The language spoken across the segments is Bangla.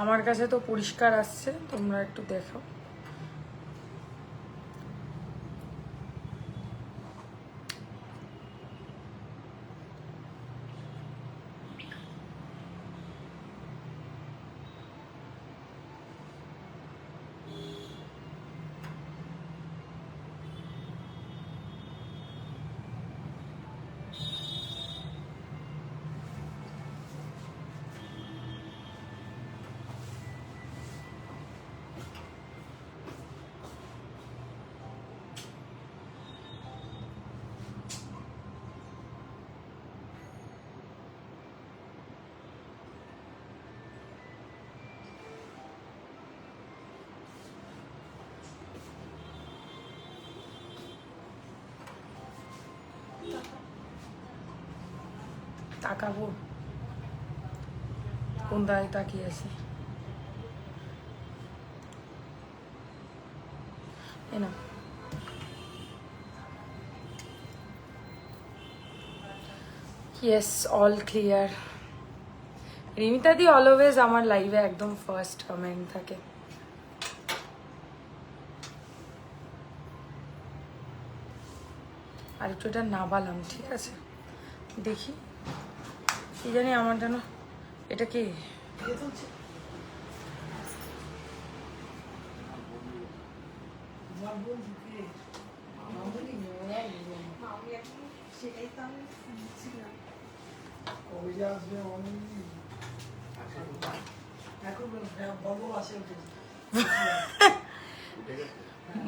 আমার কাছে তো পরিষ্কার আসছে, তোমরা একটু দেখো। তাকাবো কোন দায় তাকিয়ে আছে না। Yes, all clear. রিমিতা দি অলওয়েজ আমার লাইভে একদম ফার্স্ট কমেন্ট থাকে। আর একটু এটা নাবালাম, ঠিক আছে? দেখি কি জানি, আমার যেন এটা কি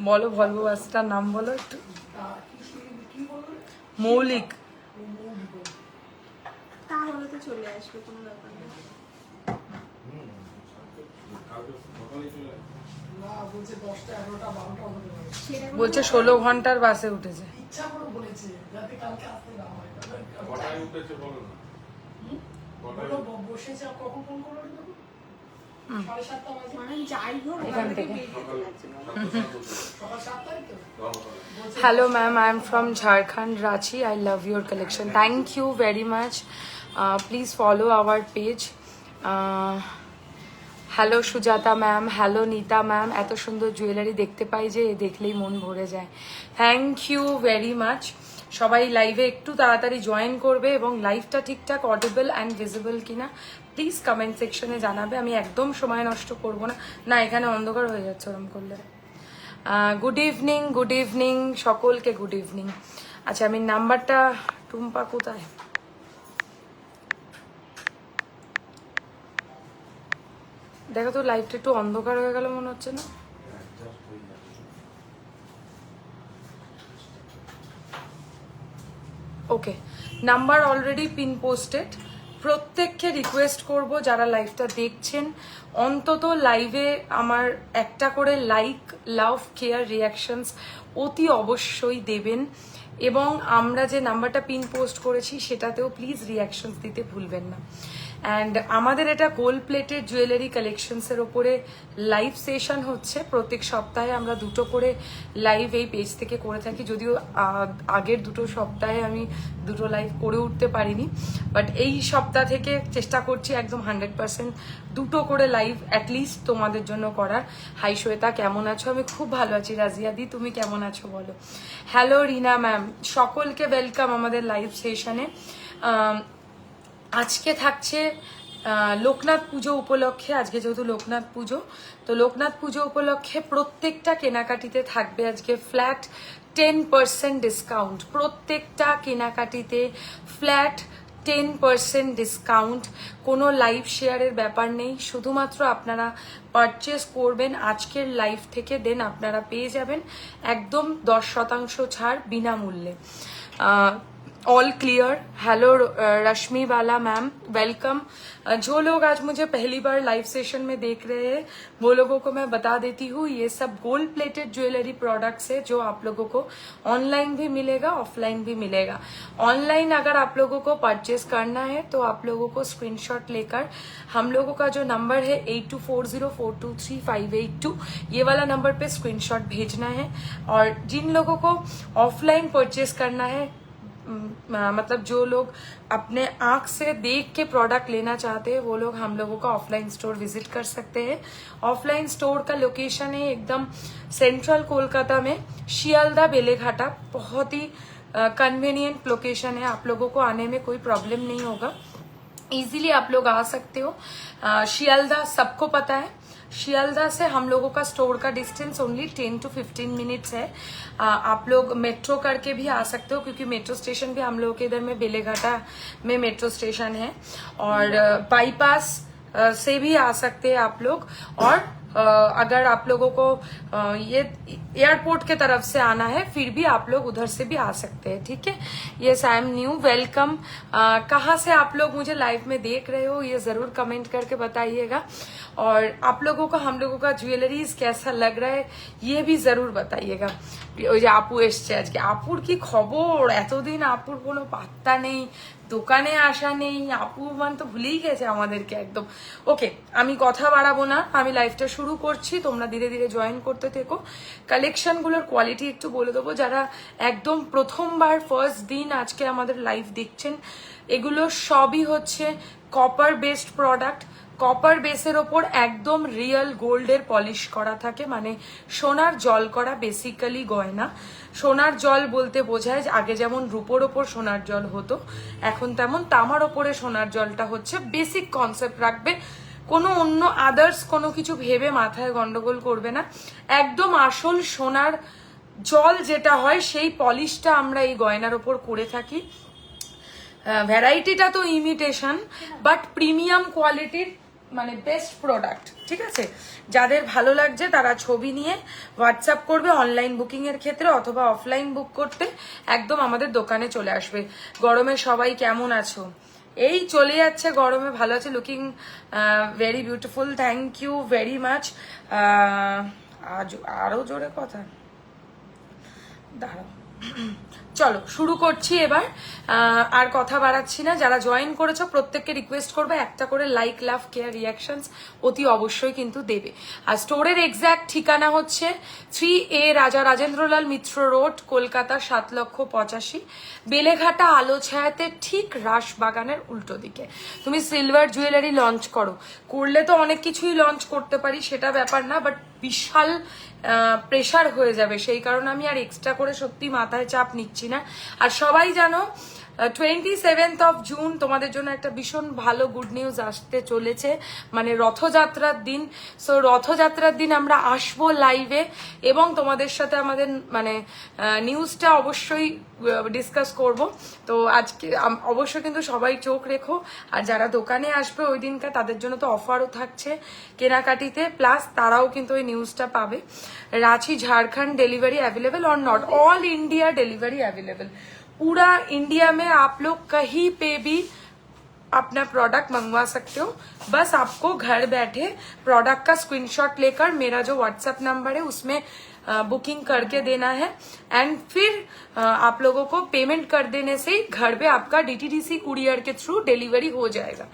বলো, ভলভো বাসটার নাম বলো একটু। মৌলিক। তাহলে তো চলে আসবে, কোনো ব্যাপার না। বলছে 16 ঘন্টার বাসে উঠেছে। এখান থেকে Hello ma'am, I am from Jharkhand, Ranchi. I love your collection. Thank you very much. Please follow our page. Hello Sujata ma'am, hello Nita ma'am. এত সুন্দর জুয়েলারি দেখতে পাই যে দেখলেই মন ভরে যায়। Thank you very much. সবাই লাইভে একটু তাড়াতাড়ি জয়েন করবে এবং লাইভটা ঠিকঠাক অডিবল অ্যান্ড ভিজিবল কিনা প্লিজ কমেন্ট সেকশনে জানাবে। আমি একদম সময় নষ্ট করব না। না, এখানে অন্ধকার হয়ে যাচ্ছে ওরম করলে। গুড ইভিনিং, গুড ইভিনিং সকলকে, গুড ইভিনিং। আচ্ছা, আমি নাম্বারটা, টুম্পা কোথায়? দেখো তো, লাইভটা একটু অন্ধকার হয়ে গেল মনে হচ্ছে না? ওকে, নাম্বার অলরেডি পিন পোস্টেড। প্রত্যেককে রিকোয়েস্ট করব যারা লাইভটা দেখছেন, অন্তত লাইভে আমার একটা করে লাইক, লাভ, কেয়ার, রিয়াকশনস অতি অবশ্যই দেবেন। এবং আমরা যে নাম্বারটা পিন পোস্ট করেছি সেটাতেও প্লিজ রিয়াকশনস দিতে ভুলবেন না। অ্যান্ড আমাদের এটা গোল্ড প্লেটেড জুয়েলারি কালেকশনসের ওপরে লাইভ সেশন হচ্ছে। প্রত্যেক সপ্তাহে আমরা দুটো করে লাইভ এই পেজ থেকে করে থাকি। যদিও আগের দুটো সপ্তাহে আমি দুটো লাইভ করে উঠতে পারিনি, বাট এই সপ্তাহ থেকে চেষ্টা করছি একদম 100% দুটো করে লাইভ অ্যাটলিস্ট তোমাদের জন্য করার। হাই শ্বেতা, কেমন আছো? আমি খুব ভালো আছি। রাজিয়া দি, তুমি কেমন আছো বলো? হ্যালো রিনা ম্যাম, সকলকে ওয়েলকাম আমাদের লাইভ সেশনে। আজকে থাকছে লোকনাথ পুজো উপলক্ষে। আজকে যেহেতু লোকনাথ পুজো, তো লোকনাথ পুজো উপলক্ষে প্রত্যেকটা কেনাকাটিতে থাকবে আজকে ফ্ল্যাট 10% ডিসকাউন্ট। প্রত্যেকটা কেনাকাটিতে ফ্ল্যাট 10% ডিসকাউন্ট। কোনো লাইভ শেয়ারের ব্যাপার নেই, শুধুমাত্র আপনারা পারচেস করবেন আজকের লাইভ থেকে, দেন আপনারা পেয়ে যাবেন একদম 10% ছাড় বিনামূল্যে। All clear. हेलो रश्मि वाला मैम, वेलकम। जो लोग आज मुझे पहली बार लाइव सेशन में देख रहे हैं वो लोगों को मैं बता देती हूँ, ये सब गोल्ड प्लेटेड ज्वेलरी प्रोडक्ट्स है जो आप लोगों को ऑनलाइन भी मिलेगा, ऑफलाइन भी मिलेगा। ऑनलाइन अगर आप लोगों को परचेस करना है तो आप लोगों को स्क्रीनशॉट लेकर हम लोगों का जो नंबर है 8240423582, ये वाला नंबर पे स्क्रीनशॉट भेजना है। और जिन लोगों को ऑफलाइन परचेस करना है मतलब जो लोग अपने आंख से देख के प्रोडक्ट लेना चाहते हैं वो लोग हम लोगों का ऑफलाइन स्टोर विजिट कर सकते हैं। ऑफलाइन स्टोर का लोकेशन है एकदम सेंट्रल कोलकाता में, शियालदा बेलेघाटा। बहुत ही कन्वीनियंट लोकेशन है, आप लोगों को आने में कोई प्रॉब्लम नहीं होगा, इजीली आप लोग आ सकते हो। शियालदा सबको पता है, शियालदा से हम लोगों का स्टोर का डिस्टेंस ओनली 10 to 15 मिनट्स है। आप लोग मेट्रो करके भी आ सकते हो, क्योंकि मेट्रो स्टेशन भी हम लोगों के इधर में बेलेघाटा में मेट्रो स्टेशन है, और बाईपास से भी आ सकते हैं आप लोग। और अगर आप लोगों को ये एयरपोर्ट के तरफ से आना है फिर भी आप लोग उधर से भी आ सकते हैं, ठीक है। Yes, I am new, welcome. कहाँ से आप लोग मुझे लाइव में देख रहे हो ये जरूर कमेंट करके बताइएगा, और आप लोगों को हम लोगों का ज्वेलरीज कैसा लग रहा है ये भी जरूर बताइएगा। ওই যে আপু এসছে আজকে, আপুর কি খবর? এতদিন আপুর কোনো পাত্তা নেই, দোকানে আসা নেই, আপু মানে তো ভুলেই গেছে আমাদেরকে একদম। ওকে, আমি কথা বাড়াবো না, আমি লাইভটা শুরু করছি, তোমরা ধীরে ধীরে জয়েন করতে থেকো। কালেকশনগুলোর কোয়ালিটি একটু বলে দেবো, যারা একদম প্রথমবার ফার্স্ট দিন আজকে আমাদের লাইভ দেখছেন, এগুলো সবই হচ্ছে কপার বেসড প্রোডাক্ট। কপার বেসের ওপর একদম রিয়েল গোল্ডের পলিশ করা থাকে, মানে সোনার জল করা বেসিক্যালি গয়না। সোনার জল বলতে বোঝায় যে আগে যেমন রূপোর ওপর সোনার জল হতো, এখন তেমন তামার ওপরে সোনার জলটা হচ্ছে। বেসিক কনসেপ্ট রাখবে, কোনো অন্য আদার্স কোনো কিছু ভেবে মাথায় গন্ডগোল করবে না। একদম আসল সোনার জল যেটা হয় সেই পলিশটা আমরা এই গয়নার ওপর করে থাকি। ভ্যারাইটিটা তো ইমিটেশন, বাট প্রিমিয়াম কোয়ালিটির, মানে বেস্ট প্রোডাক্ট, ঠিক আছে। যাদের ভালো লাগছে তারা ছবি নিয়ে হোয়াটসঅ্যাপ করবে অনলাইন বুকিং এর ক্ষেত্রে, অথবা অফলাইন বুক করতে একদম আমাদের দোকানে চলে আসবে। গরমে সবাই কেমন আছো? এই চলে যাচ্ছে গরমে, ভালো আছে, looking very beautiful, thank you very much. আরো জোরে কথা, দাঁড়াও, চলো শুরু করছি এবার। আর কথা বাড়াচ্ছি না, যারা জয়েন করেছো প্রত্যেককে রিকোয়েস্ট করবে একটা করে লাইক, লাভ, কেয়ার, রিয়াকশনস অতি অবশ্যই কিন্তু দেবে। আর স্টোরের এক্স্যাক্ট ঠিকানা হচ্ছে 3A রাজা রাজেন্দ্রলাল মিত্র রোড, কলকাতা 7,85,000, বেলেঘাটা আলো ছায়াতে ঠিক রাসবাগানের উল্টো দিকে। তুমি সিলভার জুয়েলারি লঞ্চ করলে তো অনেক কিছুই লঞ্চ করতে পারি, সেটা ব্যাপার না, বাট বিশাল প্রেশার হয়ে যাবে, সেই কারণে আমি আর এক্সট্রা করে সত্যি মাথায় চাপ নিচ্ছি না। আর সবাই জানো 27th of জুন তোমাদের জন্য একটা ভীষণ ভালো গুড নিউজ আসতে চলেছে, মানে রথযাত্রার দিন। সো রথযাত্রার দিন আমরা আসবো লাইভে, এবং তোমাদের সাথে আমাদের মানে নিউজটা অবশ্যই ডিসকাস করব। তো আজকে অবশ্যই কিন্তু সবাই চোখ রেখো, আর যারা দোকানে আসবে ওই দিনকার তাদের জন্য তো অফারও থাকছে কেনাকাটিতে, প্লাস তারাও কিন্তু ওই নিউজটা পাবে। রাঁচি झारखंड डिलीवरी अवेलेबल और not, all India delivery available. पूरा इंडिया में आप लोग कहीं पे भी अपना प्रोडक्ट मंगवा सकते हो, बस आपको घर बैठे प्रोडक्ट का स्क्रीनशॉट लेकर मेरा जो व्हाट्सएप नंबर है उसमें बुकिंग करके देना है, एंड फिर आप लोगों को पेमेंट कर देने से ही घर पे आपका DTDC कुरियर के थ्रू डिलीवरी हो जाएगा।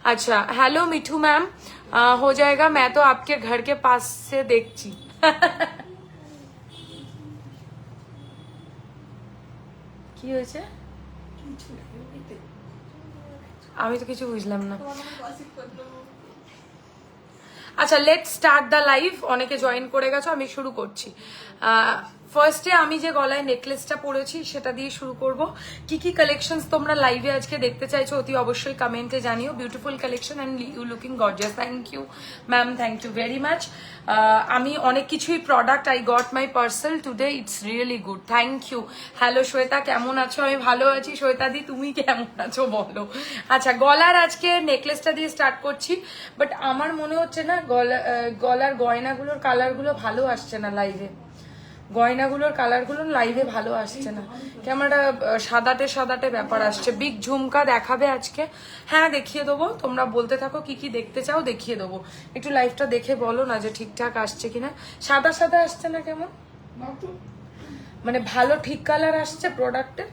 अच्छा, हेलो मिठू मैम, हो जाएगा, मैं तो आपके घर के पास से देखती। কি হয়েছে? আমি তো কিছু বুঝলাম না। আচ্ছা, লেটস স্টার্ট দ্য লাইভ। অনেকে জয়েন করে গেছো, আমি শুরু করছি। ফার্স্টে আমি যে গলায় নেকলেসটা পরেছি সেটা দিয়ে শুরু করব। কি কি কালেকশনস তোমরা লাইভে আজকে দেখতে চাইছো অতি অবশ্যই কমেন্টে জানিও। Beautiful collection and you looking gorgeous, thank you ma'am, thank you very much. আমি অনেক কিছুই product, I got my parcel today, it's really good, thank you. Hello Shweta, কেমন আছো? আমি ভালো আছি শ্বেতা দি, তুমি কেমন আছো বলো। আচ্ছা, গলার আজকে নেকলেসটা দিয়ে স্টার্ট করছি, বাট আমার মনে হচ্ছে না গলার গয়নাগুলোর কালারগুলো ভালো আসছে না লাইভে। গয়নাগুলোর কালারগুলো লাইভে ভালো আসছে না, কেমন একটা সাদাটে সাদাটে ব্যাপার আসছে। বিগ ঝুমকা দেখাবে আজকে? হ্যাঁ, দেখিয়ে দেবো, তোমরা বলতে থাকো কি কি দেখতে চাও, দেখিয়ে দেবো। একটু লাইভটা দেখে বলো না যে ঠিকঠাক আসছে কিনা। সাদা সাদা আসছে না কেমন? মানে ভালো ঠিক কালার আসছে প্রোডাক্টের,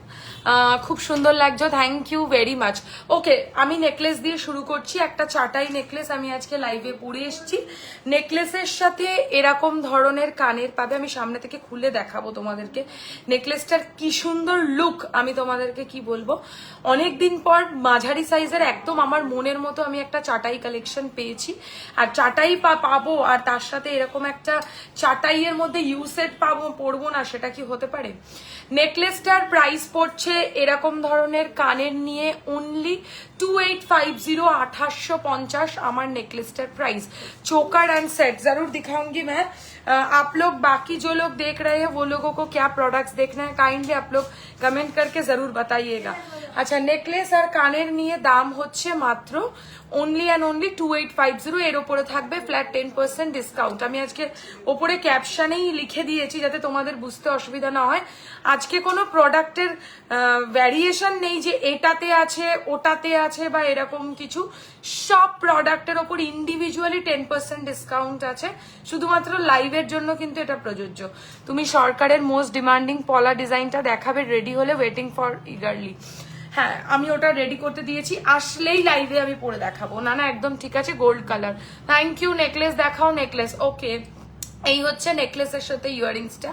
খুব সুন্দর লাগছে, থ্যাংক ইউ ভেরি মাচ। ওকে, আমি নেকলেস দিয়ে শুরু করছি। একটা চাটাই নেকলেস আমি আজকে লাইভে পরে এসেছি। নেকলেসের সাথে এরকম ধরনের কানের পাবে, আমি সামনে থেকে খুলে দেখাবো তোমাদেরকে নেকলেসটার কি সুন্দর লুক। আমি তোমাদেরকে কি বলবো, অনেকদিন পর মাঝারি সাইজের একদম আমার মনের মতো আমি একটা চাটাই কালেকশন পেয়েছি। আর চাটাই পাবো আর তার সাথে এরকম একটা চাটাইয়ের মধ্যে ইউসেট পাবো, পরবো না, সেটা কি হতে পারে? নেকলেসটার প্রাইস পড়ছে এরকম ধরনের কানের নিয়ে অনলি 2850, 2850 আমার नेकलेस प्राइस। चोकर एंड सेट जरूर दिखाऊंगी मैं। आप लोग बाकी जो लोग देख रहे हैं वो लोगों को क्या प्रोडक्ट्स देखना है काइंडली आप लोग कमेंट करके जरूर बताइएगा। अच्छा, नेकलेस और कानेर निये दाम होच्छे मात्र ओनली एंड ओनली 2850। एर ओपरे थाकबे फ्लैट 10% डिसकाउंट। आमी आजके ओपरे कैप्शनेई लिखे दिएछि जाते तोमादेर बुझते असुविधा ना हय। आजके कोनो प्रোডাক্টের ভ্যারিয়েশন নেই যে এটাতে আছে ওটাতে আছে বা এরকম কিছু, সব প্রোডাক্টের উপর ইন্ডিভিজুয়ালি 10% ডিসকাউন্ট আছে। শুধুমাত্র লাইভের জন্য কিন্তু এটা প্রযোজ্য। তুমি সরকারের মোস্ট ডিমান্ডিং পলা ডিজাইনটা দেখাবে, রেডি হলে ওয়েটিং ফর ইগারলি। হ্যাঁ, আমি ওটা রেডি করতে দিয়েছি, আসলেই লাইভে আমি পরে দেখাবো। না না, একদম ঠিক আছে, gold colour. Thank you. Necklace দেখাও, নেকলেস। ওকে, এই হচ্ছে নেকলেসের সাথে ইয়াররিংসটা।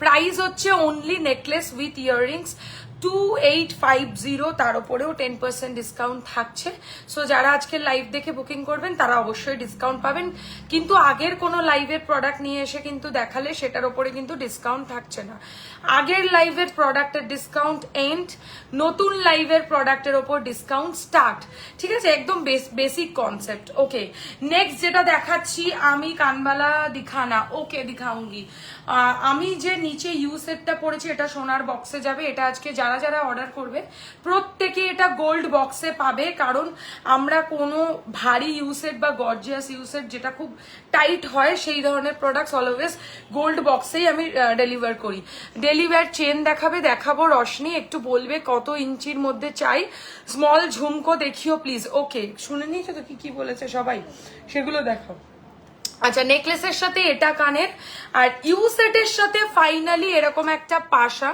প্রাইস হচ্ছে অনলি নেকলেস উইথ ইয়াররিংস 2850, তার উপরেও 10% ডিসকাউন্ট থাকছে। সো যারা আজকে লাইভ দেখে বুকিং করবেন তারা অবশ্যই ডিসকাউন্ট পাবেন, কিন্তু আগের কোনো লাইভের প্রোডাক্ট নিয়ে এসে কিন্তু দেখালে সেটার উপরে কিন্তু ডিসকাউন্ট থাকছে না। আগের লাইভের প্রোডাক্টের ডিসকাউন্ট এন্ড, নতুন লাইভের প্রোডাক্টের ওপর ডিসকাউন্ট স্টার্ট। ঠিক আছে, একদম বেসিক কনসেপ্ট। ওকে, নেক্সট যেটা দেখাচ্ছি আমি, কানবালা দিখানা। ওকে, দিখাউঙ্গি। আমি যে নিচে ইউ সেটটা পড়েছি এটা সোনার বক্সে যাবে। এটা আজকে যারা যারা অর্ডার করবে প্রত্যেকে এটা গোল্ড বক্সে পাবে, কারণ আমরা কোনো ভারী ইউ সেট বা গর্জিয়াস ইউ সেট যেটা খুব টাইট হয় সেই ধরনের প্রোডাক্টস অলওয়েজ গোল্ড বক্সেই আমি ডেলিভার করি। ডেলিভার চেন দেখাবো রশনি, একটু বলবে কত ইঞ্চির মধ্যে চাই। স্মল ঝুমকো দেখিও প্লিজ। ওকে, শুনে নিয়েছো তো কি কি বলেছে সবাই, সেগুলো দেখাও। আচ্ছা, নেকলেসের সাথে এটা কানের, আর ইউ সেটের সাথে ফাইনালি এরকম একটা পাশা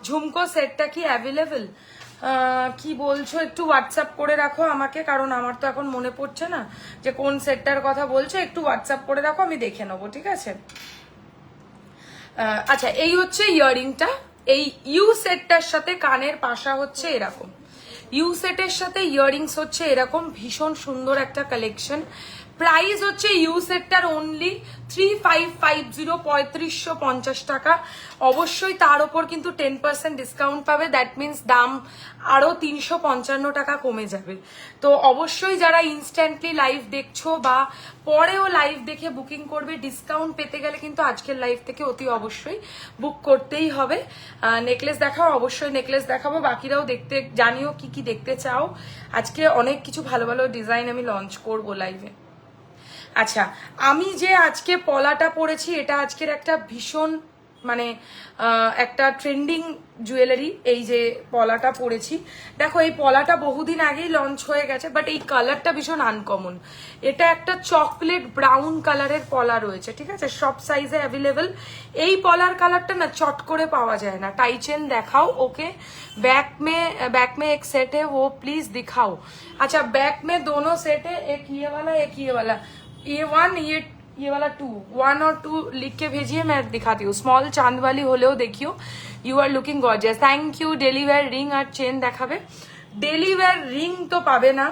ঝুমকো সেটটা কি অ্যাভেলেবেল? কি বলছো একটু হোয়াটসঅ্যাপ করে রাখো আমাকে, কারণ আমার তো এখন মনে পড়ছে না যে কোন সেটটার কথা বলছো। একটু হোয়াটসঅ্যাপ করে রাখো, আমি দেখে নেবো, ঠিক আছে? আচ্ছা, এই হচ্ছে ইয়াররিংটা। এই ইউ সেটটার সাথে কানের পাশা হচ্ছে এরকম, ইউ সেটের সাথে ইয়াররিংস হচ্ছে এরকম, ভীষণ সুন্দর একটা কালেকশন। প্রাইস হচ্ছে ইউ সেটটার অনলি 3550, 3550 টাকা। অবশ্যই তার উপর কিন্তু 10% ডিসকাউন্ট পাবে, দ্যাট মিনস দাম আরো 355 টাকা কমে যাবে। তো অবশ্যই যারা ইনস্ট্যান্টলি লাইভ দেখছো বা পরেও লাইভ দেখে বুকিং করবে, ডিসকাউন্ট পেতে গেলে কিন্তু আজকের লাইভ থেকে অতি অবশ্যই বুক করতেই হবে। নেকলেস দেখাও, অবশ্যই নেকলেস দেখাবো, বাকিরাও দেখতে জানিও কি কি দেখতে চাও। আজকে অনেক কিছু ভালো ভালো ডিজাইন আমি লঞ্চ করবো লাইভে। আচ্ছা, আমি যে আজকে পলাটা পরেছি এটা আজকের একটা ভীষণ মানে একটা ট্রেন্ডিং জুয়েলারি। এই যে পলাটা পরেছি, দেখো এই পলাটা বহুদিন আগেই লঞ্চ হয়ে গেছে, বাট এই কালারটা ভীষণ আনকমন। এটা একটা চকলেট ব্রাউন কালারের পলা রয়েছে, ঠিক আছে, সব সাইজে অ্যাভেলেবেল। এই পলার কালারটা না চট করে পাওয়া যায় না। টাই চেন দেখাও। ওকে, बैक में एक सेट है वो प्लीज दिखाओ। अच्छा, बैक में दोनों सेट है, एक ये वाला एक ये वाला, ये वन ये वाला 2, 1 और 2 लिख के भेजिए, मैं दिखाती हूँ। स्मॉल चांद वाली होलेও देखियो, you are looking gorgeous. Thank you. Daily wear ring আর চেন দেখাবে। ডেলিভার রিং তো পাবে না,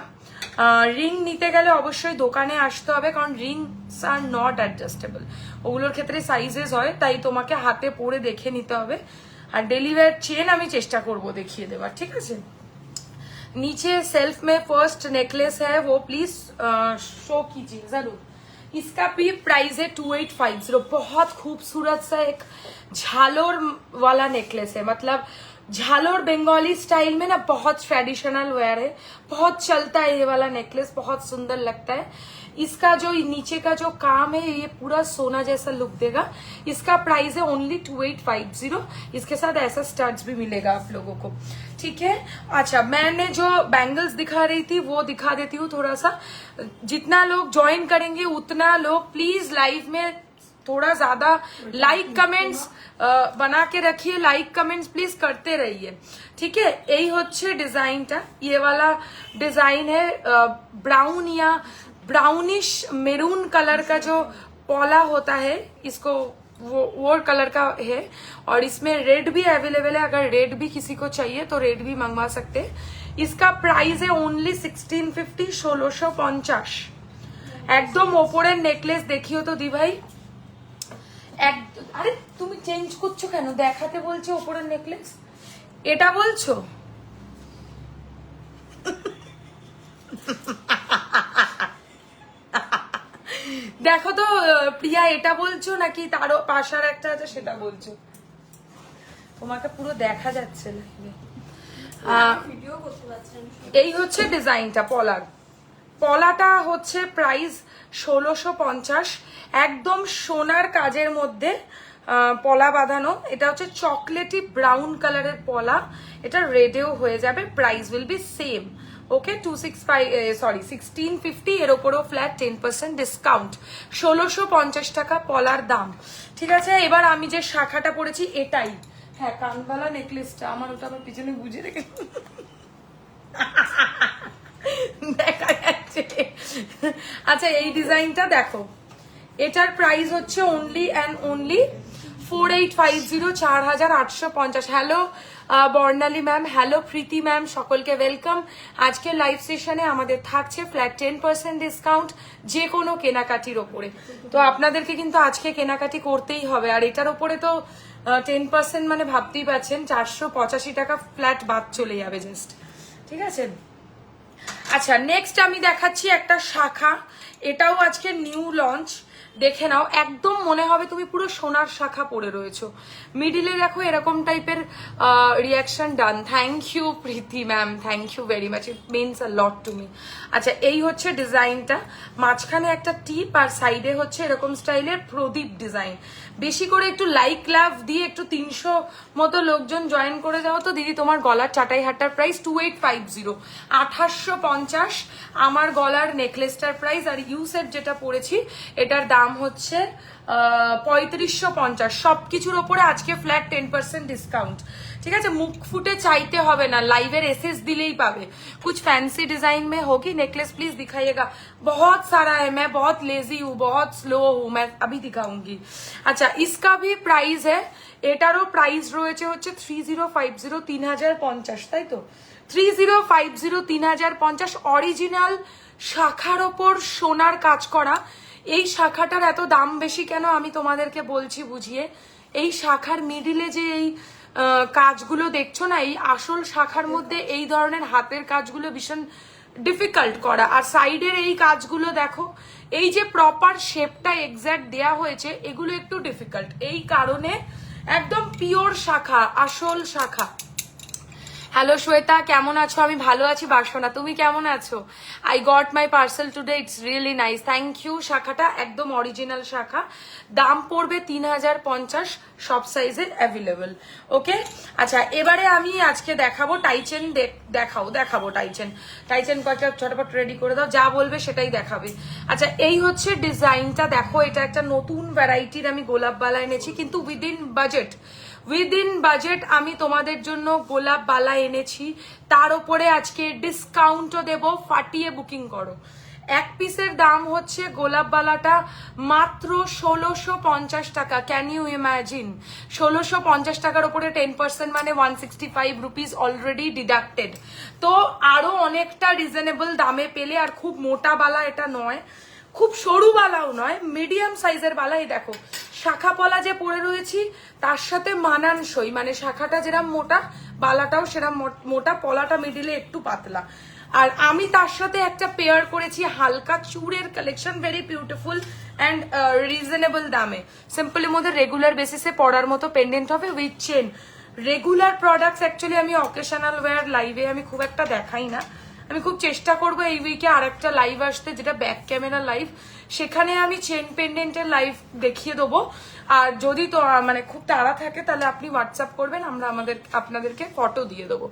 রিং নিতে গেলে অবশ্যই দোকানে আসতে হবে, কারণ রিংস আর নট অ্যাডজাস্টেবল, ওগুলোর ক্ষেত্রে সাইজেস হয়, তাই তোমাকে হাতে পরে দেখে নিতে হবে। আর ডেলিভার চেন আমি চেষ্টা করব দেখিয়ে দেবার, ঠিক আছে। नीचे सेल्फ में फर्स्ट नेकलेस है वो प्लीज शो कीजिए जरूर। इसका भी प्राइस है 2850। बहुत खूबसूरत सा एक झालोर वाला नेकलेस है, मतलब झालोर बंगाली स्टाइल में ना बहुत ट्रेडिशनल वेयर है, बहुत चलता है ये वाला नेकलेस, बहुत सुंदर लगता है। इसका जो नीचे का जो काम है ये पूरा सोना जैसा लुक देगा। इसका प्राइस है ओनली 2850। इसके साथ ऐसा स्टड्स भी मिलेगा आप लोगों को, ठीक है। अच्छा, मैंने जो बैंगल्स दिखा रही थी वो दिखा देती हूँ थोड़ा सा। जितना लोग ज्वाइन करेंगे उतना लोग प्लीज लाइव में थोड़ा ज्यादा लाइक कमेंट्स बना के रखिए, लाइक कमेंट्स प्लीज करते रहिए, ठीक है। यही होच्छे डिजाइनটা, ये वाला डिजाइन है ब्राउन या ब्राउनिश मेरून कलर का जो पॉला होता है, इसको वो कलर का है। और इसमें रेड भी अवेलेबल है, अगर रेड भी किसी को चाहिए तो रेड भी मंगवा सकते हैं। इसका प्राइस है ओनली 1650, 1650। একদম ওপরের নেকলেস দেখিও তো দি ভাই। আরে তুমি চেঞ্জ করছো কেন? দেখাতে বলছে ওপরের নেকলেস, এটা বলছো? দেখো তো প্রিয়া, এটা বলছো নাকি তারও পাশার একটা আছে সেটা বলছো? তোমাকে পুরো দেখা যাচ্ছে না। ভিডিও করতে পারছেন। এই হচ্ছে ডিজাইনটা পলাটা হচ্ছে প্রাইস 1650, একদম সোনার কাজের মধ্যে পলা বাঁধানো। এটা হচ্ছে চকলেটি ব্রাউন কালারের পলা, এটা রেডেও হয়ে যাবে। প্রাইস উইল বি সেম, ওকে 1650। এর ওপরেও ফ্ল্যাট 10% ডিসকাউন্ট, 1650 টাকা পলার দাম, ঠিক আছে। এবার আমি যে শাখাটা পরেছি এটাই, হ্যাঁ কানবালা নেকলেসটা আমার, ওটা আমার পিছনে বুঝে রেখে দেখা যাচ্ছে। আচ্ছা এই ডিজাইনটা দেখো, এটার প্রাইস হচ্ছে only and only 4850, 4850। Hello Barnali ma'am, hello Preeti ma'am, সকলকে ওয়েলকাম। আজকে লাইভ সেশনে আমাদের থাকছে ফ্ল্যাট 10% ডিসকাউন্ট যে কোনো কেনাকাটির ওপরে। তো আপনাদেরকে কিন্তু আজকে কেনাকাটি করতেই হবে। আর এটার ওপরে তো 10% মানে ভাবতেই পারছেন 485 টাকা ফ্ল্যাট বাদ চলে যাবে জাস্ট, ঠিক আছে। আচ্ছা নেক্সট আমি দেখাচ্ছি একটা শাখা, এটাও আজকে নিউ লঞ্চ, দেখে নাও। একদম মনে হবে তুমি পুরো সোনার শাখা পরে রয়েছো। মিডিলে দেখো এরকম টাইপের reaction done. Thank you Preeti ma'am, thank you very much, it means a lot to me. আচ্ছা এই হচ্ছে ডিজাইনটা, মাঝখানে একটা টিপ আর সাইডে হচ্ছে এরকম স্টাইলের প্রদীপ ডিজাইন। বেশি করে একটু লাইক লাভ দিয়ে একটু 300 মতো লোকজন জয়েন করে যাও তো দিদি। তোমার গলার চাটাই হাটটার প্রাইস 2850, 2850 আমার গলার নেকলেসটার প্রাইস। আর ইউ সেট যেটা পরেছি এটার দাম হচ্ছে 3550। সবকিছুর ওপরে আজকে ফ্ল্যাট 10% ডিসকাউন্ট, ঠিক আছে। মুখ ফুটে চাইতে হবে না, লাইভের এসএস দিলেই পাবে। कुछ फैंसी डिजाइन में होगी नेकलेस प्लीज दिखाइएगा। बहुत सारा है, मैं बहुत लेजी हूँ, बहुत स्लो हूँ, मैं अभी दिखाऊंगी। अच्छा इसका भी प्राइस है, এটারও প্রাইস রয়েছে হচ্ছে 3050, 3050, তাই তো 3050, 3050। অরিজিনাল শাখার ওপর সোনার কাজ করা। এই শাখাটার এত দাম বেশি কেন আমি তোমাদেরকে বলছি বুঝিয়ে। এই শাখার মিডিলে যে এই কাজগুলো দেখছো না, এই আসল শাখার মধ্যে এই ধরনের হাতের কাজগুলো ভীষণ ডিফিকাল্ট করা। আর সাইডের এই কাজগুলো দেখো, এই যে প্রপার শেপটা এক্স্যাক্ট দেয়া হয়েছে, এগুলো একটু ডিফিকাল্ট। এই কারণে একদম পিওর শাখা, আসল শাখা। হ্যালো শ্বেতা, কেমন আছো? আমি ভালো আছি বাসনা, তুমি কেমন আছো? I got my parcel today, it's really nice, thank you. শাখাটা একদম অরিজিনাল শাখা, দাম পড়বে 3050, সব সাইজের অ্যাভেলেবল, ওকে। আচ্ছা এবারে আমি আজকে দেখাবো টাইচেন, দেখাবো টাইচেন কয়েকটা ছোটপট রেডি করে দাও, যা বলবে সেটাই দেখাবে। আচ্ছা এই হচ্ছে ডিজাইনটা, দেখো এটা একটা নতুন ভ্যারাইটির আমি গোলাপ বালা এনেছি, কিন্তু উইদিন বাজেট আমি তোমাদের জন্য গোলাপ বালা এনেছি। তার উপরে আজকে ডিসকাউন্টও দেব, ফাটিয়ে বুকিং করো। এক পিসের দাম হচ্ছে গোলাপ বালাটা মাত্র 1650 টাকা। Can you imagine? 1650 টাকার উপরে 10% মানে 165 রুপিস অলরেডি ডিডাক্টেড। তো আরো অনেকটা রিজনেবল দামে পেলে। আর খুব মোটা বালা এটা নয়, খুব সরু বালাও নয়, মিডিয়াম সাইজের বালাই। দেখো শাখা পলা যে পরে রয়েছি তার সাথে মানানসই, মানে শাখাটা যেরকম মোটা বালাটাও সেরকম মোটা, পলাটা মিডিলে একটু পাতলা। আর আমি তার সাথে একটা পেয়ার করেছি হালকা চূড়ের collection, very beautiful and reasonable দামে। সিম্পলের মধ্যে রেগুলার বেসিসে পরার মতো পেন্ডেন্ট হবে with chain. Regular products actually আমি অকেশনাল ওয়্যার লাইভে আমি খুব একটা দেখাই না। আমি খুব চেষ্টা করব এই উইকে আর একটা লাইভ আসতে, যেটা ব্যাক ক্যামেরা লাইভ, সেখানে আমি চেন পেন্ডেন্টের লাইভ দেখিয়ে দেবো। আর যদি তো মানে খুব তাড়া থাকে তাহলে আপনি হোয়াটসঅ্যাপ করবেন, আমরা আপনাদেরকে ফটো দিয়ে দেবো।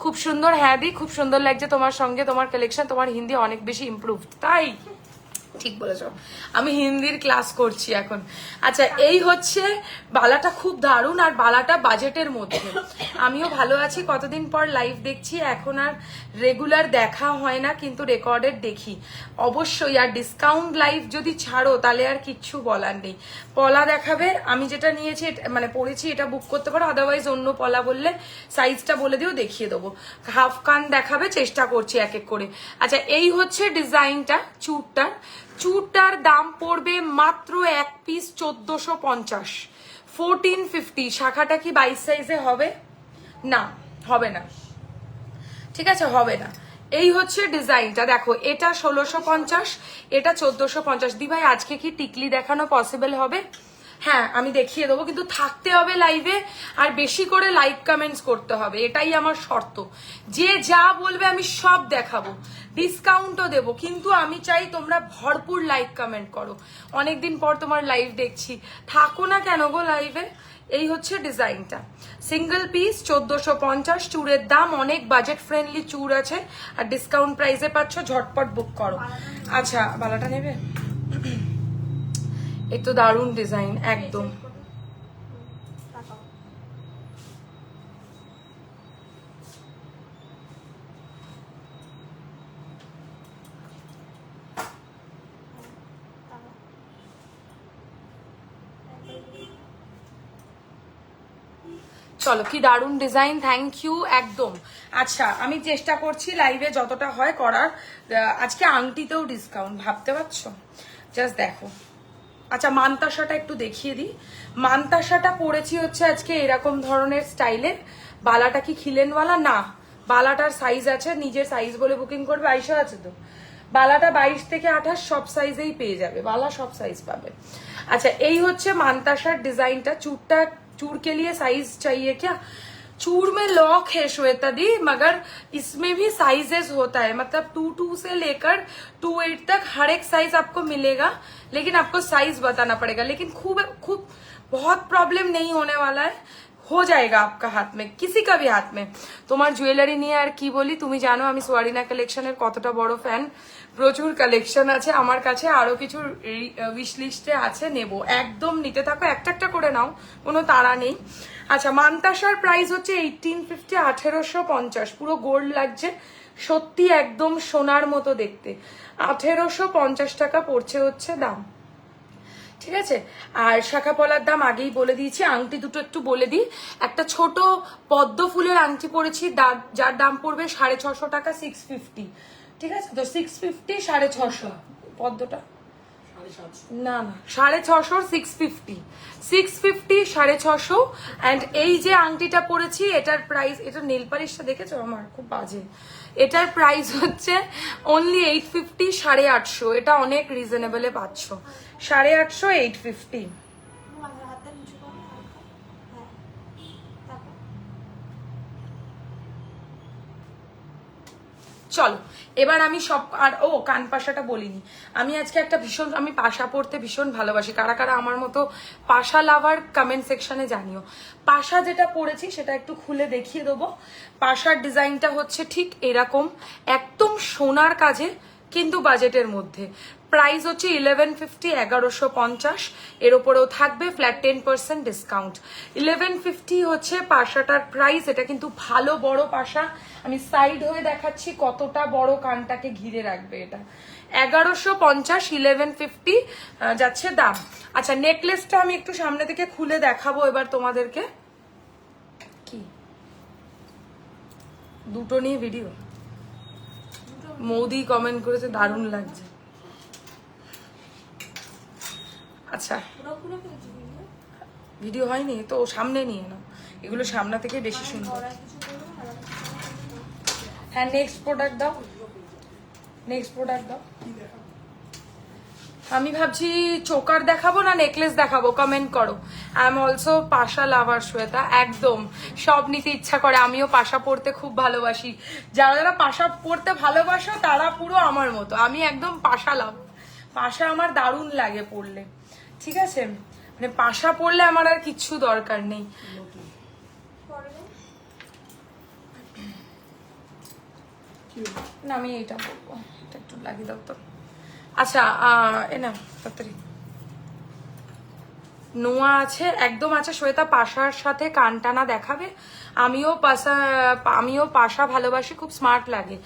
খুব সুন্দর, হ্যাঁ দি খুব সুন্দর লাগছে তোমার সঙ্গে, তোমার কালেকশন, তোমার হিন্দি অনেক বেশি ইমপ্রুভড, তাই ঠিক বলেছ, আমি হিন্দির ক্লাস করছি এখন। আচ্ছা, এই হচ্ছে বালাটা, খুব দারুণ, আর বালাটা বাজেটের মধ্যে। আমিও ভালো আছি, কতদিন পর লাইভ দেখছি, এখন আর রেগুলার দেখা হয় না, কিন্তু রেকর্ডেড দেখি অবশ্যই। আর ডিসকাউন্ট লাইভ যদি ছাড়ো তাহলে আর কিচ্ছু বলার নেই। পলা দেখাবে, আমি যেটা নিয়েছি মানে পরেছি এটা বুক করতে পারো, আদারওয়াইজ অন্য পলা বললে সাইজটা বলে দিও, দেখিয়ে দেবো। হাফ কান দেখাবে, চেষ্টা করছি এক এক করে। আচ্ছা, এই হচ্ছে ডিজাইনটা, চুরটার দাম পড়বে মাত্র এক পিস 1450, 1450। শাখাটা কি 22 সাইজে হবে? না, হবে না, ঠিক আছে, হবে না। এই হচ্ছে ডিজাইনটা, দেখো এটা 1650, এটা 1450। দি ভাই আজকে কি টিকলি দেখানো পসিবল হবে? হ্যাঁ, আমি দেখিয়ে দেবো, কিন্তু থাকতে হবে লাইভে, আর বেশি করে লাইক কমেন্টস করতে হবে, এটাই আমার শর্ত। যে যা বলবে আমি সব দেখাবো, ডিসকাউন্টও দেবো, কিন্তু আমি চাই তোমরা ভরপুর লাইক কমেন্ট করো। অনেকদিন পর তোমার লাইভ দেখছি, থাকো না কেন গো লাইভে। এই হচ্ছে ডিজাইনটা, সিঙ্গেল পিস 1450, চুড়ের দাম অনেক বাজেট ফ্রেন্ডলি চুড় আছে, আর ডিসকাউন্ট প্রাইসে পাচ্ছ, ঝটপট বুক করো। আচ্ছা, বালাটা নেবে? এই তো দারুণ ডিজাইন একদম। চলো, কি দারুণ ডিজাইন, থ্যাংক ইউ একদম। আচ্ছা, আমি চেষ্টা করছি লাইভে যতটা হয় করার। আজকে আংটিতেও ডিসকাউন্ট, ভাবতে পারছো? জাস্ট দেখো। আচ্ছা, মানতাসাটা একটু দেখিয়ে দিই। মানতাসাটা পরেছি হচ্ছে আজকে এরকম ধরনের স্টাইলের। বালাটা কি খিলেনওয়ালা? না, বালাটার সাইজ আছে, নিজের সাইজ বলে বুকিং করবে। 22 আছে তো, বালাটা 22 থেকে 28 সব সাইজেই পেয়ে যাবে, বালা সব সাইজ পাবে। আচ্ছা, এই হচ্ছে মানতাসার डिजाइनটা। चूड़ के लिए साइज चाहिए क्या? चूड़ में लॉक है श्वेता दी, मगर इसमें भी साइजेस होता है, मतलब 22 से लेकर 28 तक हर एक साइज आपको मिलेगा, लेकिन आपको साइज बताना पड़ेगा। लेकिन खूब खूब बहुत प्रॉब्लम नहीं होने वाला है, हो जाएगा आपका हाथ में, किसी का भी हाथ में। তোমার জুয়েলারি নিয়ে আর কি বলি, তুমি জানো আমি সোয়ারিনা কালেকশনের কতটা বড় ফ্যান। প্রচুর কালেকশন আছে আমার কাছে, আরো কিছু উইশ লিস্টে আছে, নেব, একদম নিতে থাকো, একটা একটা করে নাও, কোনো তাড়া নেই। আচ্ছা, মানতাসার প্রাইস হচ্ছে 1850, 1850, পুরো গোল্ড লাগছে, সত্যি একদম সোনার মতো দেখতে। 1850 টাকা পড়ছে হচ্ছে দাম, ঠিক আছে। আর শাখা পলার দাম আগেই বলে দিয়েছি। আংটি দুটো একটু বলে দিই। একটা ছোট পদ্ম ফুলের আংটি পরেছি, যার দাম পড়বে 650 টাকা, 650, ঠিক আছে তো, 650, 650 পদ্মটা, না না 650, 650, 650, 650। অ্যান্ড এই যে আংটিটা পরেছি, এটার প্রাইস, এটা নেল পালিশটা দেখেছো আমার খুব বাজে, এটার প্রাইস হচ্ছে অনলি 850, 850। এটা অনেক রিজনেবলে পাচ্ছ, 850, 850। হাতটা নিচু করো, হ্যাঁ, তারপর চলো, এবার আমি সব, আর ও কান পাশাটা বলিনি। আমি আজকে একটা ভীষণ, আমি পাশা পড়তে ভীষণ ভালোবাসি, কারা কারা আমার মতো পাশা লাভার কমেন্ট সেকশনে জানিও। পাশা যেটা পরেছি সেটা একটু খুলে দেখিয়ে দেবো। পাশার ডিজাইনটা হচ্ছে ঠিক এরকম, একদম সোনার কাজে, কিন্তু বাজেটের মধ্যে। প্রাইস হচ্ছে 1150, 1150। এর ওপরেও থাকবে ফ্ল্যাট 10% ডিসকাউন্ট। 1150 হচ্ছে পাশাটার প্রাইস। এটা কিন্তু ভালো বড় পাশা, আমি সাইড হয়ে দেখাচ্ছি কতটা বড় কানটাকে ঘিরে রাখবে এটা। 1150, 1150 যাচ্ছে দাম। আচ্ছা, নেকলেসটা আমি একটু সামনে থেকে খুলে দেখাবো এবার তোমাদেরকে। কি দুটো নিয়ে ভিডিও, মৌদি কমেন্ট করেছে দারুণ লাগছে। আচ্ছা, পুরো ফেলছি ভিডিও, ভিডিও হয়নি তো, সামনে নিয়ে নাও, এগুলো সামনে থেকে বেশি সুন্দর। ওরা কিছু করো আর আমি কিছু করবো না। হ্যাঁ, নেক্সট প্রোডাক্ট দাও, নেক্সট প্রোডাক্ট দাও। আমি ভাবছি চোকার দেখাবো না নেকলেস দেখাবো, কমেন্ট করো। আই এম অলসো পাশা লাভার শ্বেতা, একদম সব নিতে ইচ্ছা করে। আমিও পাশা পড়তে খুব ভালোবাসি, যারা যারা পাশা পড়তে ভালোবাসো তারা পুরো আমার মতো। আমি একদম পাশা লাভ, পাশা আমার দারুণ লাগে পড়লে, ঠিক আছে, মানে পাশা পড়লে আমার আর কিচ্ছু দরকার নেই। না, আমি এইটা পরবো, এটা একটু লাগিয়ে দাও তো। আচ্ছা এ না তাড়াতাড়ি নোয়া আছে, একদম আছে। শ্বেতা পাশার সাথে কানটানা দেখাবে। আমিও পাশা ভালোবাসি, খুব স্মার্ট লাগে।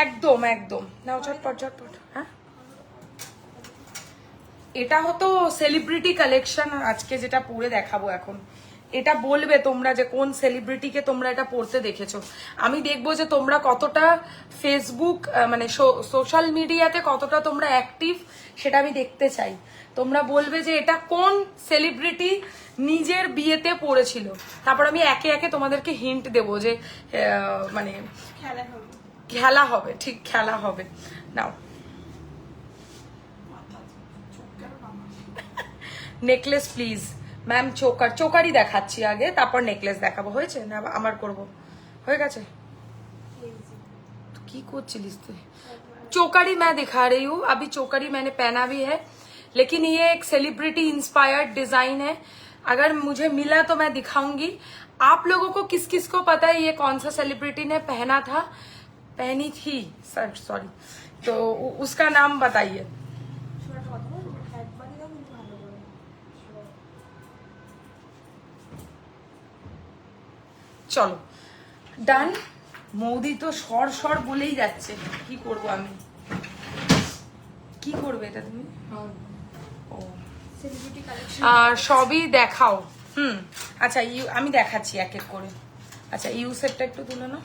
একদম একদম নাও, চটপট চটপট। হ্যাঁ, এটা হতো সেলিব্রিটি কালেকশন আজকে যেটা পরে দেখাবো এখন। এটা বলবে তোমরা যে কোন সেলিব্রিটিকে তোমরা এটা পড়তে দেখেছো। আমি দেখবো যে তোমরা কতটা ফেসবুক মানে সোশ্যাল মিডিয়াতে কতটা তোমরা অ্যাক্টিভ, সেটা আমি দেখতে চাই। তোমরা বলবে যে এটা কোন সেলিব্রিটি নিজের বিয়েতে পড়েছিল, তারপর আমি একে একে তোমাদেরকে হিন্ট দেবো যে মানে খেলা হবে, ঠিক খেলা হবে। নাও নেকলেস প্লিজ ম্যাম। চোকারই দেখাচ্ছি আগে, তারপর নেকলেস দেখাবো। হয়েছে না আমার করব? হয়ে গেছে? কি করছিলিস তুই? चोकारी मैं दिखा रही हूँ अभी। चोकारी मैंने पहना भी है, लेकिन ये एक सेलिब्रिटी इंस्पायर्ड डिजाइन है। अगर मुझे मिला तो मैं दिखाऊंगी। आप लोगों को किस किस को पता है ये कौन सा सेलिब्रिटी ने पहना था, पहनी थी सर, सॉरी, तो उसका नाम बताइए। চলো ডান। মৌদি তো সর সর বলেই যাচ্ছে, কি করব আমি? কি করবে এটা তুমি? ও সবই দেখাও। আচ্ছা আমি দেখাচ্ছি এক এক করে। আচ্ছা ইউ সেটটা একটু তুলে নাও।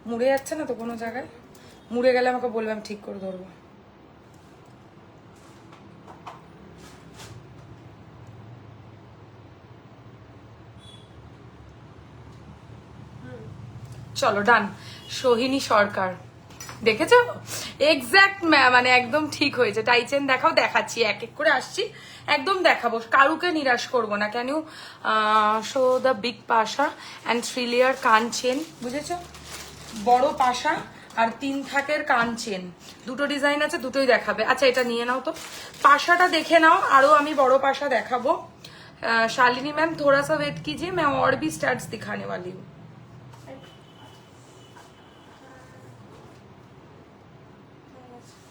মুড়ে যাচ্ছে না তো কোনো জায়গায়? মুড়ে গেলে আমাকে বলবে, আমি ঠিক করে ধরবো। চলো ডান। সোহিনী সরকার দেখেছো? এক্স্যাক্ট মানে একদম ঠিক হয়েছে। টাইচেন দেখাও, দেখাচ্ছি এক এক করে আসছি, একদম দেখাবো, কারুকে নিরাশ করবো না। Can you show the big pasha and 3 layer kaan chain, বুঝেছো? বড় পাশা আর 3 থাকের কান চেন, দুটো ডিজাইন আছে, দুটোই দেখাবে। আচ্ছা এটা নিয়ে নাও তো, পাশাটা দেখে নাও, আরো আমি বড় পাশা দেখাবো। शालिनी मैम थोड़ा सा वेट कीजिए, मैं और भी स्टार्ट्स दिखाने वाली हूँ।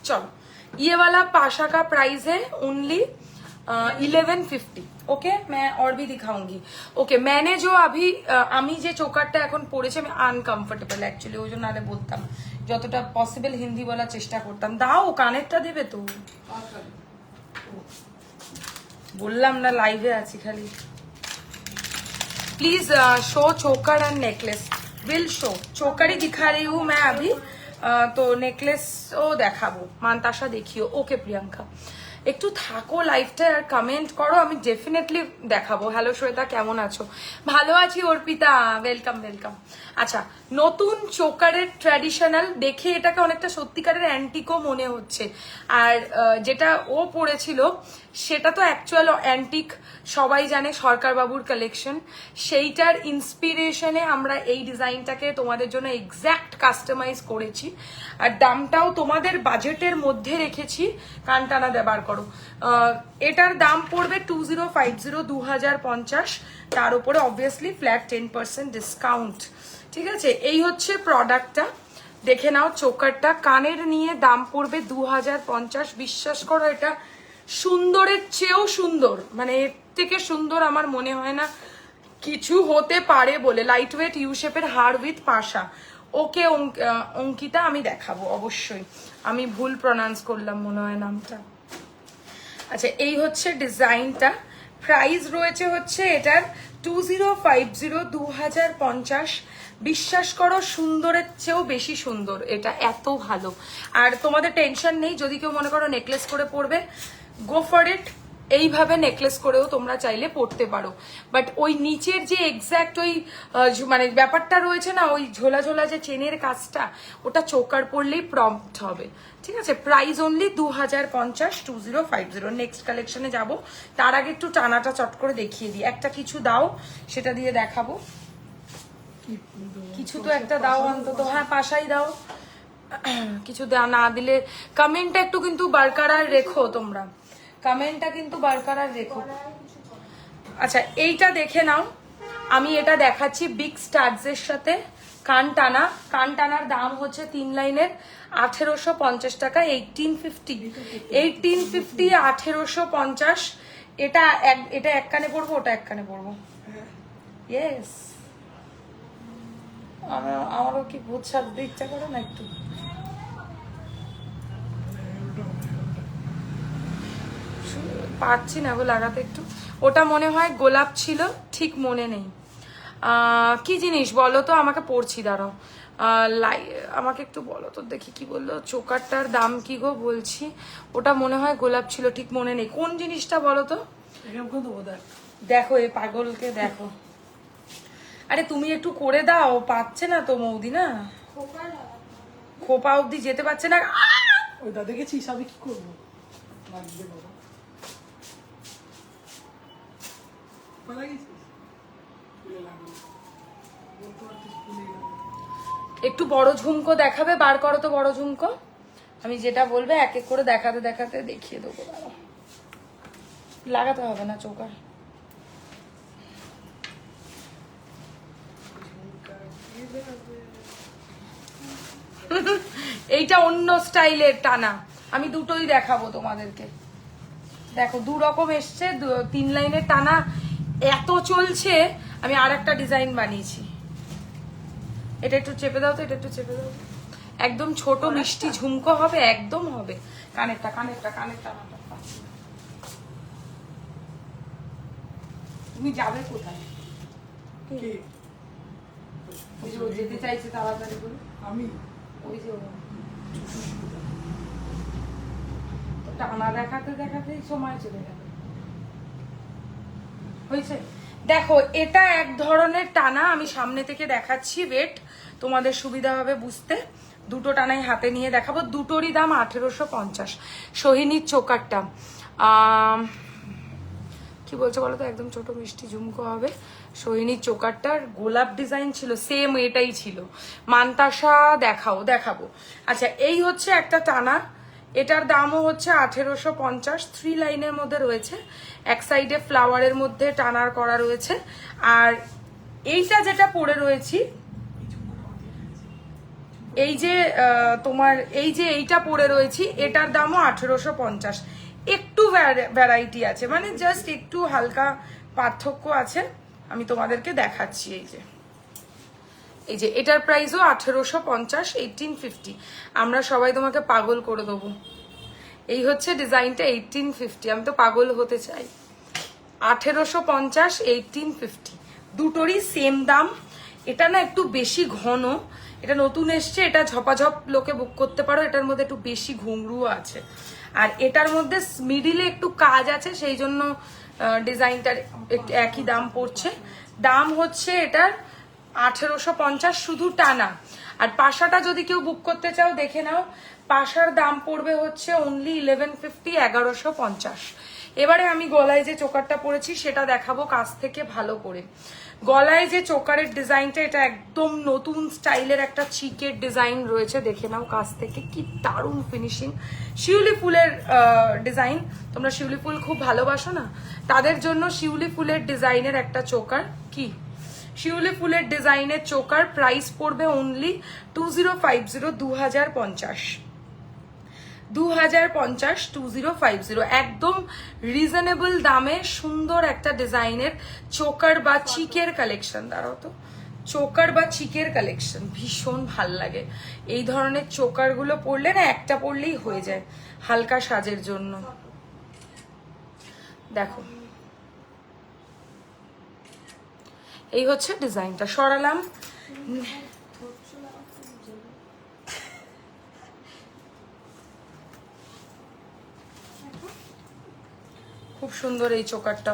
चलो ये वाला पाशा का प्राइस है ओनली 1150। ओके मैं और भी दिखाऊंगी। ओके मैंने जो अभी আমি যে চোকারটা এখন পরেছি, আমি আনকমফোর্টেবল অ্যাকচুয়ালি, ওই জন্য আরে বলতাম যতটা পসিবল হিন্দি বলার চেষ্টা করতাম। দাও কানেরটা দেবে তো, বললাম না লাইভে আছি খালি। प्लीज शो चोकर एंड नेकलेस, विल शो। चोकर ही दिखा रही हूँ मैं अभी, तो नेकलेस ও দেখাবো। মান্তাসা দেখিও। ওকে প্রিয়াঙ্কা একটু থাকো লাইভটা আর কমেন্ট করো, আমি ডেফিনেটলি দেখাবো। হ্যালো শ্বেতা কেমন আছো? ভালো আছি অর্পিতা, ওয়েলকাম ওয়েলকাম। আচ্ছা নতুন চোকারের ট্র্যাডিশনাল দেখে এটাকে অনেকটা সত্যিকারের অ্যান্টিকও মনে হচ্ছে, আর যেটা ও পড়েছিল সেটা তো অ্যাকচুয়াল অ্যান্টিক, সবাই জানে সরকার বাবুর কালেকশন। সেইটার ইন্সপিরেশনে আমরা এই ডিজাইনটাকে তোমাদের জন্য এক্স্যাক্ট কাস্টমাইজ করেছি, আর দামটাও তোমাদের বাজেটের মধ্যে রেখেছি। কানটানা দেবার করো, এটার দাম পড়বে 2050, 2050, তার উপরে অবভিয়াসলি ফ্ল্যাট 10% ডিসকাউন্ট। ঠিক আছে, এই হচ্ছে প্রোডাক্টটা, দেখে নাও। চোকারটা কানের নিয়ে দাম পড়বে 2050। বিশ্বাস করো এটা সুন্দরের চেয়েও সুন্দর, মানে এর থেকে সুন্দর আমার মনে হয় না কিছু হতে পারে বলে। লাইট ওয়েট ইউ শেপের হার উইথ পাশা। ওকে অঙ্কিতা আমি দেখাবো অবশ্যই, আমি ভুল প্রনাউন্স করলাম মনে হয় নামটা। আচ্ছা এই হচ্ছে ডিজাইনটা, প্রাইস রয়েছে হচ্ছে এটার 2050, 2050। বিশ্বাস করো সুন্দরের চেয়েও বেশি সুন্দর, এটা এত ভালো। আর তোমাদের টেনশন নেই, যদি কেউ মনে করো নেকলেস করে পরবে, গো ফর ইট। এইভাবে নেকলেস করেও তোমরা চাইলে পড়তে পারো, বাট ওই নিচের যে এক্স্যাক্ট ওই মানে ব্যাপারটা রয়েছে না, ওই ঝোলা ঝোলা যে চেনের কাজটা, ওটা চোকার পরলেই প্রম্পট হবে। ঠিক আছে, প্রাইস অনলি 2050, 2050। নেক্সট কালেকশনে যাব, তার আগে একটু টানাটা চট করে দেখিয়ে দিই। একটা কিছু দাও, সেটা দিয়ে দেখাবো। কিছু তো একটা দাও অন্তত। হ্যাঁ পাশাই দাও, কিছু না দিলে কমেন্টটা একটু কিন্তু বরকরার রেখো তোমরা, কমেন্টটা কিন্তু বরকরার রেখো। আচ্ছা এইটা দেখে নাও, আমি এটা দেখাচ্ছি বিগ স্টার্স এর সাথে, কান টানার দাম হচ্ছে 3 লাইনের 1850 টাকা, 1850 1850। এটা এক কানে পড়বো, ওটা এক কানে পড়বো। ইয়েস, আমারও কি ভূত সাজতে ইচ্ছা করে না একটু? পারছি না গো লাগাতে একটু। ওটা মনে হয় গোলাপ ছিল, ঠিক মনে নেই। কি জিনিস বলো তো, আমাকে পড়ছি, দাঁড়াও। আমাকে একটু বলো তো দেখি, কি বললো চোকারটার দাম কি গো? বলছি ওটা মনে হয় গোলাপ ছিল, ঠিক মনে নেই কোন জিনিসটা, বলো তো। দেখো এ পাগলকে দেখো। আরে তুমি একটু করে দাও, পাচ্ছে না তো মৌদি, না খোপা অব্দি যেতে পারছে না। ওইটা দেখেছিস আমি কি করবো? লাগবে বাবা। মারা গেছিস? ফুলে লাগবে। বলতে পারতিস ফুলে লাগবে। একটু বড় ঝুমকো দেখাবে, বার করো তো বড় ঝুমকো। আমি যেটা বলবে এক এক করে দেখাতে দেখাতে দেখিয়ে দেবো। দাঁড়াও, লাগাতে হবে না চোকার। এইটা অন্য স্টাইলের টানা, আমি দুটোই দেখাবো তোমাদেরকে। দেখো দু রকম এসছে, 3 লাইনের টানা এত চলছে, আমি আর একটা ডিজাইন বানিয়েছি। এটা একটু চেপে দাও তো, এটা একটু চেপে দাও। একদম ছোট মিষ্টি ঝুমকো হবে, একদম হবে। কানেরটা তুমি যাবে কোথায়? কে? ওই যে ও যেতে চাইছে তাড়াতাড়ি করে, আমি ওই যে টানা দেখাতে দেখাতেই সময় চলে যাবে। হয়েছে? দেখো এটা এক ধরনের টানা, আমি সামনে থেকে দেখাচ্ছি, ওয়েট তোমাদের সুবিধা হবে বুঝতে। দুটো টানাই হাতে নিয়ে দেখাবো, দুটোরই দাম 1850। সোহিনীর চোকারটা কি বলছো বলো তো, একদম ছোট মিষ্টি ঝুমকো হবে। সোহিনীর চোকারটার গোলাপ ডিজাইন ছিল, সেম এটাই ছিল। মানতাসা দেখাবো। আচ্ছা, এই হচ্ছে একটা টানা, এটার দামও হচ্ছে 1850। 3 লাইনের মধ্যে রয়েছে, এক সাইডে ফ্লাওয়ারের মধ্যে টানার করা রয়েছে। আর এইটা যেটা পরে রয়েছি, এই যে তোমার এইটা পরে রয়েছি, এটার দামও 1850। একটু ভ্যারাইটি আছে, মানে জাস্ট একটু হালকা পার্থক্য আছে, আমি তোমাদেরকে দেখাচ্ছি। এই যে এটার প্রাইসও 1850, 1850। আমরা সবাই তোমাকে পাগল করে দেবো। এই হচ্ছে ডিজাইনটা 1850, আমি তো পাগল হতে চাই। 1850, 1850, দুটোরই সেম দাম। এটা না একটু বেশি ঘন, এটা নতুন এসছে, এটা ঝপাঝপ লোকে বুক করতে পারো। এটার মধ্যে একটু বেশি ঘুংরু আছে, আর এটার মধ্যে মিডিলে একটু কাজ আছে, সেই জন্য ডিজাইনটার একই দাম পড়ছে। দাম হচ্ছে এটার 1850 শুধু টানা। আর পাশাটা যদি কেউ বুক করতে চাও দেখে নাও, পাশার দাম পড়বে হচ্ছে অনলি 1150, 1150। এবারে আমি গলায় যে চোকারটা পরেছি সেটা দেখাবো কাছ থেকে ভালো করে। গলায় যে চোকারের ডিজাইনটা, এটা একদম নতুন স্টাইলের একটা চিকের ডিজাইন রয়েছে, দেখে নাও কাছ থেকে, কি দারুণ ফিনিশিং। শিউলি ফুলের ডিজাইন, তোমরা শিউলি ফুল খুব ভালোবাসো না, তাদের জন্য শিউলি ফুলের ডিজাইনের একটা চোকার। কি শিউলি ফুলের ডিজাইনের চোকার, প্রাইস পড়বে অনলি 2050, 2050, 2050, 2050। একদম রিজনেবল দামে সুন্দর একটা ডিজাইনের চোকার বা চিকের কালেকশন। দাঁড়াও তো, চোকার বা চিকের কালেকশন ভীষণ ভাল লাগে। এই ধরনের চোকার গুলো পরলে না, একটা পরলেই হয়ে যায় হালকা সাজের জন্য। দেখো এই হচ্ছে ডিজাইনটা, সরালাম। খুব সুন্দর এই চোকারটা।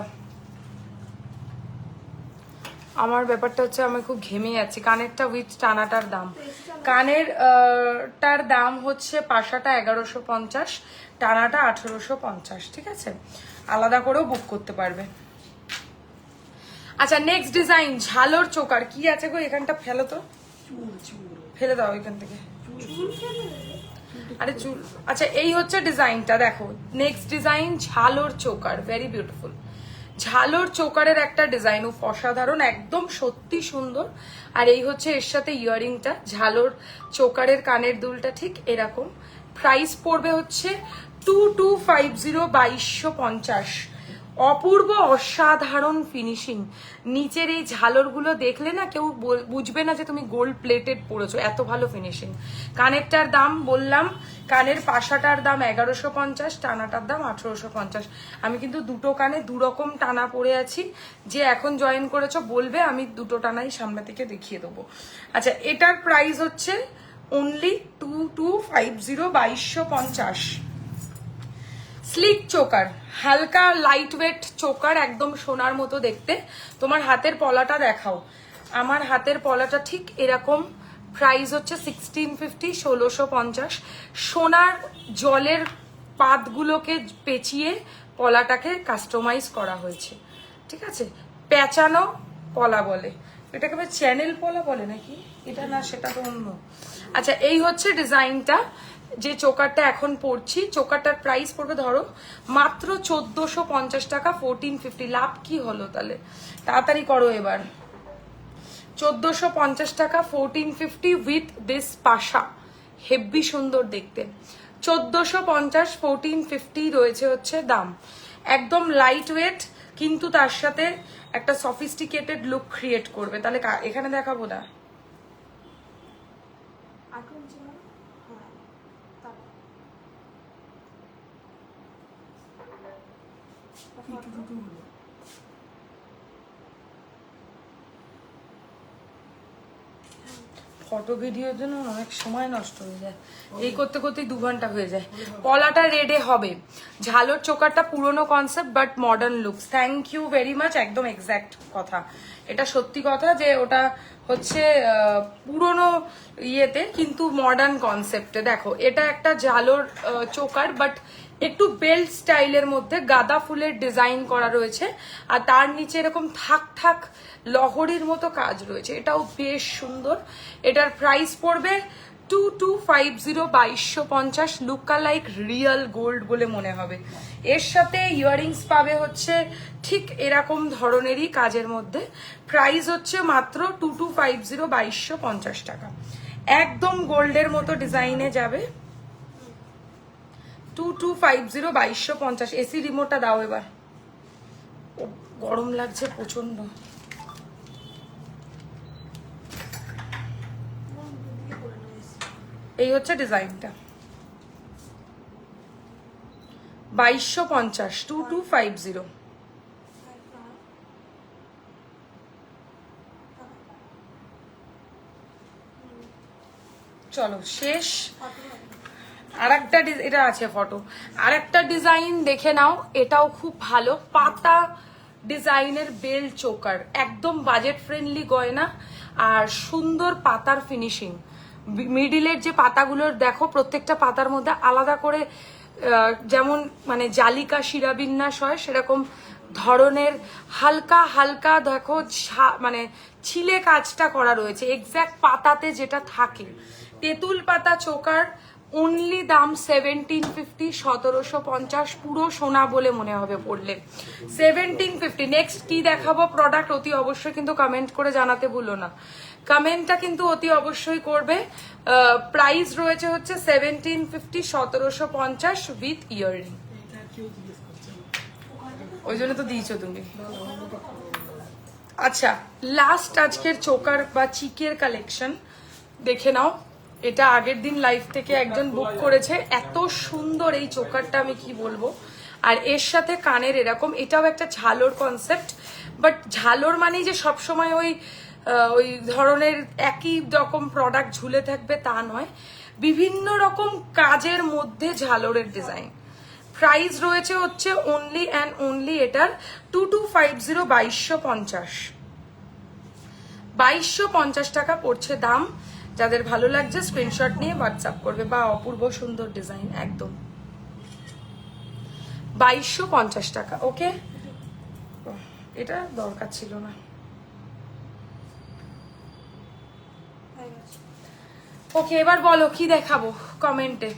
আমার ব্যাপারটা হচ্ছে আমি খুব ঘেমে যাচ্ছি। কানেরটা উইথ টানাটার দাম, কানের টার দাম হচ্ছে পাশাটা 1150, টানাটা 1850। ঠিক আছে, আলাদা করেও বুক করতে পারবে। আচ্ছা, নেক্সট ডিজাইন ঝালোর চোকার। কি আছে গো এখানটা, ফেলো তো, ফেলে দাও এখান থেকে। আরে চুল, আচ্ছা এই হচ্ছে ডিজাইনটা, দেখো নেক্সট ডিজাইন ঝালোর চোকার, ভেরি বিউটিফুল। ঝালোর চোকারের একটা ডিজাইন, অসাধারণ, একদম সত্যি সুন্দর। আর এই হচ্ছে এর সাথে ইয়াররিংটা, ঝালোর চোকারের কানের দুলটা ঠিক এরকম। প্রাইস পড়বে হচ্ছে 2250, 2250। অপূর্ব অসাধারণ ফিনিশিং। নিচের এই ঝালরগুলো দেখলে না কেউ বুঝবে না যে তুমি গোল্ড প্লেটেড পরেছো, এত ভালো ফিনিশিং। কানেরটার দাম বললাম, কানের পাশাটার দাম 1150, টানাটার দাম 1850। আমি কিন্তু দুটো কানে দুরকম টানা পরে আছি। যে এখন জয়েন করেছো বলবে, আমি দুটো টানাই সামনে থেকে দেখিয়ে দেবো। আচ্ছা, এটার প্রাইস হচ্ছে অনলি 2250, 2250। স্লিক চোকার, হালকা লাইট ওয়েট চোকার, একদম সোনার মতো দেখতে। তোমার হাতের পলাটা দেখাও। আমার হাতের পলাটা ঠিক এরকম। প্রাইস হচ্ছে 1650, 1650। সোনার জলের পাতগুলোকে পেঁচিয়ে পলাটাকে কাস্টমাইজ করা হয়েছে, ঠিক আছে? পেঁচানো পলা বলে এটাকে, চ্যানেল পলা বলে নাকি এটা, না সেটা তো অন্য। আচ্ছা, এই হচ্ছে ডিজাইনটা। যে চোকারটা এখন পরছি, চোকারটার প্রাইস পড়বে ধরো মাত্র 1450 টাকা, 1450। লাভ কি হলো তাহলে? তাড়াতাড়ি করো এবার। 1450 টাকা, 1450 উইথ দিস পাশা, হেব্বি সুন্দর দেখতে। 1450, 1450 রয়েছে হচ্ছে দাম। একদম লাইট ওয়েট, কিন্তু তার সাথে একটা সফিস্টিকেটেড লুক ক্রিয়েট করবে। তাহলে এখানে দেখাবো না? 8 ইঞ্চি মানে? হ্যাঁ, তারপর ফটো ভিডিওর জন্য অনেক সময় নষ্ট হয়ে যায়, এই করতে করতেই 2 ঘন্টা হয়ে যায়। পলাটা রেডে হবে। ঝালোর চোকারটা পুরনো concept but modern looks. Thank you very much, একদম এক্স্যাক্ট কথা, এটা সত্যি কথা যে ওটা হচ্ছে পুরনো ইয়েতে কিন্তু মডার্ন কনসেপ্টে। দেখো, এটা একটা ঝালোর চোকার বাট একটু বেল্ট স্টাইলের মধ্যে গাঁদা ফুলের ডিজাইন করা রয়েছে, আর তার নিচে এরকম থাক থাক লহরির মতো কাজ রয়েছে, এটাও বেশ সুন্দর। এটার প্রাইস পড়বে 2250, 2250। লুকা লাইক রিয়েল গোল্ড বলে মনে হবে। এর সাথে ইয়াররিংস পাবে হচ্ছে ঠিক এরকম ধরনেরই কাজের মধ্যে। প্রাইস হচ্ছে মাত্র 2250, 2250 টাকা। একদম গোল্ডের মতো ডিজাইনে যাবে। 2250, 2250। এসি রিমোটটা দাও এবার, গরম লাগছে প্রচন্ড। এই হচ্ছে ডিজাইনটা, 2250, 2250। চলো শেষ। আরেকটা এটা আছে ফটো, আরেকটা ডিজাইন দেখে নাও, এটাও খুব ভালো। পাতা ডিজাইনের বেল চোকার, একদম বাজেট ফ্রেন্ডলি গয়না আর সুন্দর পাতার ফিনিশিং। মিডিলের যে পাতাগুলোর দেখো, প্রত্যেকটা পাতার মধ্যে আলাদা করে যেমন মানে জালিকা শিরাবিন্যাস হয় সেরকম ধরনের হালকা হালকা দেখো মানে ছিলে কাজটা করা রয়েছে এক্স্যাক্ট পাতাতে যেটা থাকে। তেঁতুল পাতা চোকার, অনলি দাম 1750, 1750। পুরো সোনা বলে মনে হবে পড়লে। 1750। নেক্সট কি দেখাবো প্রোডাক্ট অতি অবশ্যই কিন্তু কমেন্ট করে জানাতে ভুলো না, কমেন্টটা কিন্তু অতি অবশ্যই করবে। প্রাইস রয়েছে হচ্ছে 1750, 1750 উইথ ইয়াররিং। ওই জন্য তো দিয়েছো তুমি। আচ্ছা, লাস্ট আজকের চোকার বা চিকের কালেকশন দেখে নাও। এটা আগের দিন লাইভ থেকে একজন বুক করেছে, এত সুন্দর এই চোকারটা আমি কি বলবো। আর এর সাথে কানের এরকম, এটাও একটা ঝালোর কনসেপ্ট, বাট ঝালোর মানেই যে সবসময় ওই ধরনের একই রকম প্রোডাক্ট ঝুলে থাকবে তা নয়, বিভিন্ন রকম কাজের মধ্যে ঝালোরের ডিজাইন। প্রাইস রয়েছে হচ্ছে অনলি অ্যান্ড অনলি এটার 2250, 2250। 2250 টাকা পড়ছে দাম। যাদের ভালো লাগছে স্ক্রিনশট নিয়ে হোয়াটসঅ্যাপ করবে। বা অপূর্ব সুন্দর ডিজাইন, একদম 2250 টাকা। ওকে, এটা দরকার ছিল না। ওকে, এবার বলো কি দেখাবো কমেন্টে।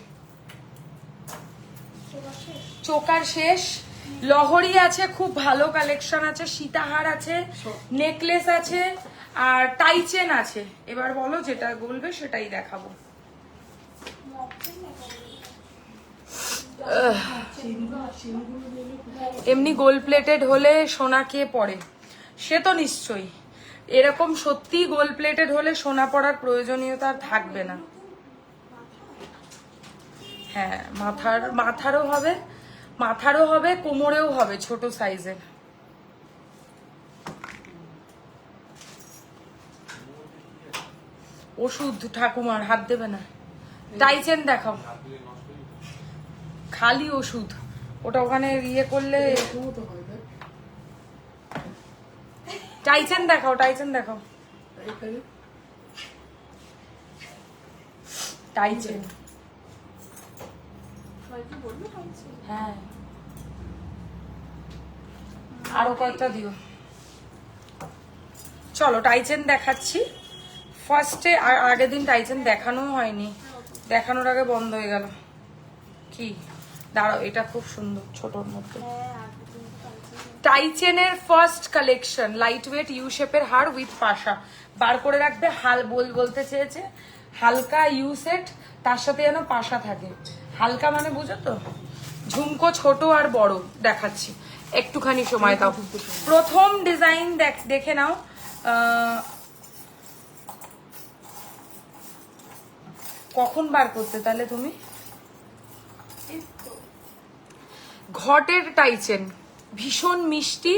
চোকার শেষ, লহরি আছে, খুব ভালো কালেকশন আছে, সীতাহার আছে, নেকলেস আছে, আর টাইচেন আছে। এবার বলো যেটা বলবে সেটাই দেখাবো। এমনি গোল্ড প্লেটেড হলে সোনা কে পরে? সে তো নিশ্চয়ই। এরকম সত্যি গোল্ড প্লেটেড হলে সোনা পরার প্রয়োজনীয়তা আর থাকবে না। হ্যাঁ, মাথারও হবে, কোমরেও হবে, ছোট সাইজের। ওষুধ ঠাকুমার, হাত দেবে না। টাইচেন দেখাও, খালি ওষুধ। ওটা ওখানে ইয়ে করলে। টাইচেন দেখাও, টাইচেন দেখাও, টাইচেন। হ্যাঁ, আরো কয়েকটা দিও। চলো টাইচেন দেখাচ্ছি। ফার্স্টে আগের দিন টাইচেন দেখানো হয়নি, দেখানোর আগে বন্ধ হয়ে গেল। কি দাঁড়াও, এটা খুব সুন্দর, ছোটর মধ্যে। টাইচেনের first collection, light weight U শেপের হার উইথ পাশা। বার করে রাখবে, বলতে চেয়েছে হালকা ইউ সেট, তার সাথে যেন পাশা থাকে। হালকা মানে বুঝো তো, ঝুমকো ছোট আর বড় দেখাচ্ছি, একটুখানি সময় দাও। প্রথম ডিজাইন দেখে নাও। কখন বার করতে তাহলে তুমি? ঘটের টাইচেন, ভীষণ মিষ্টি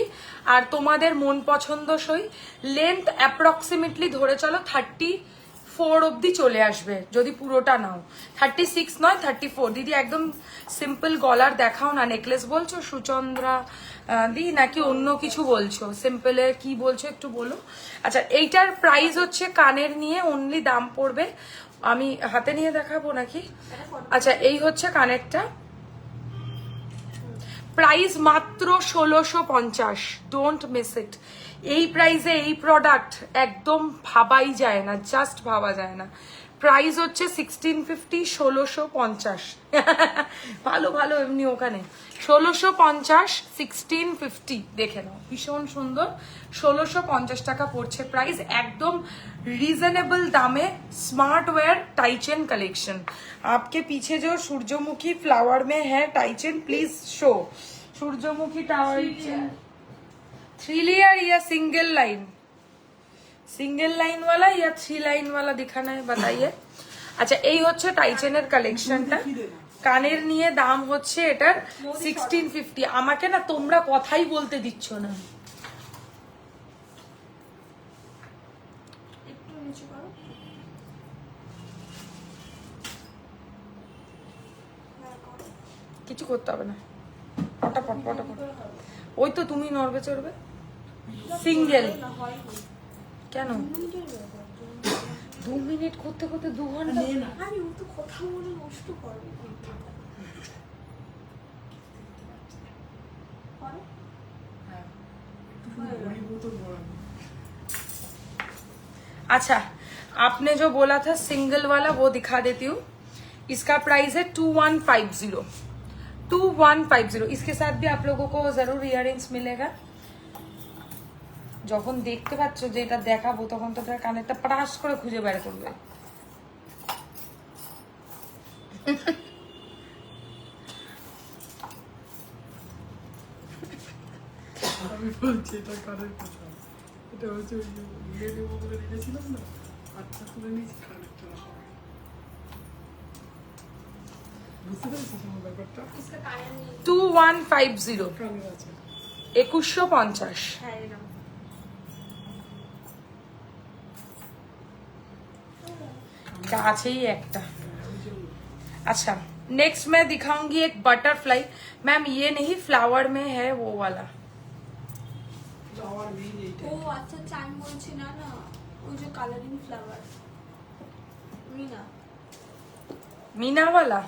আর তোমাদের মন পছন্দসই। লেন্থ অ্যাপ্রক্সিমেটলি ধরে চলো 34 অব্দি চলে আসবে যদি পুরোটা নাও। 36 নয়, 34। দিদি একদম সিম্পল গলার দেখাও না। নেকলেস বলছো সুচন্দ্রা দি, নাকি অন্য কিছু বলছো? সিম্পলের কি বলছো একটু বলো। আচ্ছা, এইটার প্রাইস হচ্ছে কানের নিয়ে অনলি দাম পড়বে, আমি হাতে নিয়ে দেখাবো নাকি? আচ্ছা, এই হচ্ছে কানেরটা, প্রাইস মাত্র 1650। Don't miss it. এই প্রাইসে এই প্রোডাক্ট একদম ভাবাই যায় না, জাস্ট ভাবা যায় না। প্রাইস হচ্ছে 1650, 1650। ভালো ভালো এমনি ওখানে 1650, 1650 দেখে নাও, ভীষণ সুন্দর। 1650 টাকা পড়ছে প্রাইস, একদম রিজনেবল দামে। स्मार्ट वेयर टाइचेन कलेक्शन। आपके पीछे जो सूरजमुखी फ्लावर में है टाइचेन, प्लीज शो। सूरजमुखी टाइचेन 3 लेयर या सिंगल लाइन? सिंगल लाइन वाला या 3 लाइन वाला दिखाना है बताइए। আচ্ছা, এই হচ্ছে টাইচেনের কালেকশনটা। কানের নিয়ে দাম হচ্ছে এটার 1650। আমাকে না তোমরা কথাই বলতে দিচ্ছ না। কিছু করতে হবে না, পটাপট পটাপট। ওই তো তুমি নড়বে চড়বে। সিঙ্গেল কেন? 2 মিনিট করতে করতে 2 ঘন্টা? আমি তো কথা বলে নষ্ট করবো। अच्छा, आपने जो बोला था सिंगल वाला वो दिखा देती हूँ। इसका प्राइस है 2150। 2150। इसके साथ भी आप लोगों को जरूर इयररिंग्स मिलेगा। যখন দেখতে পাচ্ছ যে এটা দেখাবো তখন তো তার কানেরটা পটাশ করে খুঁজে বের করবে। আমি বলছি এটা কানের পোশাক, এটা হচ্ছে ওই যে বিয়ে দেবো বলে রেখেছিলাম না, আচ্ছা তুলে নিয়েছি কানেরটা। বুঝতে পেরেছিস আমার ব্যাপারটা? 2150, কানের আছে 2150। হ্যাঁ, এরকম কাছেই একটা। अच्छा, नेक्स्ट मैं दिखाऊंगी एक बटरफ्लाई। मैम ये नहीं, फ्लावर में है वो वाला। যাওয়ার নেই এইটা। ও আচ্ছা, আমি বলছি না না, ওই যে কালারিং ফ্লাওয়ার মিনা। মিনাওয়ালা।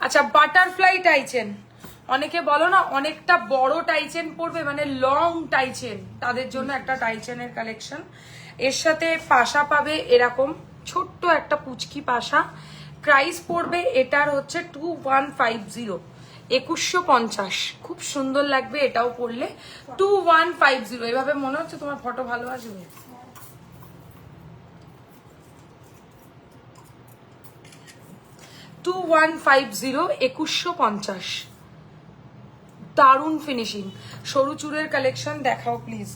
আচ্ছা, বাটারফ্লাই টাইচেন। অনেকে বলো না অনেকটা বড় টাইচেন পড়বে, মানে লং টাইচেন, তাদের জন্য একটা টাইচেনের কালেকশন। এর সাথে পাশা পাবে এরকম ছোট্ট একটা পুচকি পাশা। প্রাইস পড়বে এটার হচ্ছে 2150। 2150, খুব সুন্দর লাগবে এটাও পরলে। 2150, এভাবে মনে হচ্ছে তোমার ফটো ভালো আসবে। 2150, 2150, দারুণ ফিনিশিং। সরু চুড়ের কালেকশন দেখাও প্লিজ।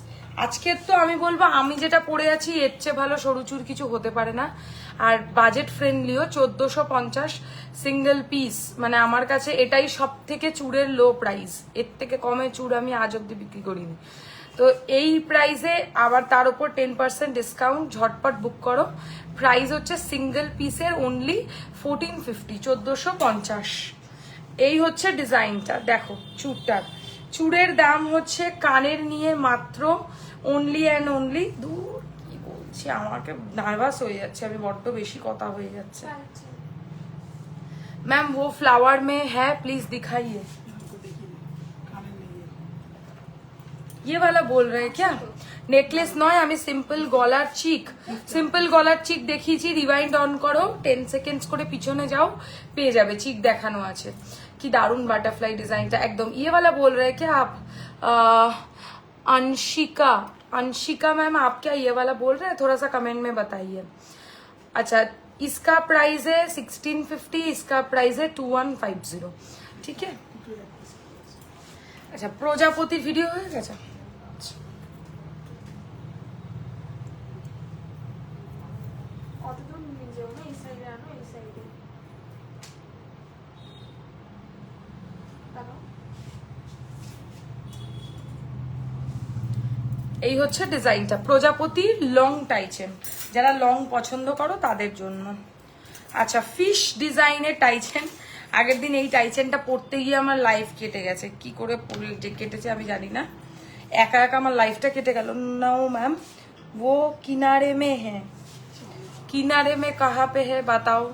আজকের তো আমি বলবো আমি যেটা পরে আছি এর চেয়ে ভালো সরু চুড় কিছু হতে পারে না। আর বাজেট ফ্রেন্ডলিও, 1450 সিঙ্গেল পিস, মানে আমার কাছে এটাই সব থেকে চুড়ের লো প্রাইস। এর থেকে কমে চুড় আমি আজ অব্দি বিক্রি করিনি। তো এই প্রাইসে আবার তার উপর 10% ডিসকাউন্ট, ঝটপট বুক করো। প্রাইস হচ্ছে সিঙ্গেল পিসের অনলি 1450, 1450। এই হচ্ছে ডিজাইনটা, দেখো চুড়টার। চুড়ের দাম হচ্ছে কানের নিয়ে মাত্র অনলি অ্যান্ড অনলি, দূর কি বলছি, আমাকে নার্ভাস হয়ে যাচ্ছে, আমি বড্ড বেশি কথা হয়ে যাচ্ছে। मैम वो फ्लावर में है, प्लीज दिखाइए। हमको देखिए खाने नहीं है। ये वाला बोल रहे हैं क्या? নেকলেস নয়, আমি সিম্পল গলার চিক, সিম্পল গলার চিক দেখিয়েছি। রিওয়াইন্ড অন করো, 10 সেকেন্ডস করে পিছনে যাও, পেয়ে যাবে চিক দেখানো আছে। কি দারুন বাটারফ্লাই ডিজাইনটা একদম। ये वाला बोल रहे हैं क्या आप? अंशिका, अंशिका मैम आप क्या ये वाला बोल रहे हैं? थोड़ा सा कमेंट में बताइए। अच्छा, इसका प्राइस है 1650, इसका प्राइस है 2150, ठीक है। अच्छा, প্রজাপতির ভিডিও হয়ে গেছে। অতদূর নিয়ে যাও না, এই সাইডে আনো, এই সাইডে দাঁড়াও। এই হচ্ছে ডিজাইনটা, প্রজাপতি লং টাইচেন, যারা লং পছন্দ করো তাদের জন্য। আচ্ছা, ফিশ ডিজাইনের টাইচেন। আগের দিন এই টাইচেনটা পরতে গিয়ে আমার লাইফ কেটে গেছে, কি করে কেটেছে আমি জানি না, একা একা আমার লাইফটা কেটে গেল। নো ম্যাম, वो किनारे में है, किनारे में कहाँ पे है बताओ।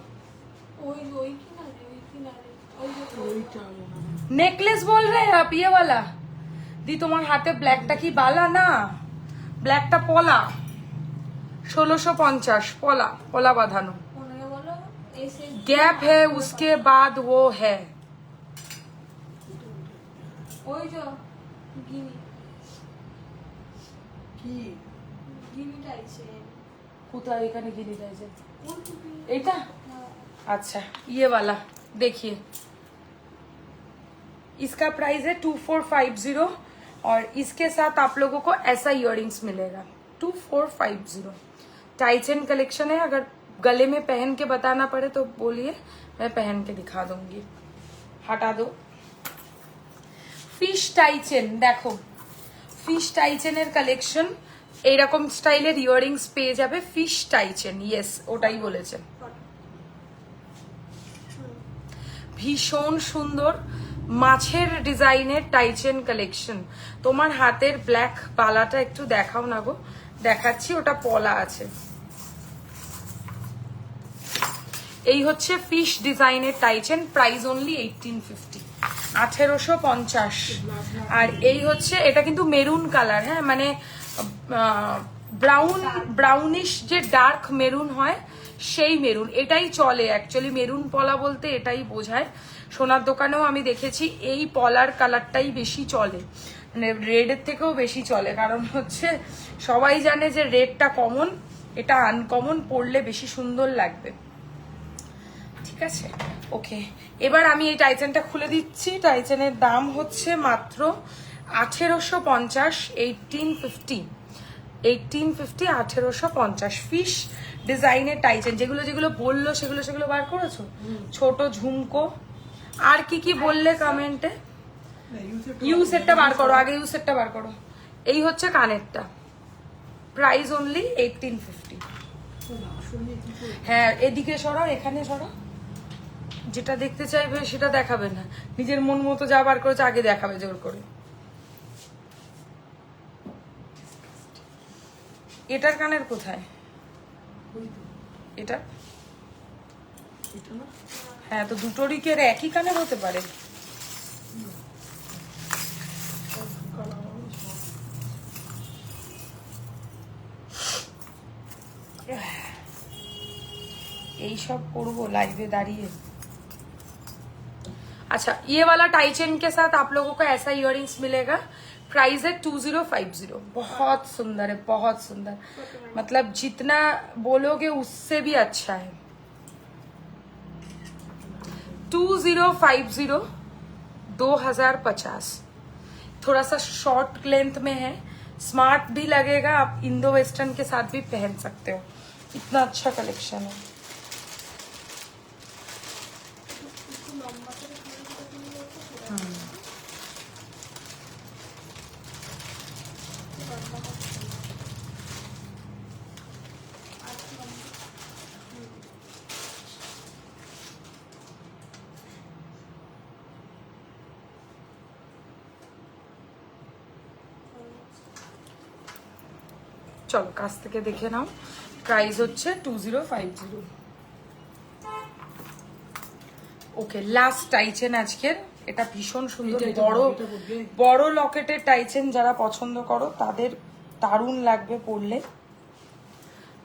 ওই ওই কিনারে, ওই কিনারে, ওই যে ওইটা মনে হয়। नेकलेस बोल रहे हैं आप, ये वाला? দি তোমার হাতে ব্ল্যাকটা কি বালা? না, ব্ল্যাকটা পলা। 1650, পলা, পলা বাঁধানো। ওনাকে বলো এই সাইড गैप है, उसके बाद वो है। ওই যে গিনি, কি গিনিটা আছে কোথায় এখানে গিনি রয়েছে? ওই টুপি। এইটা? হ্যাঁ। अच्छा, ये वाला देखिए, इसका प्राइस है 2450 और इसके साथ आप लोगों को ऐसा इयररिंग्स मिलेगा 2450। टाइचन कलेक्शन है, अगर गले में पहन के बताना पड़े तो बोलिए, मैं पहन के दिखा दूंगी। हटा दो। ফিশ টাইচেন দেখো, ফিশ টাইচেনের কালেকশন, এইরকম স্টাইলের ইয়াররিংস পেয়ে যাবে। ফিশ টাইচেন, ইয়েস ওটাই বলেছে। ভীষণ সুন্দর মাছের ডিজাইনের টাইচেন কালেকশন। তোমার হাতের ব্ল্যাক বালাটা একটু দেখাও না গো। দেখাচ্ছি, ওটা পলা আছে। এই হচ্ছে ফিশ ডিজাইনের টাইচেন, প্রাইস অনলি 1850, 1850। আর এই হচ্ছে, এটা কিন্তু মেরুন কালার, হ্যাঁ মানে ব্রাউনিশ যে ডার্ক মেরুন হয় সেই মেরুন, এটাই চলে অ্যাকচুয়ালি। মেরুন পলা বলতে এটাই বোঝায়। সোনার দোকানেও আমি দেখেছি এই পলার কালারটাই বেশি চলে, মানে রেডের থেকেও বেশি চলে, কারণ হচ্ছে সবাই জানে যে রেডটা কমন, এটা আনকমন, পরলে বেশি সুন্দর লাগবে। ঠিক আছে, ওকে। এবার আমি এই টাইচেনটা খুলে দিচ্ছি। টাইচেনের দাম হচ্ছে মাত্র 1850, 1850, 1850। ফিশ ডিজাইনের টাইচেন, যেগুলো যেগুলো বললো সেগুলো সেগুলো বার করেছো? ছোট ঝুমকো, আর কি কি বললে কমেন্টে? ইউ সেটটা বার করো, আগে ইউ সেটটা বার করো। এই হচ্ছে কানেরটা, প্রাইস অনলি 1850। হ্যাঁ, এদিকে সরাও, এখানে সরাও, যেটা দেখতে চাইবে সেটা দেখাবে না, নিজের মন মতো যা বার করেছে আগে দেখাবে জোর করে। এটার কানের কোথায়? এটা? হ্যাঁ, তো দুটোরই কি একই কানের হতে পারে? এইসব করবো লাইভে দাঁড়িয়ে? अच्छा ये वाला टाइचेन के साथ आप लोगों को ऐसा इयररिंग्स मिलेगा। प्राइस है 2050। बहुत सुंदर है, बहुत सुंदर, मतलब जितना बोलोगे उससे भी अच्छा है। 2050 2050। थोड़ा सा शॉर्ट लेंथ में है, स्मार्ट भी लगेगा, आप इंडो वेस्टर्न के साथ भी पहन सकते हो। इतना अच्छा कलेक्शन है। একটু লম্বা করে শাড়িটা কিনলে তো সেটা লম্বা করে আর একটু লম্বা। চলো কাছ থেকে দেখে নাও। প্রাইস হচ্ছে 2050। ওকে, লাস্ট টাইচেন আজকের। এটা ভীষণ সুন্দর, এটা বড় এটা বলবে। বড় লকেটের টাইচেন যারা পছন্দ করো তাদের দারুণ লাগবে পরলে।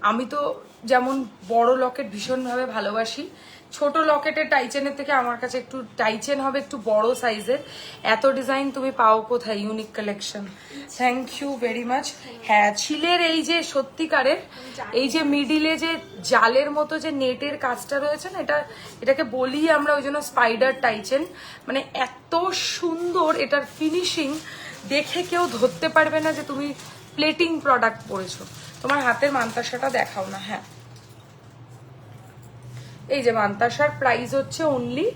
আমি তো যেমন বড় লকেট ভীষণভাবে ভালোবাসি, ছোট লকেটের টাইচেনের থেকে আমার কাছে একটু টাইচেন হবে একটু বড় সাইজের। এত ডিজাইন তুমি পাও কোথায়? Unique collection, thank you very much. হ্যাঁ, ছিলের এই যে সত্যিকারের এই যে মিডিলে যে জালের মতো যে নেটের কাজটা রয়েছে না, এটাকে বলি আমরা ওই জন্য স্পাইডার টাইচেন। মানে এত সুন্দর এটার ফিনিশিং, দেখে কেউ ধরতে পারবে না যে তুমি প্লেটিং প্রোডাক্ট পরেছো। তোমার হাতের মান্তাসাটা দেখাও না। হ্যাঁ, এই যে মান্তাসার প্রাইস হচ্ছে অনলি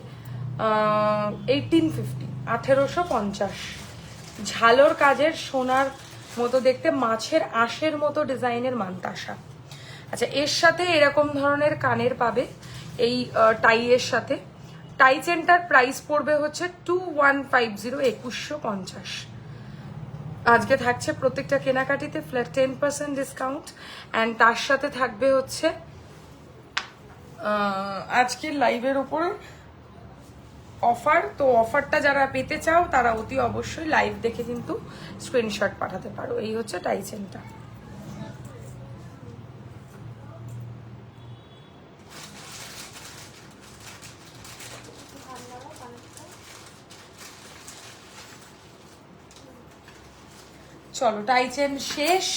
1850, 1850। ঝালর কাজের সোনার মতো দেখতে, মাছের আঁশের মতো ডিজাইনের মান্তাসা। আচ্ছা, এর সাথে এরকম ধরনের কানের পাবে এই টাইয়ের সাথে। টাই চেনটার প্রাইস পড়বে হচ্ছে 2150, 2150। আজকে থাকছে প্রত্যেকটা কেনাকাটিতে ফ্ল্যাট 10% ডিসকাউন্ট, অ্যান্ড তার সাথে থাকবে হচ্ছে আজকের লাইভের উপর অফার। তো অফারটা যারা পেতে চাও তারা অতি অবশ্যই লাইভ দেখে কিন্তু স্ক্রিনশট পাঠাতে পারো। এই হচ্ছে টাইচেনটা। চলো টাইচেন শেষ।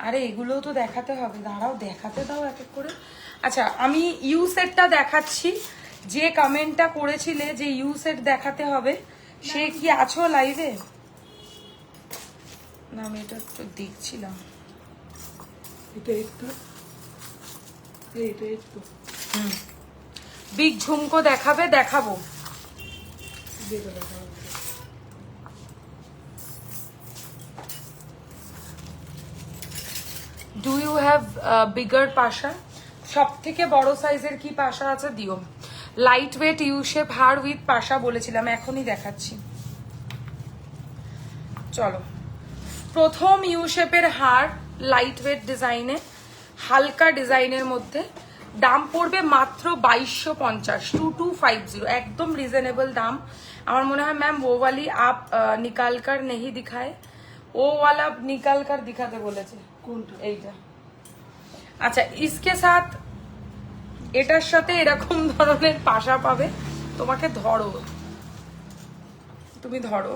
আরে এগুলোও তো দেখাতে হবে, দাঁড়াও দেখাতে দাও এক এক করে। আচ্ছা, আমি ইউ সেটটা দেখাচ্ছি। যে কমেন্টটা করেছিলে যে ইউ সেট দেখাতে হবে, সে কি আছো লাইভে? না, আমি এটা একটু দেখছিলাম। এটা একটু এইটা একটু বিগ ঝুমকো দেখাবে? দেখাবো। যেটা দেখা ডু ইউ হ্যাভ বিগার পাশা? সব থেকে বড় সাইজের কি পাশা আছে দিও। লাইট ওয়েট ইউ শেপ হার উইথ পাশা বলেছিলাম, এখনই দেখাচ্ছি। চলো, প্রথম ইউ শেপের হার লাইট ওয়েট ডিজাইনে, হালকা ডিজাইনের মধ্যে, দাম পড়বে মাত্র 2250, 2250। একদম রিজনেবল দাম। আমার মনে হয় ম্যাম वो वाली आप निकाल कर नहीं दिखाए, ও वाला निकाल कर दिखाते বলেছে। কোনটা? এইটা। আচ্ছা, ইসকে সাথ এটার সাথে এরকম ধরনের পাশা পাবে। তোমাকে ধরো, তুমি ধরো,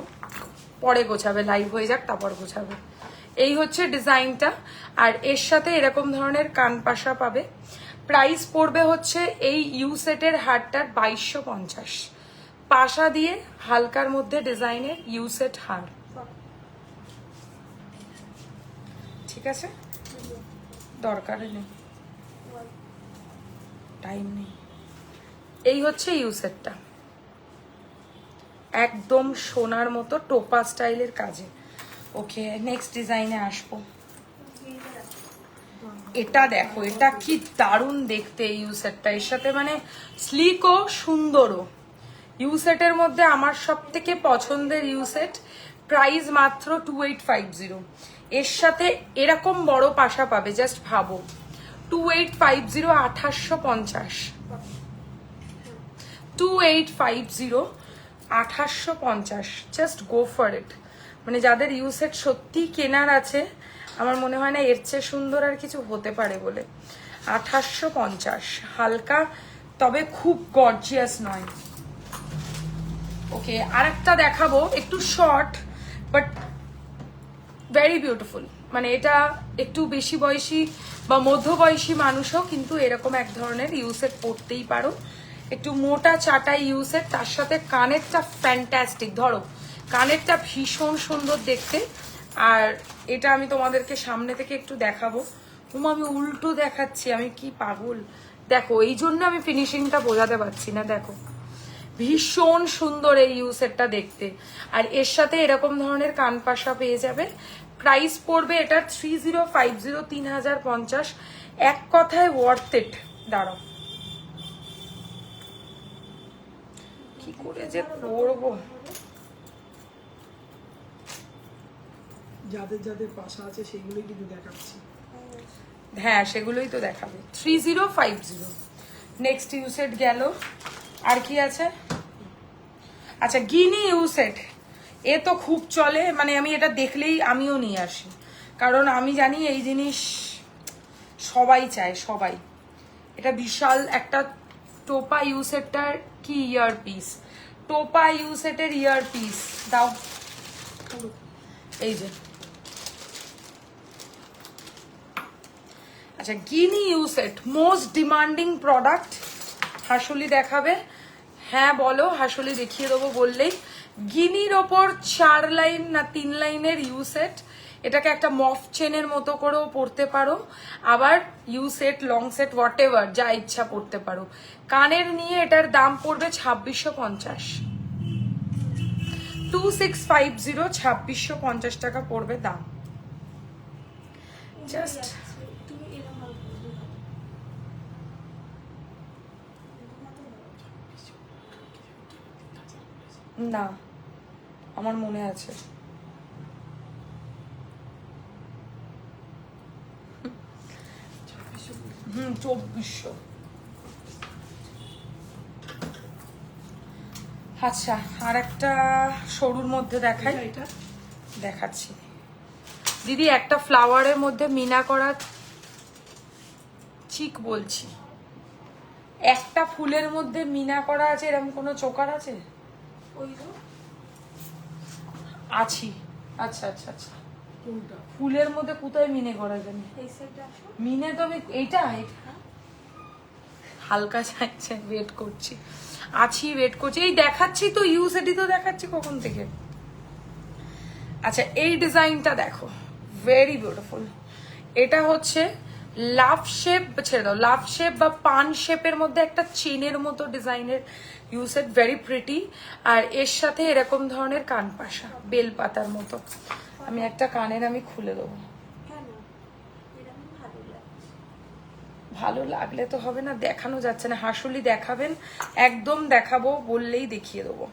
পরে গোছাবে, লাইভ হয়ে যাক তারপর গোছাবে। এই হচ্ছে ডিজাইনটা, আর এর সাথে এরকম ধরনের কান পাশা পাবে। প্রাইস পড়বে হচ্ছে এই ইউ সেটের হারটার 2250। পাশা দিয়ে হালকার মধ্যে ডিজাইনের ইউ সেট হার। ঠিক আছে, দরকার নেই, টাইম নেই। এই হচ্ছে ইউ সেটটা, একদম সোনার মতো টোপা স্টাইলের কাজে। ওকে, নেক্সট ডিজাইনে আসবো। এটা দেখো, এটা কি দারুণ দেখতে ইউ সেটটা। এর সাথে মানে স্লিকও সুন্দরও। ইউ সেটের মধ্যে আমার সব থেকে পছন্দের ইউ সেট। প্রাইস মাত্র 2850। এর সাথে এরকম বড় পাশা পাবে, জাস্ট ভাবো। 2850, 2850, 2850, 2850। Just go for it. মানে যাদের ইউ সেট সত্যি কেনার আছে, আমার মনে হয় না এর চেয়ে সুন্দর আর কিছু হতে পারে বলে। 2850, হালকা, তবে খুব গর্জিয়াস নয়। ওকে, আরেকটা দেখাবো একটু শর্ট বাট ভেরি বিউটিফুল। মানে এটা একটু বেশি বয়সী বা মধ্যবয়সী মানুষও কিন্তু এরকম এক ধরনের ইউসেট পরতেই পারো। একটু মোটা চাটা ইউসেট, তার সাথে কানেরটা ফ্যান্টাস্টিক। ধরো কানেরটা ভীষণ সুন্দর দেখতে। আর এটা আমি তোমাদেরকে সামনে থেকে একটু দেখাবো। আমি উল্টো দেখাচ্ছি, আমি কি পাগল। দেখো এই জন্য আমি ফিনিশিংটা বোঝাতে পারছি না। দেখো ভীষণ সুন্দর এই ইউসেটটা দেখতে। আর এর সাথে এরকম ধরনের কানপাশা পেয়ে যাবে। প্রাইস পড়বে এটা 3050, 3050। এক কথায় ওয়ার্থ ইট। দাঁড়াও কি করে যে করবো। যাদের যাদের পাশা আছে সেগুলোই কিন্তু দেখাচ্ছি। হ্যাঁ সেগুলোই তো দেখাবে। 3050। নেক্সট ইউসেট গেল। আর কি আছে? আচ্ছা গিনি ইউসেট, এ তো খুব চলে। মানে আমি এটা দেখলেই আমিও নিয়ে আসি, কারণ আমি জানি এই জিনিস সবাই চায়, সবাই। এটা বিশাল একটা টোপা ইউসেটটার কি ইয়ার পিস, টোপা ইউসেটের ইয়ার পিস দাও। এই যে আচ্ছা গিনি ইউসেট মোস্ট ডিমান্ডিং প্রোডাক্ট। হাসুলি দেখাবে? হ্যাঁ বলো, হাসুলি দেখিয়ে দেবো বললেই। গিনির ওপর 4 লাইন না 3 লাইনের ইউসেট। এটাকে একটা মফ চেনের মতো করেও পড়তে পারো, আবার ইউসেট লং সেট হোয়াট এভার যা ইচ্ছা পড়তে পারো। কানের নিয়ে এটার দাম পড়বে 2650। 2650, 2650 টাকা পড়বে দাম। জাস্ট তুমি এরকম ভাবে না, আমার মনে আছে। হুম 2400। আচ্ছা আর একটা সরুর মধ্যে দেখাই, এটা দেখাচ্ছি দিদি। একটা ফ্লাওয়ারের মধ্যে মিনা করা চিক বলছি, একটা ফুলের মধ্যে মিনা করা আছে, এরকম কোনো চোকার আছে? ওই তো আছি। আচ্ছা আচ্ছা আচ্ছা, কোনটা? ফুলের মধ্যে কোথায় মিনে করা জানি? এই সাইডে আসো। মিনে তো আমি এইটা হালকা চাইছে, ওয়েট করছি। আছি, ওয়েট করছি। এই দেখাচ্ছি তো ইউসেটি তো দেখাচ্ছি কখন থেকে। আচ্ছা এই ডিজাইনটা দেখো, ভেরি বিউটিফুল। এটা হচ্ছে লাভ শেপ, ছেড়ে দাও, লাভ শেপ বা পান শেপের মধ্যে একটা চেনের মতো ডিজাইনের ইউসেট, ভেরি প্রিটি। আর এর সাথে এরকম ধরনের কানপাশা বেল পাতার মতো। আমি একটা কানের আমি খুলে দেবো। কেন এরকম ভালো লাগছে? ভালো লাগলে তো হবে না, দেখানো যাচ্ছে না। হাসুলি দেখাবেন? একদম দেখাবো, বললেই দেখিয়ে দেবো।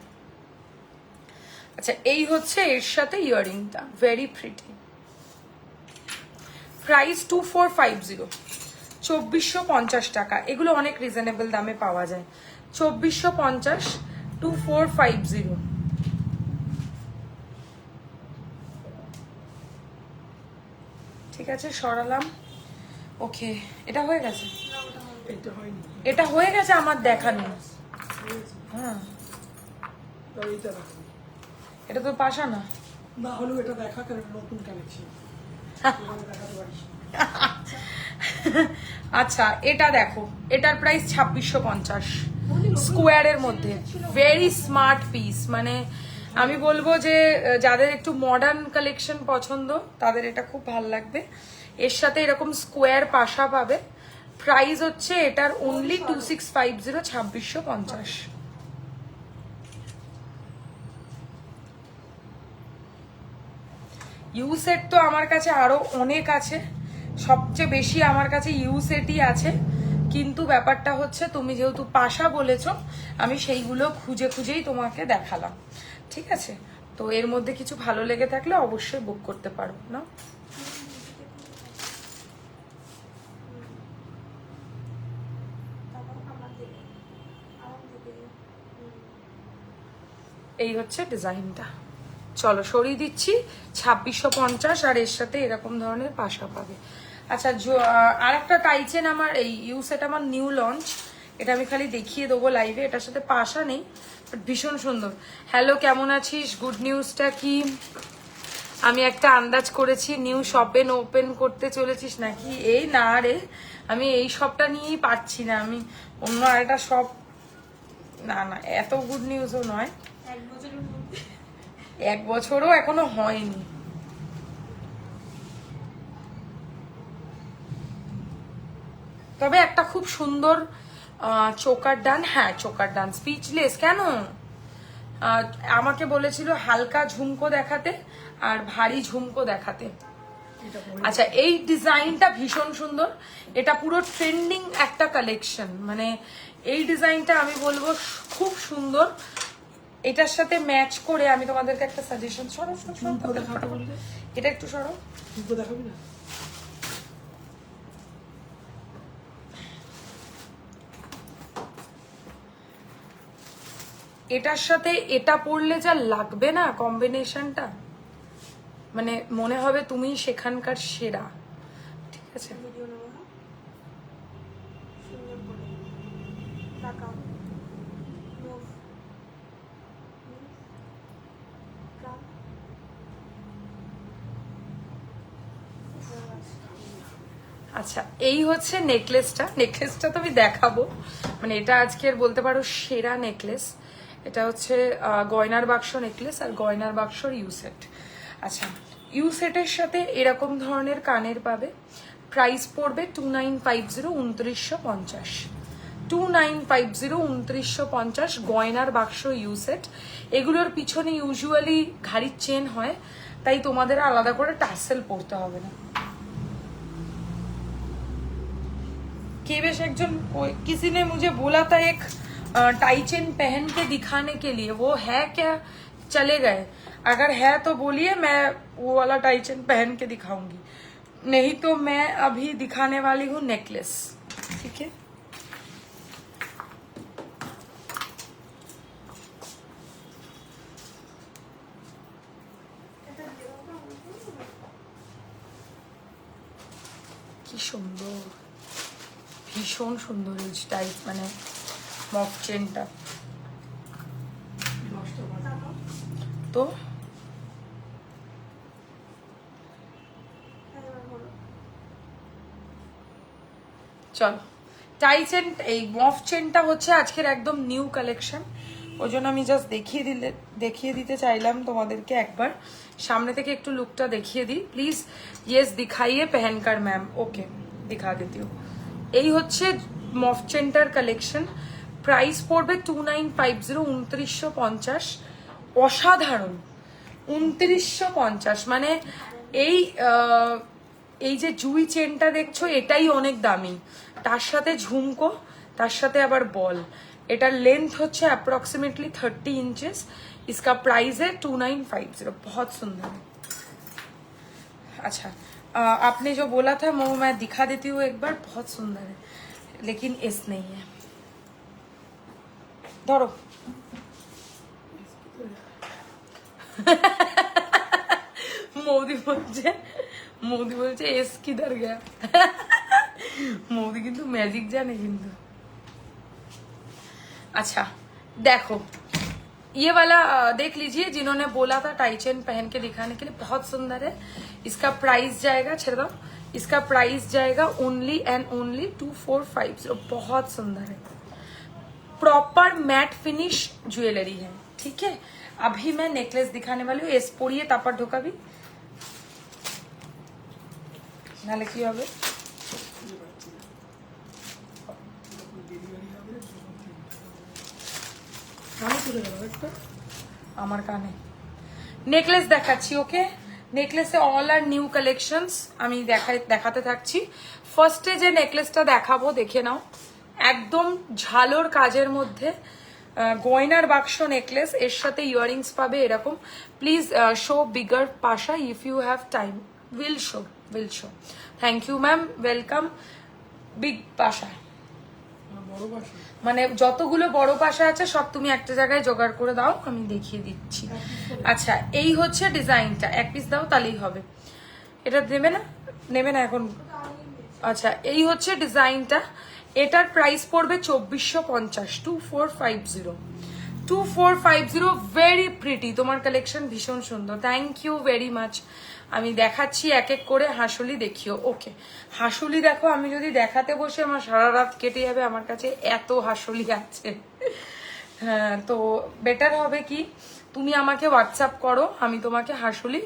আচ্ছা এই হচ্ছে এর সাথে ইয়াররিংটা, ভেরি প্রিটি। প্রাইস 2450, 2450 টাকা। এগুলো অনেক রিজনেবল দামে পাওয়া যায়। 2450, 2450। ঠিক আছে সরালাম। ওকে এটা হয়ে গেছে, এটা হয়নি। এটা হয়ে গেছে আমার দেখানো। হ্যাঁ তবে এটা দেখো, এটা তো পাশা না। না হলেও এটা দেখা, কারণ নতুন কালেকশন দেখাতে পারিস। আচ্ছা এটা দেখো, এটার প্রাইস 2650 স্কোয়ারের মধ্যে। Very smart piece. মানে আমি বলবো যে যাদের একটু মডার্ন কালেকশন পছন্দ তাদের এটা খুব ভালো লাগবে। এর সাথে এরকম স্কোয়ার পাশা পাবে। প্রাইস হচ্ছে এটার অনলি 2650, 2650। ইউসেট তো আমার কাছে আরো অনেক আছে, সবচেয়ে বেশি আমার কাছে ইউসেটই আছে। কিন্তু ব্যাপারটা হচ্ছে তুমি যেহেতু পাশা বলেছো, আমি সেইগুলো খুঁজে খুঁজেই তোমাকে দেখালাম। ঠিক আছে, তো এর মধ্যে কিছু ভালো লেগে থাকলে অবশ্যই বুক করতে পারো না। তারপর আমার দিকে এই হচ্ছে ডিজাইনটা। চলো সরিয়ে দিচ্ছি। 2650 আর এর সাথে এরকম ধরনের পাশা পাবে। আচ্ছা আর একটা টাইচেন আমার, এই ইউসেট আমার নিউ লঞ্চ। এটা আমি খালি দেখিয়ে দেবো লাইভে, এটার সাথে পাশা নেই, বাট ভীষণ সুন্দর। হ্যালো, কেমন আছিস? গুড নিউজটা কি? আমি একটা আন্দাজ করেছি, নিউ শপে ওপেন করতে চলেছিস নাকি? এই না রে, আমি এই শপটা নিয়েই পারছি না, আমি অন্য আরেকটা শপ, না না এত গুড নিউজও নয়, 1 বছরের মধ্যে 1 বছরও এখনো হয়নি। তবে একটা খুব সুন্দর চোকার ডান, হ্যাঁ চোকার ডান, স্পিচলেস কেন? আমাকে বলেছিল হালকা ঝুমকো দেখাতে আর ভারী ঝুমকো দেখাতে। এটা পরে আচ্ছা, এই ডিজাইনটা ভীষণ সুন্দর, এটা পুরো ট্রেন্ডিং একটা কালেকশন, মানে এই ডিজাইনটা আমি বলবো খুব সুন্দর। এটার সাথে ম্যাচ করে আমি তোমাদেরকে একটা সাজেশন, সরো সরো, সরো, ঝুমকো দেখাতে বললে এটা একটু সরো, ঝুমকো দেখাবি না? এটার সাথে এটা পরলে যা লাগবে না কম্বিনেশনটা, মানে মনে হবে তুমি সেখানকার সেরা। ঠিক আছে, ভিডিও নেবো না সুন্দর করে তাকাও মুভ কাম আচ্ছা এই হচ্ছে নেকলেসটা। নেকলেসটা তো আমি দেখাবো, মানে এটা আজকের বলতে পারো সেরা নেকলেস। এটা হচ্ছে গয়নার বাক্স নেকলেস আর গয়নার বাক্সর ইউ সেট। আচ্ছা, ইউ সেটের সাথে এরকম ধরনের কানের পাবে। প্রাইস পড়বে 2950, 2950, 2950, 2950 গয়নার বাক্স ইউ সেট। এগুলোর পিছনে ইউজুয়ালি ঘাড়ির চেন হয়, তাই তোমাদের আলাদা করে টাসেল পরতে হবে না। केवेश একজন किसी ने मुझे बोला था एक टाई चेन पहन के दिखाने के लिए, वो है क्या? चले गए, अगर है तो बोलिए, मैं वो वाला टाई चेन पहन के दिखाऊंगी, नहीं तो मैं अभी दिखाने वाली हूँ नेकलेस। ठीक है, কি সুন্দর, ভীষণ সুন্দর এই টাইপ, মানে মফ চেনটা। দশটা বাজে। তো চলো, টাই চেন, এই মফ চেনটা হচ্ছে আজকের একদম নিউ কালেকশন, ওই জন্য আমি জাস্ট দেখিয়ে দিতে চাইলাম তোমাদেরকে। একবার সামনে থেকে একটু লুকটা দেখিয়ে দিই প্লিজ। ইয়েস দিখাইয়ে পেহেনকার ম্যাম, ওকে দিখা দিতে। এই হচ্ছে মফ চেনটার কালেকশন। প্রাইস পড়বে 2950, 2950, অসাধারণ 2950। মানে এই যে জুই চেনটা দেখছো এটাই অনেক দামি, তার সাথে ঝুমকো, তার সাথে আবার বল। এটার লেंथ হচ্ছে अप्रोक्सीमेटली 30 इंचेस। इसका प्राइस है 2950, बहुत सुंदर है। अच्छा, आपने जो बोला था वो मैं दिखा देती हूँ एक बार, बहुत सुंदर है, लेकिन इस नहीं है। धरो मोदी बोलছে एस किधर गया? मोदी কিন্তু ম্যাজিক জানে কিন্তু। अच्छा देखो, ये वाला देख लीजिए, जिन्होंने बोला था टाई चेन पहन के दिखाने के लिए, बहुत सुंदर है। इसका प्राइस जाएगा, छेड़ दो, इसका प्राइस जाएगा ओनली एंड ओनली 2450। बहुत सुंदर है, प्रॉपर मैट फिनिश ज्वेलरी है। ठीक है, अभी मैं नेकलेस दिखाने वाली हूँ। एस पड़िए तापर ढोकाबी नाले की होबे। আমার কানে নেকলেস দেখাচ্ছি, ওকে? নেকলেসে অল আর নিউ কালেকশনস আমি দেখাতে থাকছি। ফার্স্টে যে নেকলেসটা দেখাবো দেখে নাও, একদম ঝালোর কাজের মধ্যে গয়নার বাক্স নেকলেস, এর সাথে ইয়াররিংস পাবে এরকম। প্লিজ শো বিগার পাশা if you have time, will show. Thank you ma'am, welcome. Big পাশা বড় বাসা মানে যতগুলো বড় পাশা আছে সব তুমি একটা জায়গায় জোগাড় করে দাও, আমি দেখিয়ে দিচ্ছি। আচ্ছা, এই হচ্ছে ডিজাইনটা, এক পিস দাও তাহলেই হবে। এটা নেবে না এখন? আচ্ছা, এই হচ্ছে ডিজাইনটা। এটার প্রাইস পড়বে 2450, 2450, 2450, ভেরি প্রিটি। তোমার কালেকশন ভীষণ সুন্দর, থ্যাংক ইউ ভেরি মাচ। আমি দেখাচ্ছি এক এক করে, হাসুলি দেখিও। ওকে, হাসুলি দেখো, আমি যদি দেখাতে বসে আমার সারা রাত কেটে যাবে, আমার কাছে এত হাসুলি আছে। হ্যাঁ, তো বেটার হবে কি তুমি আমাকে হোয়াটসঅ্যাপ করো, আমি তোমাকে হাসুলি,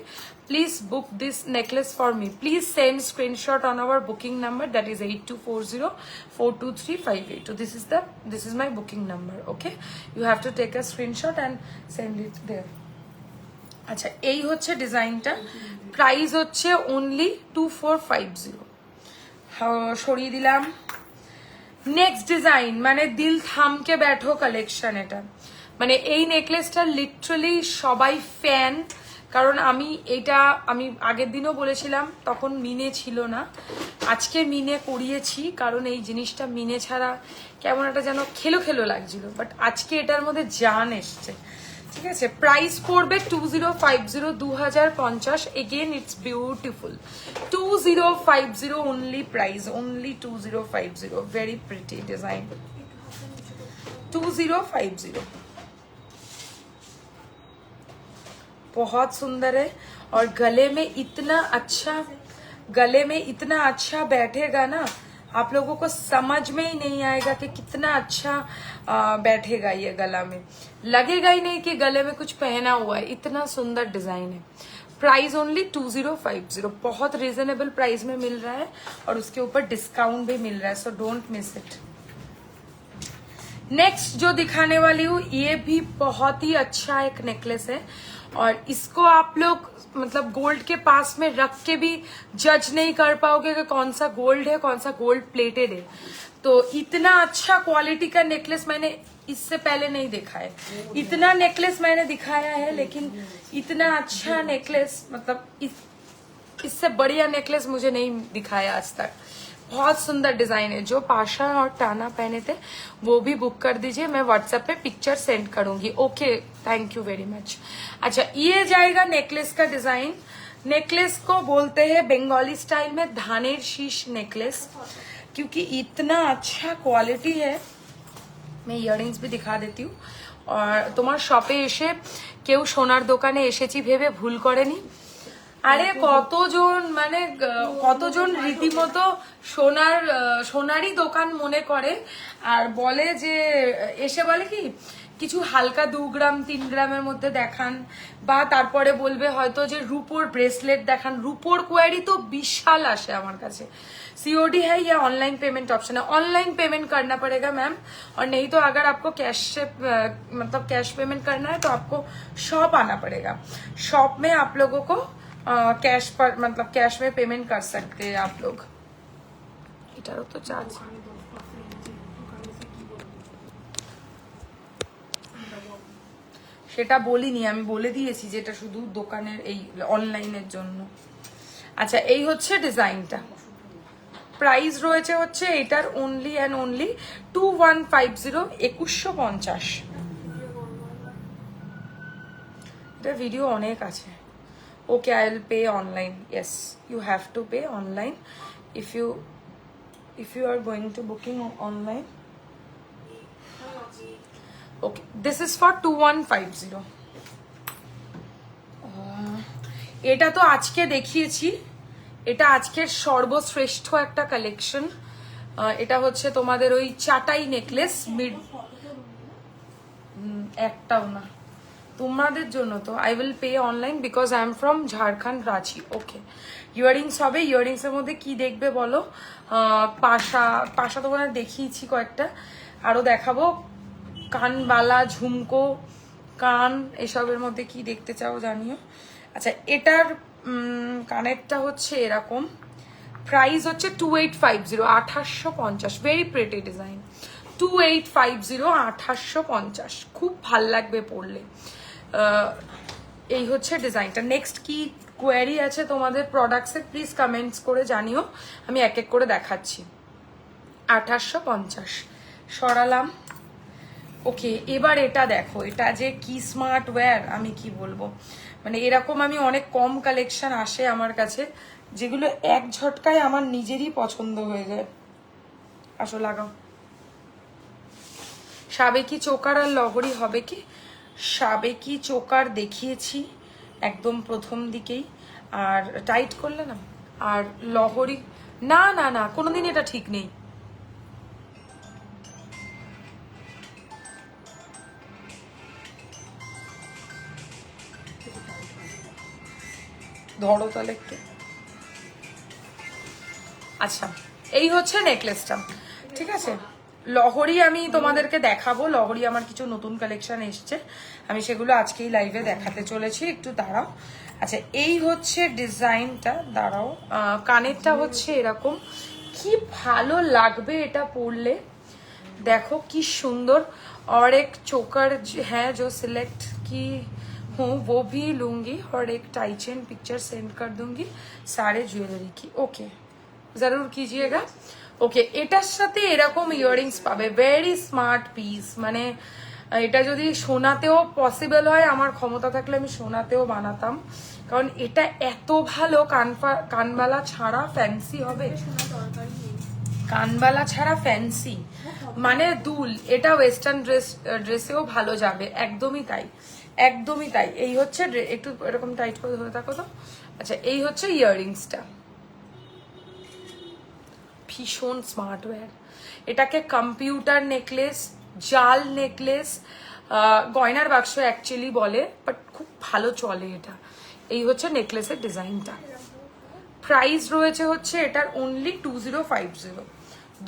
please book this necklace for me, please send screenshot on our booking number, that is 8240423582. This is my booking number. Okay, you have to take a screenshot and send it there. আচ্ছা, এই হচ্ছে ডিজাইনটা, প্রাইস হচ্ছে অনলি 2450। সরিয়ে দিলাম। নেক্সট ডিজাইন মানে দিল থামকে ব্যাঠো কালেকশন। এটা মানে এই নেকলেসটা লিটারালি সবাই ফ্যান, কারণ আমি আগের দিনও বলেছিলাম, তখন মিনে ছিল না, আজকে মিনে করিয়েছি, কারণ এই জিনিসটা মিনে ছাড়া কেমন একটা যেন খেলো খেলো লাগছিল, বাট আজকে এটার মধ্যে জান এসছে। ঠিক আছে, প্রাইস পড়বে 2050, 2050। Again it's beautiful, 2050 only price, only 2050, very pretty design, 2050 बहुत सुंदर है। और गले में इतना अच्छा बैठेगा ना, आप लोगों को समझ में ही नहीं आएगा कि कितना अच्छा बैठेगा ये गला में, लगेगा ही नहीं कि गले में कुछ पहना हुआ है, इतना सुंदर डिजाइन है। प्राइस ओनली 2050, बहुत रीजनेबल प्राइस में मिल रहा है और उसके ऊपर डिस्काउंट भी मिल रहा है, so don't miss it. Next जो दिखाने वाली हूँ, ये भी बहुत ही अच्छा एक नेकलेस है, और इसको आप लोग मतलब गोल्ड के पास में रख के भी जज नहीं कर पाओगे कि कौन सा गोल्ड है, कौन सा गोल्ड प्लेटेड है। तो इतना अच्छा क्वालिटी का नेकलेस मैंने इससे पहले नहीं देखा है। इतना नेकलेस मैंने दिखाया है, लेकिन इतना अच्छा नेकलेस मतलब इससे बढ़िया नेकलेस मुझे नहीं दिखाया आज तक। बहुत सुंदर डिजाइन है। जो पाशा और टाना पहने थे वो भी बुक कर दीजिए, मैं व्हाट्सएप पे पिक्चर सेंड करूंगी। Okay, thank you very much. अच्छा, ये जाएगा नेकलेस का डिजाइन। नेकलेस को बोलते हैं बंगाली स्टाइल में धानेर शीश नेकलेस, क्योंकि इतना अच्छा क्वालिटी है। मैं ইয়াররিংস भी दिखा देती हूँ। और তোমার শপে এসে কেউ সোনার দোকানে এসেছি ভেবে ভুল করেনি। আরে কতজন রীতিমতো সোনারই দোকান মনে করে, আর বলে যে এসে বলে কি কিছু হালকা 2 গ্রাম 3 গ্রামের মধ্যে দেখান, বা তারপরে বলবে হয়তো যে রূপোর ব্রেসলেট দেখান। রূপোর কোয়ারি তো বিশাল আসে আমার কাছে। सीओडी है या ऑनलाइन पेमेंट ऑप्शन है? ऑनलाइन पेमेंट करना पड़ेगा मैम, और नहीं तो अगर आपको कैश से मतलब कैश पेमेंट करना है तो आपको शॉप आना पड़ेगा। शॉप में आप लोगों को कैश पर मतलब कैश में पेमेंट कर सकते हैं आप लोग। এটারও তো চার্জ সেটা বলিনি, আমি বলে দিয়েছি যে এটা শুধু দোকানের এই অনলাইনের জন্য। আচ্ছা, এই হচ্ছে ডিজাইনটা। প্রাইস রয়েছে হচ্ছে এটার অনলি অ্যান্ড অনলি 2150, 2150। এটা ভিডিও অনেক আছে। Okay, I will pay online. Yes, you have to pay online if you are going to booking online. Okay, this is for 2150. এটা তো আজকে দেখিয়েছি, এটা আজকের সর্বশ্রেষ্ঠ একটা কালেকশন। এটা হচ্ছে তোমাদের ওই চাটাই নেকলেস, মিড একটাও না তোমাদের জন্য। তো I will pay online because I am from Jharkhand, Ranchi. Okay, earrings হবে। ইয়াররিংস এর মধ্যে কি দেখবে বলো? পাশা তো ওখানে দেখিয়েছি কয়েকটা, আরো দেখাবো। কানবালা, ঝুমকো, কান, এসবের মধ্যে কি দেখতে চাও জানিও। আচ্ছা, এটার কানেরটা হচ্ছে এরকম। প্রাইস হচ্ছে 2850, 2850। Very pretty design, 2850, 2850। খুব ভাল লাগবে পরলে। এই হচ্ছে ডিজাইনটা। নেক্সট কি কোয়ারি আছে তোমাদের প্রোডাক্টসের প্লিজ কমেন্টস করে জানিও, আমি এক এক করে দেখাচ্ছি। 2850 সরালাম। ওকে, এবার এটা দেখো, এটা যে কি স্মার্ট ওয়্যার, আমি কি বলবো। মানে এরকম আমি অনেক কম কালেকশন আসে আমার কাছে যেগুলো এক ঝটকায় আমার নিজেরই পছন্দ হয়ে যায়। আসো লাগাও। সাবেকি চোকার আর লহরি হবে কি? সাবেকি চোকার দেখিয়েছি একদম প্রথম দিকেই, আর টাইট করলে না, আর লহরি না না না, কোনোদিন এটা ঠিক নেই। ধরো তাহলে একটু। আচ্ছা, এই হচ্ছে নেকলেসটা, ঠিক আছে। লহরি আমি তোমাদেরকে দেখাবো, লহরি আমার কিছু নতুন কালেকশন এসছে, আমি সেগুলো আজকেই লাইভে দেখাতে চলেছি, একটু দাঁড়াও। আচ্ছা, এই হচ্ছে ডিজাইনটা, দাঁড়াও। কানেরটা হচ্ছে এরকম, কি ভালো লাগবে এটা পরলে, देखो कि सुंदर। और एक चोकर है जो सिलेक्ट की हूँ वो भी लूंगी, और एक टाई चेन पिक्चर सेंड कर दूंगी सारे ज्वेलरी की। ओके, जरूर कीजिएगा। ওকে, এটার সাথে এরকম ইয়াররিংস পাবে, ভেরি স্মার্ট পিস। মানে এটা যদি সোনাতেও পসিবল হয়, আমার ক্ষমতা থাকলে আমি সোনাতেও বানাতাম, কারণ এটা এত ভালো। কানবালা ছাড়া ফ্যান্সি হবে, কানবালা ছাড়া ফ্যান্সি মানে দুল। এটা ওয়েস্টার্ন ড্রেসেও ভালো যাবে, একদমই তাই, একদমই তাই। এই হচ্ছে, একটু এরকম টাইট করে ধরে থাকো তো। আচ্ছা, এই হচ্ছে ইয়াররিংসটা, ভীষণ স্মার্ট ওয়্যার। এটাকে কম্পিউটার নেকলেস, জাল নেকলেস, গয়নার বাক্স অ্যাকচুয়ালি বলে, বাট খুব ভালো চলে এটা। এই হচ্ছে নেকলেসের ডিজাইনটা। প্রাইস রয়েছে হচ্ছে এটার অনলি 2050,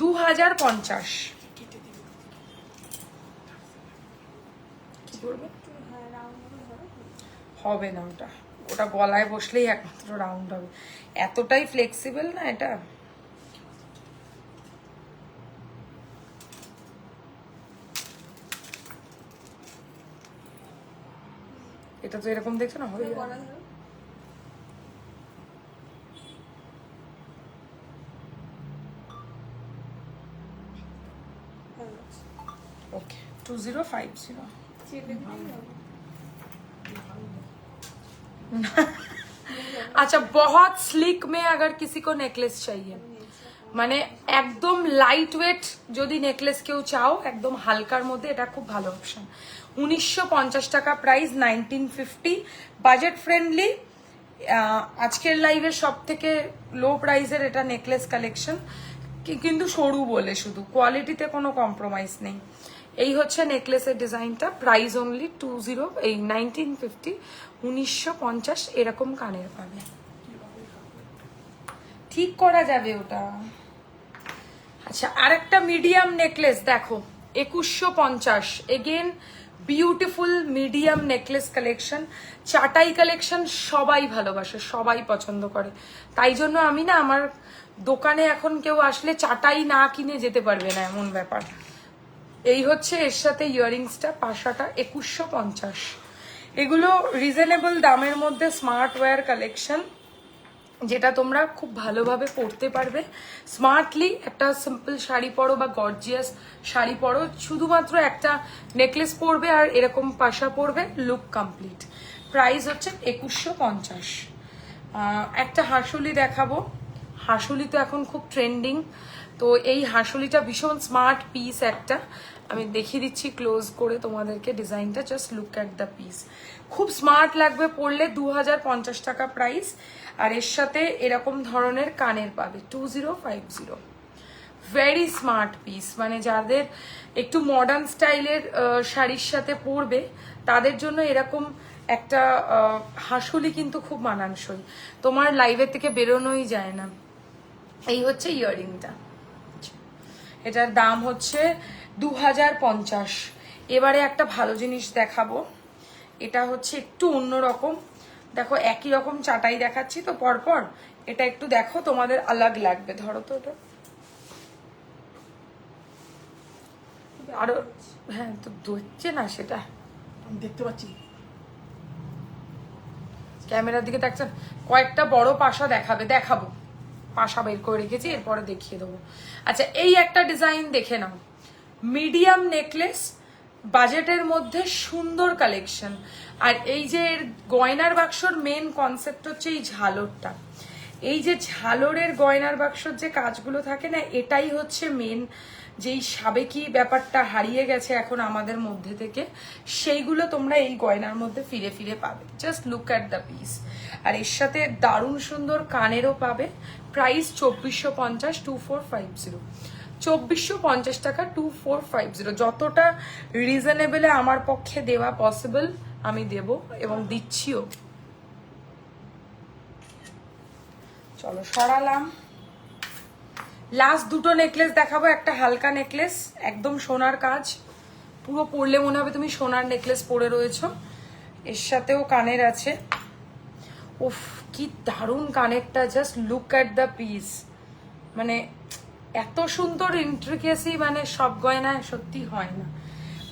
2050। কি করবে? হবে না ওটা, ওটা গলায় বসলেই একমাত্র রাউন্ড হবে, এতটাই ফ্লেক্সিবল না এটা। এটা তো এরকম দেখছো না, হবে। ओके, 2050। अच्छा, बहुत स्लिक में अगर किसी को नेकलेस चाहिए, মানে একদম লাইট ওয়েট যদি নেকলেস কেউ চাও, একদম হালকার মধ্যে, এটা খুব ভালো অপশন। 1950 টাকা প্রাইস, 1950, বাজেট ফ্রেন্ডলি। আজকের লাইভের সব থেকে লো প্রাইসের এটা নেকলেস কালেকশন, কিন্তু সরু বলে, শুধু কোয়ালিটিতে কোনো কম্প্রোমাইজ নেই। এই হচ্ছে নেকলেসের ডিজাইনটা, প্রাইস অনলি 1950, 1950 এরকম কানের পাবে, ঠিক করা যাবে ওটা। আচ্ছা, আরেকটা মিডিয়াম নেকলেস দেখো, 2150, again beautiful medium necklace collection. চাটাই কালেকশন সবাই ভালোবাসে, সবাই পছন্দ করে, তাই জন্য আমি না, আমার দোকানে এখন কেউ আসলে চাটাই না কিনে যেতে পারবে না, এমন ব্যাপার। এই হচ্ছে এর সাথে ইয়াররিংসটা, পাশাটা 2150। এগুলো রিজনেবল দামের মধ্যে স্মার্ট ওয়্যার কালেকশন, যেটা তোমরা খুব ভালোভাবে পরতে পারবে স্মার্টলি। একটা সিম্পল শাড়ি পরো বা গর্জিয়াস শাড়ি পরো, শুধুমাত্র একটা নেকলেস পরবে আর এরকম পাশা পরবে, লুক কমপ্লিট। প্রাইস হচ্ছে 2150। একটা হাঁসুলি দেখাবো, হাঁসুলি তো এখন খুব ট্রেন্ডিং, তো এই হাঁসুলিটা ভীষণ স্মার্ট পিস একটা, আমি দেখিয়ে দিচ্ছি ক্লোজ করে তোমাদেরকে ডিজাইনটা, just look at the piece, খুব স্মার্ট লাগবে পরলে। 2050 টাকা প্রাইস, আর এর সাথে এরকম ধরনের কানের পাবে, 2050। ভেরি স্মার্ট পিস, মানে যাদের একটু মডার্ন স্টাইলের শাড়ির সাথে পরবে, তাদের জন্য এরকম একটা হাঁসুলি কিন্তু খুব মানানসই, তোমার লাইভের থেকে বেরোনোই যায় না। এই হচ্ছে ইয়াররিংটা, এটার দাম হচ্ছে 2050। এবারে একটা ভালো জিনিস দেখাবো, এটা হচ্ছে একটু অন্যরকম। দেখো, একই রকম চাটাই দেখাচ্ছি তো পরপর, এটা একটু দেখো, তোমাদের আলাগ লাগবে। ধরো তো এটা, আরো, হ্যাঁ তো ধরছে না সেটা, আমি দেখতে পাচ্ছি। ক্যামেরার দিকে দেখছেন। কয়েকটা বড় পাশা দেখাবো, পাশা বের করে রেখেছি, এরপরে দেখিয়ে দেবো। আচ্ছা, এই একটা ডিজাইন দেখে নাও, মিডিয়াম নেকলেস, বাজেটের মধ্যে সুন্দর কালেকশন। আর এই যে গয়নার বাক্সর মেন কনসেপ্ট হচ্ছে এই ঝালরটা, এই যে ঝালরের গয়নার বাক্সর যে কাজগুলো থাকে না, এটাই হচ্ছে মেন যেই সাবেকি ব্যাপারটা হারিয়ে গেছে এখন আমাদের মধ্যে থেকে, সেইগুলো তোমরা এই গয়নার মধ্যে ফিরে ফিরে পাবে। Just look at the piece. আর এর সাথে দারুণ সুন্দর কানেরও পাবে। প্রাইস 2450, 2450, 2450 টাকা, 2450। যতটা রিজনেবলে আমার পক্ষে দেওয়া পসিবল আমি দেব এবং দিচ্ছিও। চলো সরালাম। লাস্ট দুটো নেকলেস দেখাবো। একটা হালকা নেকলেস, একদম সোনার কাজ, পুরো পরলে মনে হবে তুমি সোনার নেকলেস পরে রয়েছো। এর সাথেও কানের আছে। উফ কি দারুণ কানেরটা, just look at the piece. মানে এত সুন্দর ইন্ট্রিকেসি মানে সব গয়নায় সত্যি হয় না।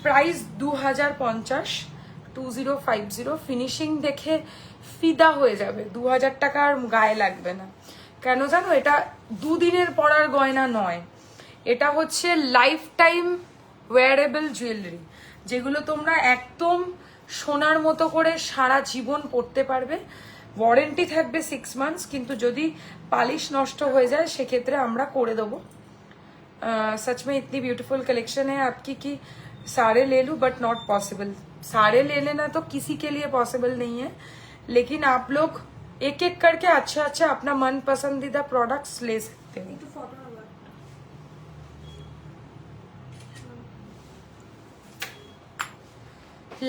প্রাইস 2050, 2050। ফিনিশিং দেখে ফিদা হয়ে যাবে। 2000 টাকা আর গায়ে লাগবে না। কেন জানো, এটা দুদিনের পরার গয়না নয়, এটা হচ্ছে লাইফ টাইম ওয়্যারেবল জুয়েলারি, যেগুলো তোমরা একদম সোনার মতো করে সারা জীবন পরতে পারবে। ওয়ারেন্টি থাকবে 6 মান্থস, কিন্তু যদি পালিশ নষ্ট হয়ে যায় সেক্ষেত্রে আমরা করে দেবো। सच में इतनी ब्यूटीफुल कलेक्शन है आपकी कि सारे ले लूं बट नॉट पॉसिबल। सारे ले लेना तो किसी के लिए पॉसिबल नहीं है, लेकिन आप लोग एक एक करके अच्छा अच्छा अपना मन पसंदीदा प्रोडक्ट्स ले सकते हो। একটু ফটো আবার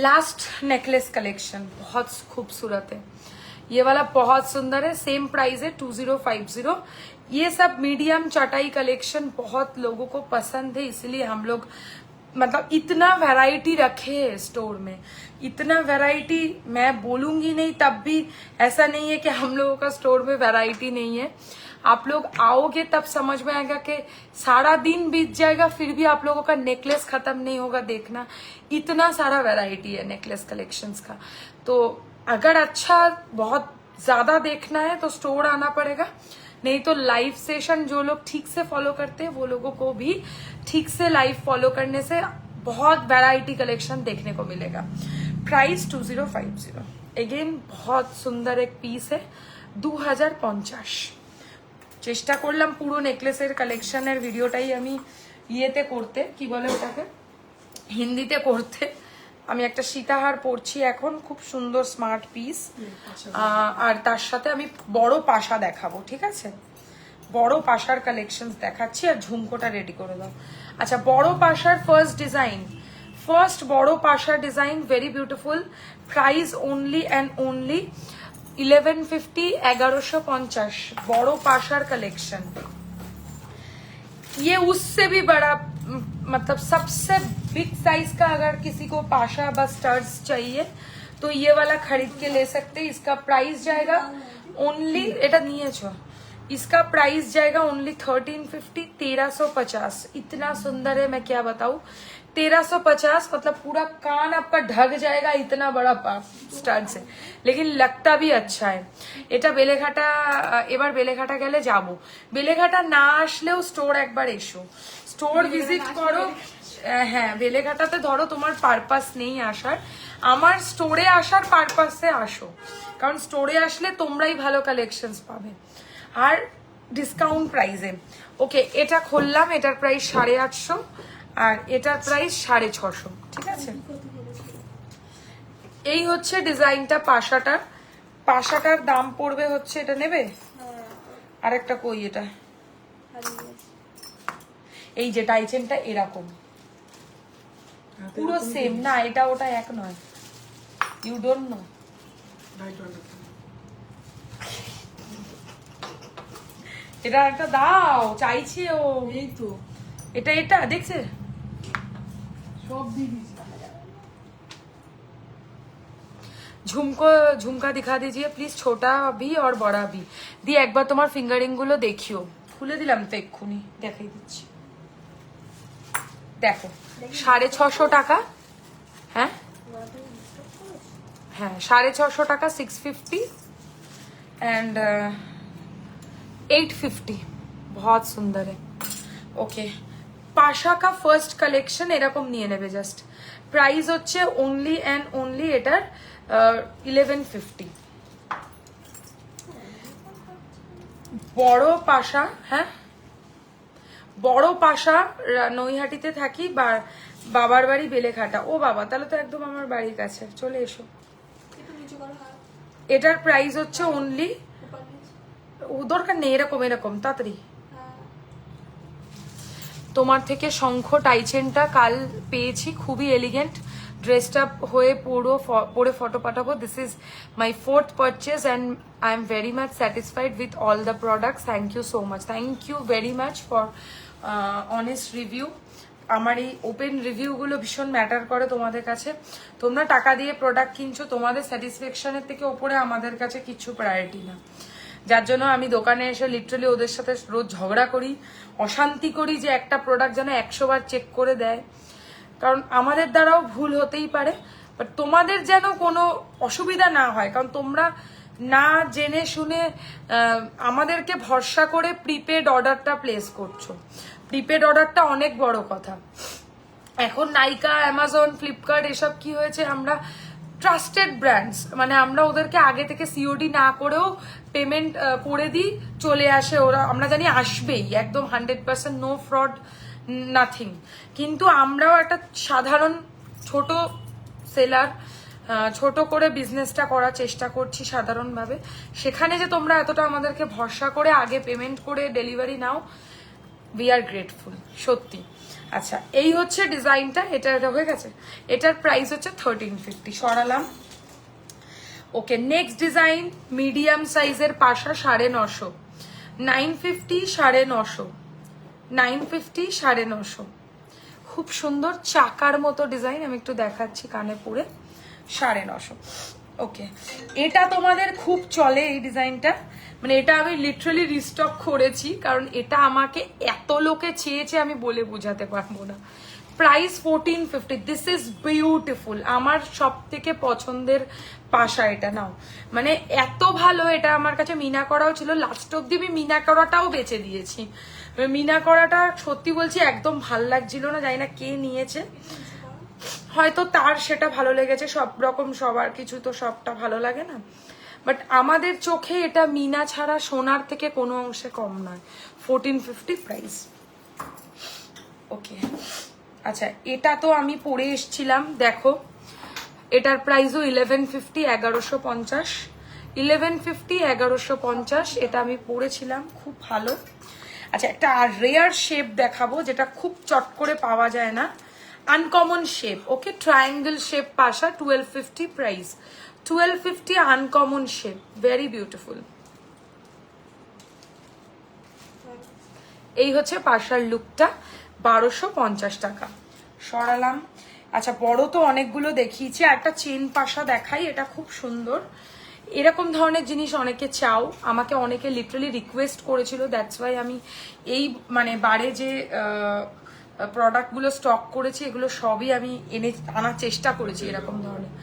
लास्ट नेकलेस कलेक्शन बहुत खूबसूरत है। ये वाला बहुत सुंदर है। सेम प्राइस है 2050। ये सब मीडियम चटाई कलेक्शन बहुत लोगों को पसंद है, इसलिए हम लोग मतलब इतना वैरायटी रखे है स्टोर में। इतना वैरायटी मैं बोलूंगी नहीं, तब भी ऐसा नहीं है कि हम लोगों का स्टोर में वैरायटी नहीं है। आप लोग आओगे तब समझ में आएगा कि सारा दिन बीत जाएगा फिर भी आप लोगों का नेकलेस खत्म नहीं होगा। देखना इतना सारा वैरायटी है नेकलेस कलेक्शंस का। तो अगर अच्छा बहुत ज्यादा देखना है तो स्टोर आना पड़ेगा, नहीं तो लाइव सेशन जो लोग ठीक से फॉलो करते हैं वो लोगों को भी ठीक से लाइव फॉलो करने से बहुत वैरायटी कलेक्शन देखने को मिलेगा। प्राइस 2050। अगेन बहुत सुंदर एक पीस है। 2050। চেষ্টা করলাম পুরো নেকলেসের কালেকশনের ভিডিওটাই আমি ইয়েতে করতে, কি বলে ওটাকে, হিন্দিতে করতে। আমি একটা সীতাহার পরছি এখন, খুব সুন্দর স্মার্ট পিস। আর তার সাথে আমি বড় পাশা দেখাবো, ঠিক আছে? বড় পাশার কালেকশন দেখাচ্ছি। আর ঝুমকোটা রেডি করে দাও। আচ্ছা, বড় পাশার ফার্স্ট বড় পাশার design, very beautiful. Price only and only 1150, 1150। बड़ो पाशार कलेक्शन। ये उससे भी बड़ा, मतलब सबसे बिग साइज का अगर किसी को पाशा बस स्टड्स चाहिए तो ये वाला खरीद के ले सकते हैं। इसका प्राइस जाएगा ओनली, एटा नहीं छो, इसका प्राइस जाएगा ओनली 1350, 1350। इतना सुंदर है, मैं क्या बताऊं। 1350 मतलब पूरा कान आपका ढक जाएगा, इतना बड़ा स्टार्ट से, लेकिन लगता भी अच्छा है। এটা বেলেঘাটা, এবার বেলেঘাটা গেলে যাব। বেলেঘাটা না আসলেও স্টোর একবার এসো, স্টোর ভিজিট করো। হ্যাঁ, বেলেঘাটাতে ধরো তোমার পারপাস নেই আসার, আমার স্টোরে আসার পারপাসে আসো, কারণ স্টোরে আসলে তোমরাই ভালো কালেকশনস পাবে আর ডিসকাউন্ট প্রাইসে। ওকে, এটা খুললাম, এটার প্রাইস 850 আর এটার প্রাইস 650, ঠিক আছে? এই হচ্ছে ডিজাইনটা পাশাটার। পাশাটার দাম পড়বে হচ্ছে, এটা নেবে আর একটা কই, এটা এই যে টাইচেনটা এরকম পুরো সেম না, এটা ওটা এক নয়। You don't know. এটা একটা দাও, চাইছে ও। এই তো এটা এটা দেখছে সব দিয়ে দিয়েছি। झुमका दिखा दीजिए प्लीज, छोटा भी और बड़ा भी। দিয়ে একবার তোমার ফিঙ্গারিং গুলো দেখিও। খুলে দিলাম তো এক্ষুনি, দেখাই দিচ্ছি। দেখো 650 টাকা। হ্যাঁ হ্যাঁ, 650 টাকা, 650 एंड 850। बहुत सुंदर है। ओके, পাশা का ফার্স্ট কালেকশন এরকম নিয়ে নেবে জাস্ট। প্রাইস হচ্ছে ओनली एंड ओनली এটার 1150। বড় পাশা, হ্যাঁ বড় পাশা, নৈহাটিতে থাকি, বাবার বাড়ি বেলেঘাটা। ও বাবা, তাহলে তো একদম আমার বাড়ির কাছে, চলে এসো। একটু নিচু করো হাত, এটার প্রাইস হচ্ছে অনলি, উপর নিচ। ও দরকার নেই, এরকম এরকম তাড়াতাড়ি। হ্যাঁ, তোমার থেকে শঙ্খ টাইচেনটা কাল পেয়েছি, খুবই এলিগেন্ট, ড্রেসড আপ হয়ে পরে ফটো পাঠাবো। This is my 4th purchase and I am very much satisfied with all the products. Thank you so much, thank you very much for honest review. আমার এই ওপেন রিভিউগুলো ভীষণ ম্যাটার করে তোমাদের কাছে। তোমরা টাকা দিয়ে প্রোডাক্ট কিনছো, তোমাদের স্যাটিসফ্যাকশনের থেকে ওপরে আমাদের কাছে কিছু প্রায়োরিটি না। যার জন্য আমি দোকানে এসে লিটারালি ওদের সাথে রোজ ঝগড়া করি, অশান্তি করি যে একটা প্রোডাক্ট যেন 100 বার চেক করে দেয়, কারণ আমাদের দ্বারাও ভুল হতেই পারে, বাট তোমাদের যেন কোনো অসুবিধা না হয়, কারণ তোমরা না জেনে শুনে আমাদেরকে ভরসা করে প্রিপেড অর্ডারটা প্লেস করছো। প্রিপেড অর্ডারটা অনেক বড় কথা। এখন নাইকা, অ্যামাজন, ফ্লিপকার্ট এসব কি হয়েছে, আমরা ট্রাস্টেড ব্র্যান্ডস, মানে আমরা ওদেরকে আগে থেকে সিওডি না করেও পেমেন্ট করে দিই, চলে আসে ওরা, আমরা জানি আসবেই, একদম 100% নো ফ্রড, নাথিং। কিন্তু আমরাও একটা সাধারণ ছোট সেলার, ছোট করে বিজনেসটা করার চেষ্টা করছি সাধারণভাবে। সেখানে যে তোমরা এতটা আমাদেরকে ভরসা করে আগে পেমেন্ট করে delivery now, we are grateful, সত্যি। আচ্ছা, এই হচ্ছে ডিজাইনটা, এটা হয়ে গেছে। এটার প্রাইস হচ্ছে 1350, সরালাম। ওকে, নেক্সট ডিজাইন, মিডিয়াম সাইজের পাশা, 950, 950, 950, 950, 950, খুব সুন্দর চাকার মতো ডিজাইন। আমি একটু দেখাচ্ছি কানে পরে, 950। ওকে, এটা তোমাদের খুব চলে এই ডিজাইনটা, মানে এটা আমি লিটারালি রিস্টক করেছি, কারণ এটা আমাকে এত লোকে চেয়েছে আমি বলে বোঝাতে পারবো না। প্রাইস 1450, দিস ইজ বিউটিফুল, আমার সব থেকে পছন্দের পাশা এটা। নাও, মানে এত ভালো, এটা আমার কাছে মিনা করাও ছিল, লাস্ট অব্দি আমি মিনা করাটাও বেচে দিয়েছি। মিনা করাটা সত্যি বলছি একদম ভাল লাগছিল না, জানি না কে নিয়েছে, হয়তো তার সেটা ভালো লেগেছে, সব রকম সবার কিছু তো সবটা ভালো লাগে না, বাট আমাদের চোখে এটা মিনা ছাড়া সোনার থেকে কোনো অংশে কম নয়। 1450 প্রাইস। ওকে, আচ্ছা, এটা তো আমি পরে এসছিলাম, দেখো এটার প্রাইসও 1150, 1150, 1150, 1150, এটা আমি পরেছিলাম, খুব ভালো। আচ্ছা, একটা রেয়ার শেপ দেখাবো যেটা খুব চট করে পাওয়া যায় না, আনকমন শেপ। ওকে, ট্রায়াঙ্গেল শেপ পাশা, 1250 price, 1250, uncommon shape, very beautiful. এই হচ্ছে পাশার লুকটা, 1250 টাকা, সরালাম। আচ্ছা, বড় তো অনেকগুলো দেখিয়েছি, আর একটা চেন পাশা দেখাই, এটা খুব সুন্দর। এরকম ধরনের জিনিস অনেকে চাও, আমাকে অনেকে লিটারালি রিকোয়েস্ট করেছিল, দ্যাটস ওয়াই আমি এই মানে বারে যে প্রোডাক্টগুলো স্টক করেছি এগুলো সবই আমি আনার চেষ্টা করেছি এরকম ধরনের।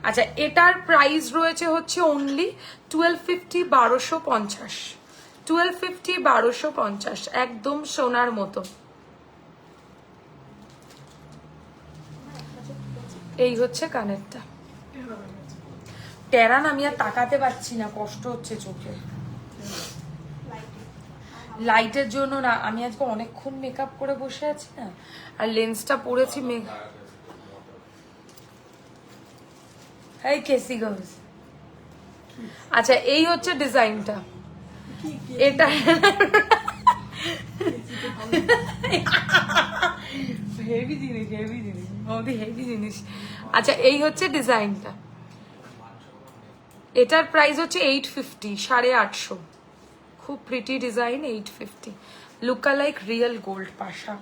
আচ্ছা, এটার প্রাইস রয়েছে হচ্ছে অনলি 1250, 1250, 1250, 1250, একদম সোনার মতো। এই হচ্ছে কানেরটা, টেরান আমি আর তাকাতে পারছি না, কষ্ট হচ্ছে চোখে, লাইটের জন্য না। আমি আজকে অনেকক্ষণ মেকআপ করে বসে আছি না, আর লেন্সটা পরেছি কেসি গার্লস। আচ্ছা, এই হচ্ছে ডিজাইনটা, এটা হেভি জিনিস, হেভি জিনিস, হেভি জিনিস। আচ্ছা, এই হচ্ছে ডিজাইনটা, এটার প্রাইস হচ্ছে 850, 850, খুব pretty design, 850, look like real gold পাশা।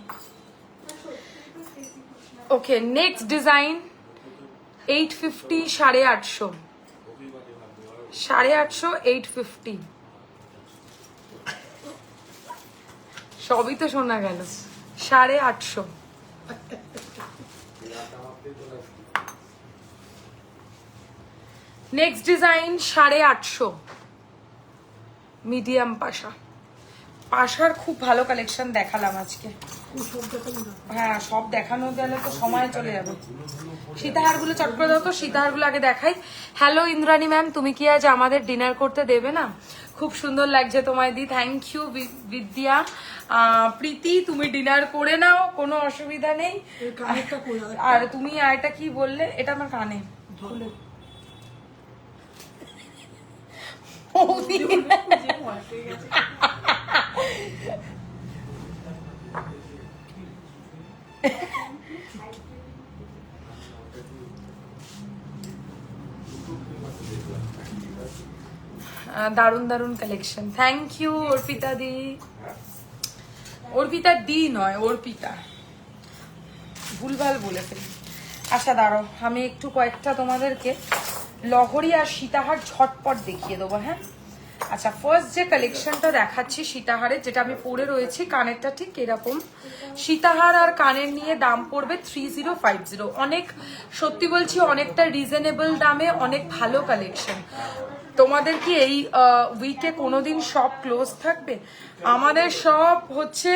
ওকে, নেক্সট ডিজাইন, 850, 850, 850, 850, সবই তো শোনা গেল, 850। নেক্সট ডিজাইন, 850, মিডিয়াম পাশা, পাশার খুব ভালো কালেকশন দেখালাম আজকে। ও সব দেখালি না। হ্যাঁ, সব দেখানো গেলে তো সময় চলে যাবে। সীতাহারগুলো চট করে দাও তো, সীতাহারগুলো আগে দেখাই। হ্যালো ইন্দ্রাণী ম্যাম, তুমি কি আজ আমাদের ডিনার করতে দেবে না? খুব সুন্দর লাগছে তোমায় দি, থ্যাংক ইউ বিদ্যা। প্রীতি, তুমি ডিনার করে নাও, কোনো অসুবিধা নেই। এই কানেরটা কই আর আর তুমি আরেকটা কি বললে? এটা আমার কানে ধরে বৌদি। দারুন দারুন কালেকশন, থ্যাংক ইউ অর্পিতা দি। অর্পিতা দি নয়, অর্পিতা, ভুলভাল বলে ফেলি। আচ্ছা দাঁড়াও, আমি একটু কয়েকটা তোমাদেরকে লহরি আর সীতাহার ঝটপট দেখিয়ে দেবো। হ্যাঁ, আচ্ছা, ফার্স্ট যে কালেকশনটা দেখাচ্ছি সীতাহারের, যেটা আমি পরে রয়েছি, কানেরটা ঠিক এরকম। সীতাহার আর কানের নিয়ে দাম পড়বে 3050। অনেক, সত্যি বলছি, অনেকটা রিজনেবল দামে অনেক ভালো কালেকশন। তোমাদের কি এই উইকে কোনোদিন শপ ক্লোজ থাকবে? আমাদের শপ হচ্ছে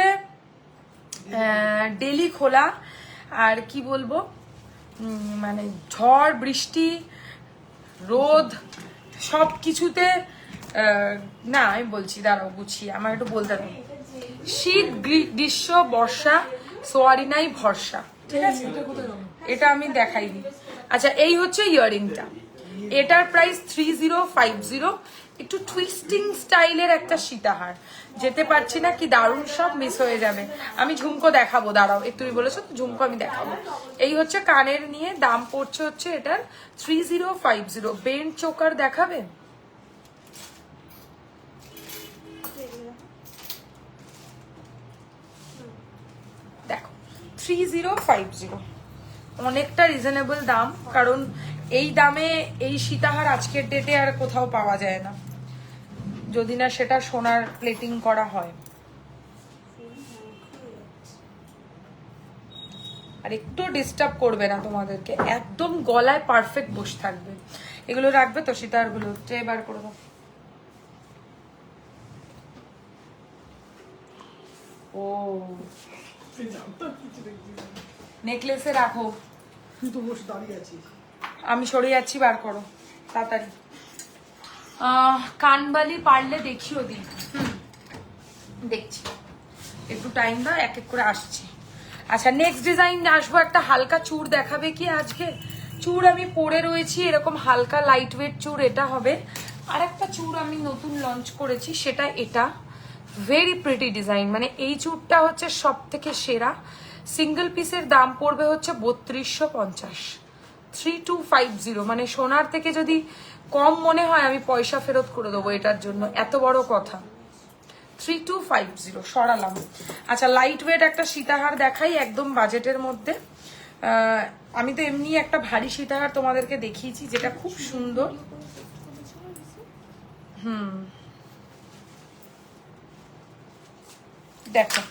ডেলি খোলা। আর কি বলবো, মানে ঝড় বৃষ্টি রোদ সব কিছুতে না, আমি বলছি, দাঁড়াও গুছিয়ে, আমার একটু বলতে দাও। শীত গ্রীষ্ম বর্ষা সোয়ারি নাই ভরসা, ঠিক আছে? এটা আমি দেখাইনি। আচ্ছা, এই হচ্ছে ইয়াররিংটা, এটার প্রাইস 3050। একটু টুইস্টিং স্টাইলের একটা সীতাহার, যেতে পারছি না, কি দারুণ, সব মিস হয়ে যাবে। আমি ঝুমকো দেখাবো, দাঁড়াও, তুমি বলেছো তো ঝুমকো আমি দেখাবো। এই হচ্ছে কানের নিয়ে, দাম পড়ছে হচ্ছে এটার 3050। বেন্ড চোকার দেখাবে? দেখো 3050, অনেকটা রিজনেবল দাম, কারণ এই দামে এই সীতাহার আজকের ডেটে আর কোথাও পাওয়া যায় না, যদি না সেটা সোনার প্লেটিং করা হয়। আর একটু ডিস্টার্ব করবে না তোমাদেরকে, একদম গলায় পারফেক্ট বসে থাকবে। এগুলো রাখবে তো সীতাহারগুলো? ট্রে বার করে দাও। ও, নেকলেসে রাখো, তুই তো বসে দাঁড়িয়ে আছিস। আমি সরে যাচ্ছি, বার করো তাড়াতাড়ি। কানবালি পারলে দেখিও দি। দেখছি, একটু টাইম দাও, এক এক করে আসছি। আচ্ছা, নেক্সট ডিজাইন আসবো, একটা হালকা চূড় দেখাবে কি আজকে? চূড় আমি পরে রয়েছি এরকম হালকা লাইট ওয়েট চূড়, এটা হবে। আর একটা চূড় আমি নতুন লঞ্চ করেছি, সেটা এটা, ভেরি প্রিটি ডিজাইন। মানে এই চূড়টা হচ্ছে সব থেকে সেরা। সিঙ্গেল পিসের দাম পড়বে হচ্ছে 3250। 3250, মানে সোনার থেকে যদি কম মনে হয় আমি পয়সা ফেরত করে দেবো এটার জন্য, এত বড় কথা। 3250 সরালাম। আচ্ছা, লাইট ওয়েট একটা সীতাহার দেখাই, একদম বাজেটের মধ্যে। আমি তো এমনি একটা ভারী সীতাহার তোমাদেরকে দেখিয়েছি, যেটা খুব সুন্দর। দেখো,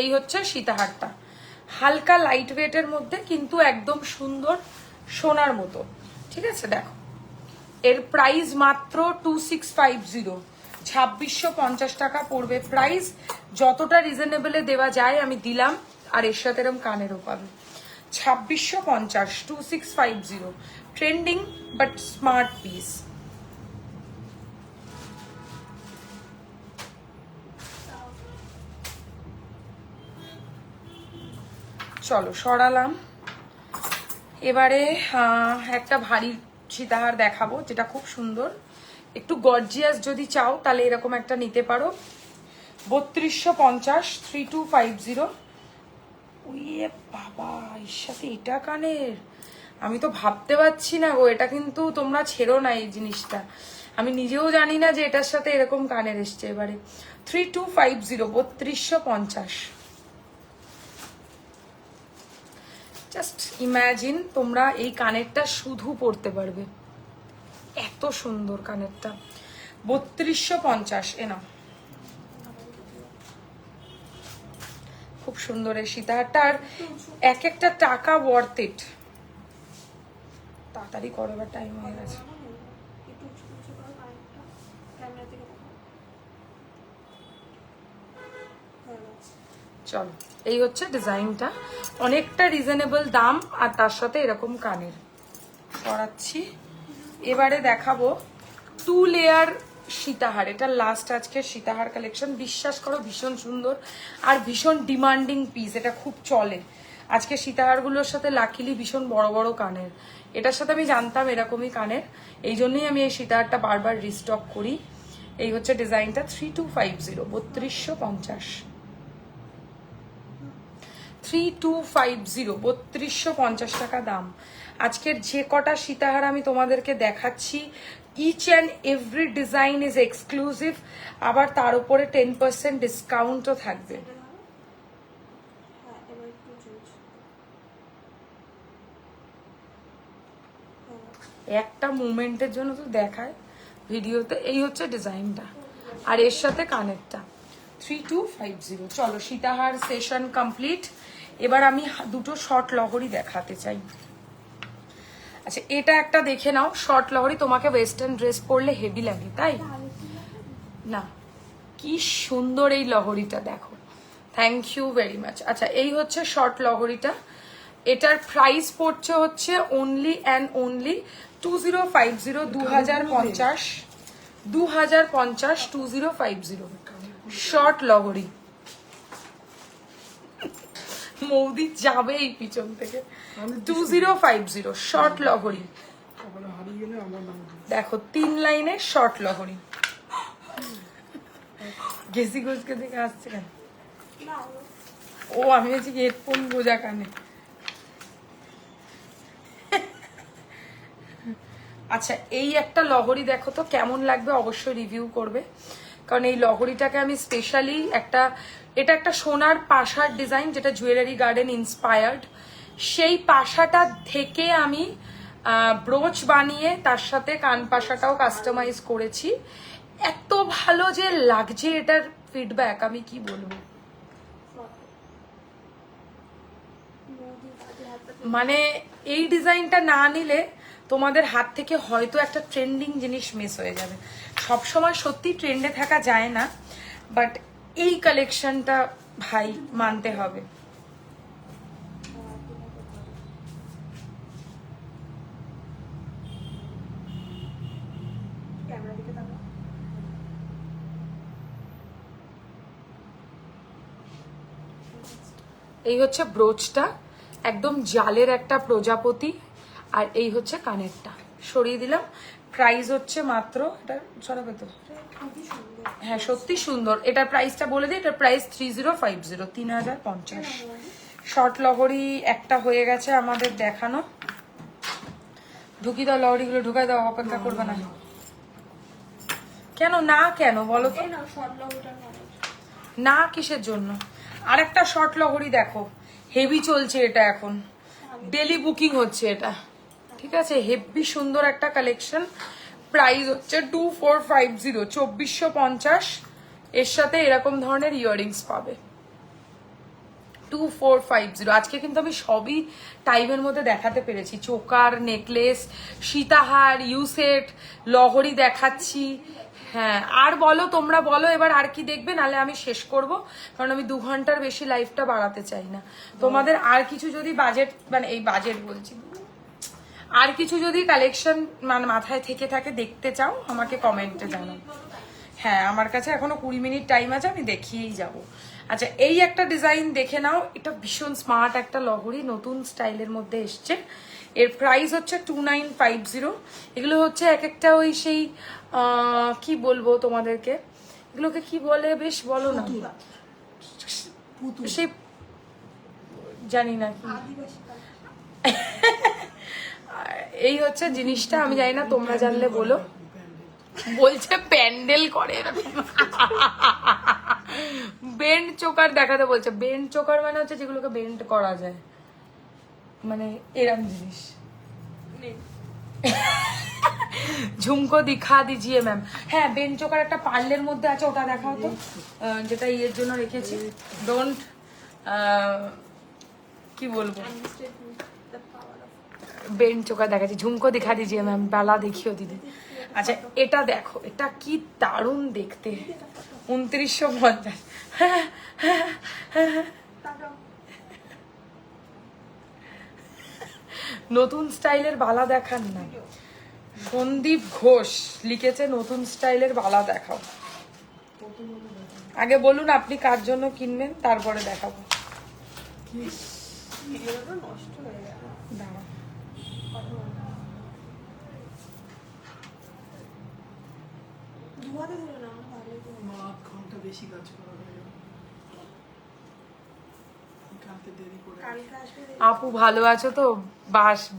এই হচ্ছে সীতাহারটা, হালকা লাইট ওয়েটের মধ্যে, কিন্তু একদম সুন্দর সোনার মতো, ঠিক আছে? দেখো, এর প্রাইস মাত্র 2650, 2650 টাকা পড়বে প্রাইস। যতটা রিজনেবলে দেওয়া যায় আমি দিলাম, আর এর সাথে এরকম কানেরও পাবে। 2650, 2650, ট্রেন্ডিং বাট স্মার্ট পিস। চলো সরালাম। এবারে একটা ভারী সীতাহার দেখাবো, যেটা খুব সুন্দর, একটু গর্জিয়াস যদি চাও তাহলে এরকম একটা নিতে পারো। 3250, 3250। ওয়ে বাবা, এর সাথে এটা কানের, আমি তো ভাবতে পারছি না গো, এটা কিন্তু তোমরা ছেড়ো না এই জিনিসটা, আমি নিজেও জানি না যে এটার সাথে এরকম কানের এসছে। এবারে 3250, 3250। জাস্ট ইমাজিন, তোমরা এই কানেরটা শুধু পরতে পারবে, এত সুন্দর কানেরটা। 3250, এ নাও। খুব সুন্দর এই সীতাহারটা, আর এক একটা টাকা ওয়ার্থ ইট। তাড়াতাড়ি করো, এবার টাইম হয়ে গেছে। একটু উঁচু উঁচু করো কানেরটা, ক্যামেরা থেকে দেখো। হয়ে গেছে। চলো, এই হচ্ছে ডিজাইনটা, অনেকটা রিজনেবল দাম আর তার সাথে এরকম কানের করাচ্ছি। এবারে দেখাবো 2 লেয়ার সীতাহার। এটা লাস্ট আজকের সীতাহার কালেকশন, বিশ্বাস করো ভীষণ সুন্দর আর ভীষণ ডিমান্ডিং পিস, এটা খুব চলে। আজকে সীতাহারগুলোর সাথে লাকিলি ভীষণ বড় বড় কানের, এটার সাথে আমি জানতাম এরকমই কানের, এই জন্যই আমি এই সীতাহারটা বারবার রিস্টক করি। এই হচ্ছে ডিজাইনটা 3250, 3250, 3250, 3250 টাকা দাম। আজকের যে কটা সীতাহার আমি তোমাদেরকে দেখাচ্ছি, each and every design is exclusive, আবার তার উপরে 10% ডিসকাউন্টও থাকবে। হ্যাঁ, এবার একটু উঁচু উঁচু। একটা মুভমেন্টের জন্য তো দেখায় ভিডিওতে। এই হচ্ছে ডিজাইনটা আর এর সাথে কানেরটা 3250। চলো, সীতাহার সেশন কমপ্লিট। এবার আমি দুটো শর্ট লহরি দেখাতে চাই। আচ্ছা, এটা একটা দেখে নাও, শর্ট লহরি। তোমাকে ওয়েস্টার্ন ড্রেস পরলে হেভি লাগে, তাই না? কি সুন্দর এই লহরিটা, দেখো। Thank you very much. আচ্ছা, এই হচ্ছে শর্ট লহরিটা, এটার প্রাইস পড়ছে হচ্ছে অনলি অ্যান্ড অনলি 2050, 2050, 2050, শর্ট লহরি। মৌদি যাবে এই পিছন থেকে। 2050 শর্ট লহরি, হারিয়ে গেলে আমার নাম দেখো 3 লাইনের শর্ট লহরি। গেসি গোসকে দেখে আসছে কেন? না, ও আমি হচ্ছে হেডফোন বোঝা কানে। আচ্ছা, এই একটা লহরি দেখো তো কেমন লাগবে, অবশ্যই রিভিউ করবে, কারণ এই লহরিটাকে আমি স্পেশালি এটা একটা সোনার পাশার ডিজাইন, যেটা জুয়েলারি গার্ডেন ইন্সপায়ার্ড। সেই পাশাটা থেকে আমি ব্রোচ বানিয়ে তার সাথে কান পাশাটাও কাস্টমাইজ করেছি। এত ভালো যে লাগছে, এটার ফিডব্যাক আমি কি বলবো। মানে এই ডিজাইনটা না নিলে তোমাদের হাত থেকে হয়তো একটা ট্রেন্ডিং জিনিস মিস হয়ে যাবে। সবসময় সত্যি ট্রেন্ডে থাকা যায় না, বাট এই কালেকশনটা ভাই মানতে হবে। ক্যামেরা দিকে তাকাও। এই হচ্ছে ব্রোচটা, একদম জালের একটা প্রজাপতি, আর এই হচ্ছে কানেরটা। সরিয়ে দিলাম। প্রাইস হচ্ছে মাত্র, এটা সরাবে তো, খুবই সুন্দর। হ্যাঁ সত্যি সুন্দর। এটার প্রাইসটা বলে দিই, এটার প্রাইস 3050, 3050। শর্ট লহরি একটা হয়ে গেছে আমাদের দেখানো। ঢুকি দাও লহরিগুলো, ঢুকাই দাও, অপেক্ষা করবে না। কেন না, কেন বলো তো? এই না, শর্ট লংটার মানে না কিসের জন্য? আরেকটা শর্ট লহরি দেখো, হেভি চলছে এটা এখন, ডেলি বুকিং হচ্ছে এটা, ঠিক আছে? হেভি সুন্দর একটা কালেকশন। প্রাইস হচ্ছে 2450, 2450। এর সাথে এরকম ধরনের ইয়াররিংস পাবে 2450। আজকে কিন্তু আমি সবই টাইমের মধ্যে দেখাতে পেরেছি, চোকার, নেকলেস, সীতাহার, ইউসেট, লহরি দেখাচ্ছি। হ্যাঁ, আর বলো, তোমরা বলো এবার আর কি দেখবে, নালে আমি শেষ করব, কারণ আমি 2 ঘন্টার বেশি লাইফটা বাড়াতে চাই না। তোমাদের আর কিছু যদি বাজেট, মানে এই বাজেট বলছি, আর কিছু যদি কালেকশন মানে মাথায় থেকে থাকে দেখতে চাও, আমাকে কমেন্টে জানাও। হ্যাঁ, আমার কাছে এখনো 20 মিনিট টাইম আছে, আমি দেখিয়েই যাব। আচ্ছা, এই একটা ডিজাইন দেখে নাও, এটা ভীষণ স্মার্ট একটা লহরি, নতুন স্টাইলের মধ্যে এসছে। এর প্রাইস হচ্ছে 2950। এগুলো হচ্ছে এক একটা ওই সেই কি বলবো তোমাদেরকে, এগুলোকে কি বলে বেশ বলো না, সেই জানি না কি। আদিবাসী কাজ। এই হচ্ছে জিনিসটা, আমি জানি না, তোমরা জানলে বলো। বলছে প্যান্ডেল করে এরকম। বেন্ড চোকার দেখাতে বলছে। বেন্ড চোকার মানে হচ্ছে যেগুলোকে বেন্ড করা যায়, মানে এরম জিনিস। ঝুমকো দিখা দিজিয়ে ম্যাম। হ্যাঁ, বেন্ড চোকার একটা পার্লের মধ্যে আছে, ওটা দেখাও তো, যেটা ইয়ের জন্য রেখেছি। ডোন্ট কি বলবো, Understatement, the power of bend choker দেখাচ্ছি, ঝুমকো দেখা দিজিয়ে ম্যাম, বালা দেখিও দিদি। আচ্ছা এটা দেখো, এটা কি দারুণ দেখতে, 2950। তাকাও। নতুন স্টাইলের বালা দেখান না। সন্দীপ ঘোষ লিখেছে নতুন স্টাইলের বালা দেখাও। আগে বলুন আপনি কার জন্য কিনবেন, তারপরে দেখাবো। ভিডিওটা নষ্ট হয়ে গেল। দাঁড়াও। ধোয়াতে ধরে না তাহলে তো আধ ঘন্টা বেশি কাজ করা হয়ে গেল, কালকে দেরি করে। কালকে আসবে দেখি। আপু ভালো আছো তো?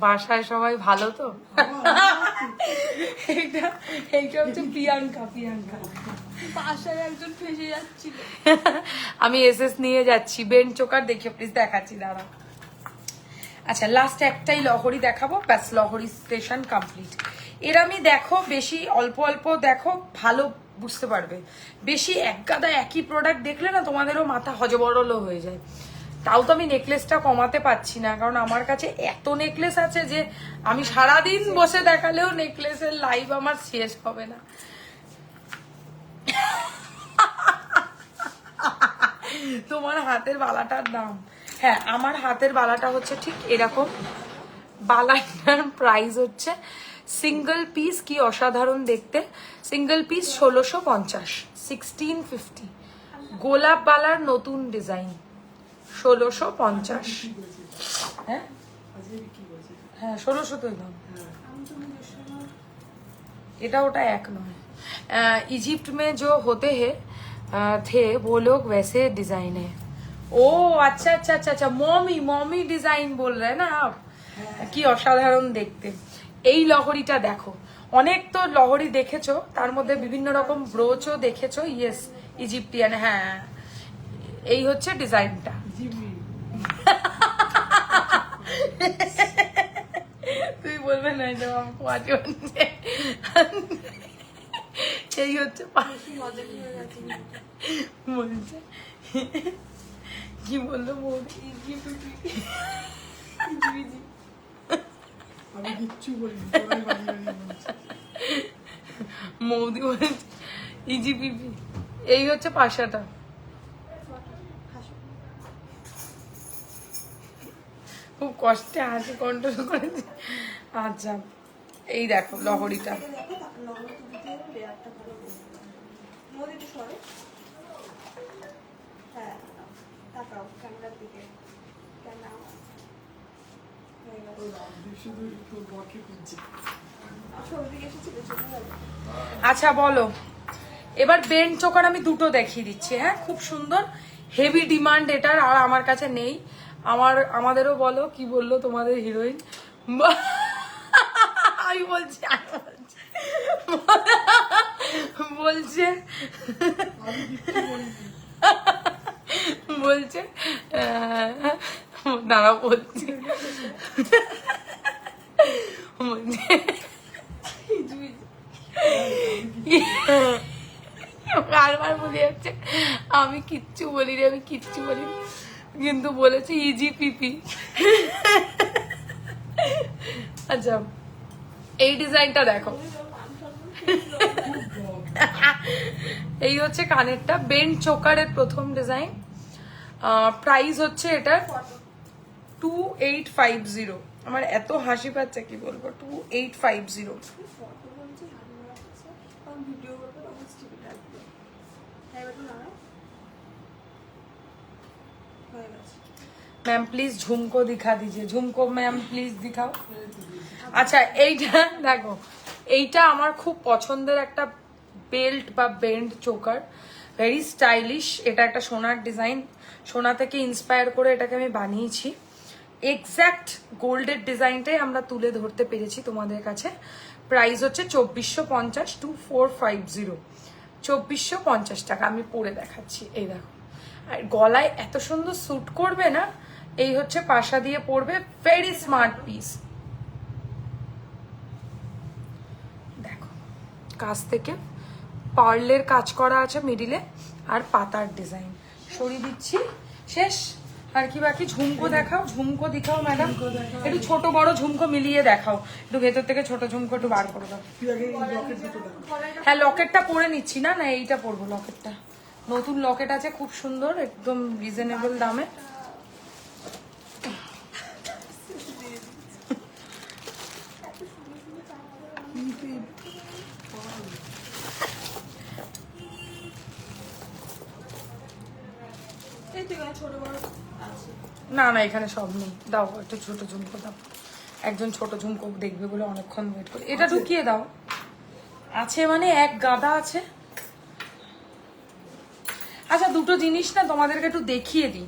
বাসায় সবাই ভালো তো? এইটা এইটা হচ্ছে প্রিয়াঙ্কা। বাসায় একজন ফেসে যাচ্ছিল। আমি এসএস নিয়ে যাচ্ছি, বেন্ড চোকার দেখিও প্লিজ, দেখাচ্ছি দাঁড়া। আচ্ছা লাস্ট একটাই লহরি দেখাবো, ব্যাস লহরি স্টেশন কমপ্লিট। এর আমি দেখো বেশি অল্প অল্প দেখো, ভালো বুঝতে পারবে। বেশি একগাদা একই প্রোডাক্ট দেখলে না তোমাদেরও মাথা হজবরল হয়ে যায়। তাও তো আমি নেকলেসটা কমাতে পারছি না, কারণ আমার কাছে এত নেকলেস আছে যে আমি সারাদিন বসে দেখালেও নেকলেসের লাইভ আমার শেষ হবে না। তোমার হাতের বালাটার দাম, হ্যাঁ আমার হাতের বালাটা হচ্ছে ঠিক এরকম। বালাটার প্রাইস হচ্ছে সিঙ্গেল পিস, কি অসাধারণ দেখতে, সিঙ্গেল পিস 1650, 1650। গোলাপ বালার নতুন ডিজাইন 1650। হ্যাঁ আজকে বিক্রি করেছে। হ্যাঁ 1600 তো দাম। আমি তো নিজস্ব এটা ওটা এক নয়। इजिप्ट में जो होते हैं थे वो लोग वैसे डिजाइन है। ओ अच्छा अच्छा अच्छा अच्छा, মমি ডিজাইন बोल रहे हैं ना आप? কি অসাধারণ দেখতে। এই লহরিটা দেখো, অনেক তো লহরি দেখেছো, তার মধ্যে বিভিন্ন রকম ব্রোচও দেখেছো। ইয়েস ইজিপ্টিয়ান, হ্যাঁ এই হচ্ছে ডিজাইনটা। তুই বলবে না এটা আমাকে আজকে এই হচ্ছে মজা হয়ে গেছে। বলছে কি বললো বৌদি? আমি কিচ্ছু বলিনি, তোরাই বানিয়ে বানিয়ে বলছিস। মৌদি বলছে ইজি পিপি। এই হচ্ছে পাশাটা। হাসো। খুব কষ্টে হাসি কন্ট্রোল করেছে। আচ্ছা এই দেখো লহরিটা। দেখো লবণ তো দিতে হবে, লেয়ারটা ভালো করে। মোদি একটু সরে। হ্যাঁ তাকাও ক্যামেরার দিকে। ক্যামেরা হয়ে গেল। তুই শুধু তোর বরকে খুঁজছি। ছবি দিকে এসেছিল চলে গেল। আচ্ছা বলো, এবার বেন্ড চোকার আমি দুটো দেখিয়ে দিচ্ছি। হ্যাঁ খুব সুন্দর, হেভি ডিমান্ড এটার, আর আমার কাছে নেই। আমাদেরও বলো কি বললো তোমাদের হিরোইন। আমি বলছি বলছে বলছে দাঁড়া বলছি বারবার বলে যাচ্ছে আমি কিচ্ছু বলিনি, আমি কিচ্ছু বলিনি, কিন্তু বলেছে ইজি পিপি। আচ্ছা এই ডিজাইনটা দেখো, এই হচ্ছে কানেরটা, বেন্ড চোকারের প্রথম ডিজাইন। প্রাইস হচ্ছে এটার 2850। আমার এত হাসি পাচ্ছে কি বলবো, 2850। ফটো বলছি হাতে রাখছে, কারণ ভিডিও করবে তখন স্টিল রাখবে। হ্যাঁ এবার নাও হয়ে গেছে। मैम प्लीज झुमको दिखा दीजिए, झुमको मैम प्लीज दिखाओ। আচ্ছা এইটা দেখো, এইটা আমার খুব পছন্দের একটা বেল্ট বা বেন্ড চোকার, ভেরি স্টাইলিশ। এটা একটা সোনার ডিজাইন, সোনা থেকে ইন্সপায়ার করে এটাকে আমি বানিয়েছি। এক্স্যাক্ট গোল্ডের ডিজাইনটাই আমরা তুলে ধরতে পেরেছি তোমাদের কাছে। প্রাইস হচ্ছে 2450, 2450, 2450 টাকা। আমি পরে দেখাচ্ছি, এই দেখো। আর গলায় এত সুন্দর স্যুট করবে না, এই হচ্ছে পাশা দিয়ে পরবে, ভেরি স্মার্ট পিস। দেখো কাছ থেকে পার্লের কাজ করা আছে মিডিলে, আর পাতার ডিজাইন। সরিয়ে দিচ্ছি, শেষ। আর কি বাকি? ঝুমকো দেখাও, ঝুমকো দেখাও ম্যাডাম, একটু ছোট বড় ঝুমকো মিলিয়ে দেখাও, একটু ভেতর থেকে ছোট ঝুমকো একটু বার করে দাও। তুই আগে এই লকেট দুটো দেখ। হ্যাঁ লকেটটা পরে নিচ্ছি, না না এইটা পরবো, লকেটটা নতুন লকেট আছে খুব সুন্দর, একদম রিজনেবল দামে। এই তো এখানে ছোট বড় আছে। না না এখানে সব নেই, দাও একটা ছোট ঝুমকো দাও, একজন ছোট ঝুমকো দেখবে বলে অনেকক্ষণ ওয়েট করে। এটা ঢুকিয়ে দাও। আছে মানে এক গাদা আছে। আচ্ছা দুটো জিনিস না তোমাদেরকে একটু দেখিয়ে দিই,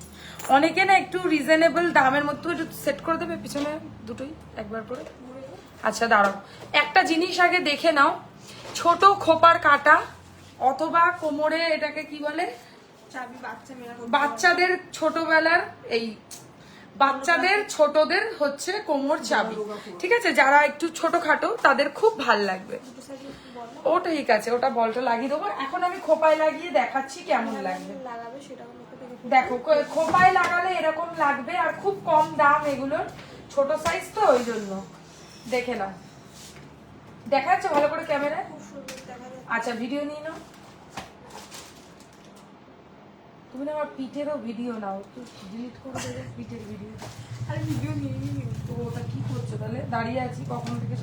অনেকে না একটু রিজনেবল দামের মধ্যে একটু সেট করে দেবে পিছনে দুটোই একবার করে। আচ্ছা দাঁড়াও, একটা জিনিস আগে দেখে নাও, ছোট খোপার কাটা অথবা কোমরে এটাকে কি বলে, চাবি বাচ্চা মেলা বাচ্চাদের ছোটবেলার এই বাচ্চাদের ছোটদের হচ্ছে কোমর চাবি, ঠিক আছে, যারা একটু ছোটখাটো তাদের খুব ভাল লাগবে। ও ঠিক আছে, ওটা বলটা লাগিয়ে দেবো। এখন আমি খোপায় লাগিয়ে দেখাচ্ছি কেমন লাগবে। লাগাবে সেটা আমাকে দেখে দেখো খোপায় লাগালে এরকম লাগবে, আর খুব কম দাম এগুলোর, ছোট সাইজ তো ওই জন্য। দেখে নাও, দেখা যাচ্ছে ভালো করে ক্যামেরায়? খুব সুন্দর দেখা যায়। আচ্ছা ভিডিও নিয়ে নাও, তুমি না আমার পিঠেরও ভিডিও নাও, একটু ডিলিট করে দেবে পিঠের ভিডিও। আর ভিডিও নিয়ে নিই। তো ওটা কি করছো তাহলে? দাঁড়িয়ে আছি কখন থেকে,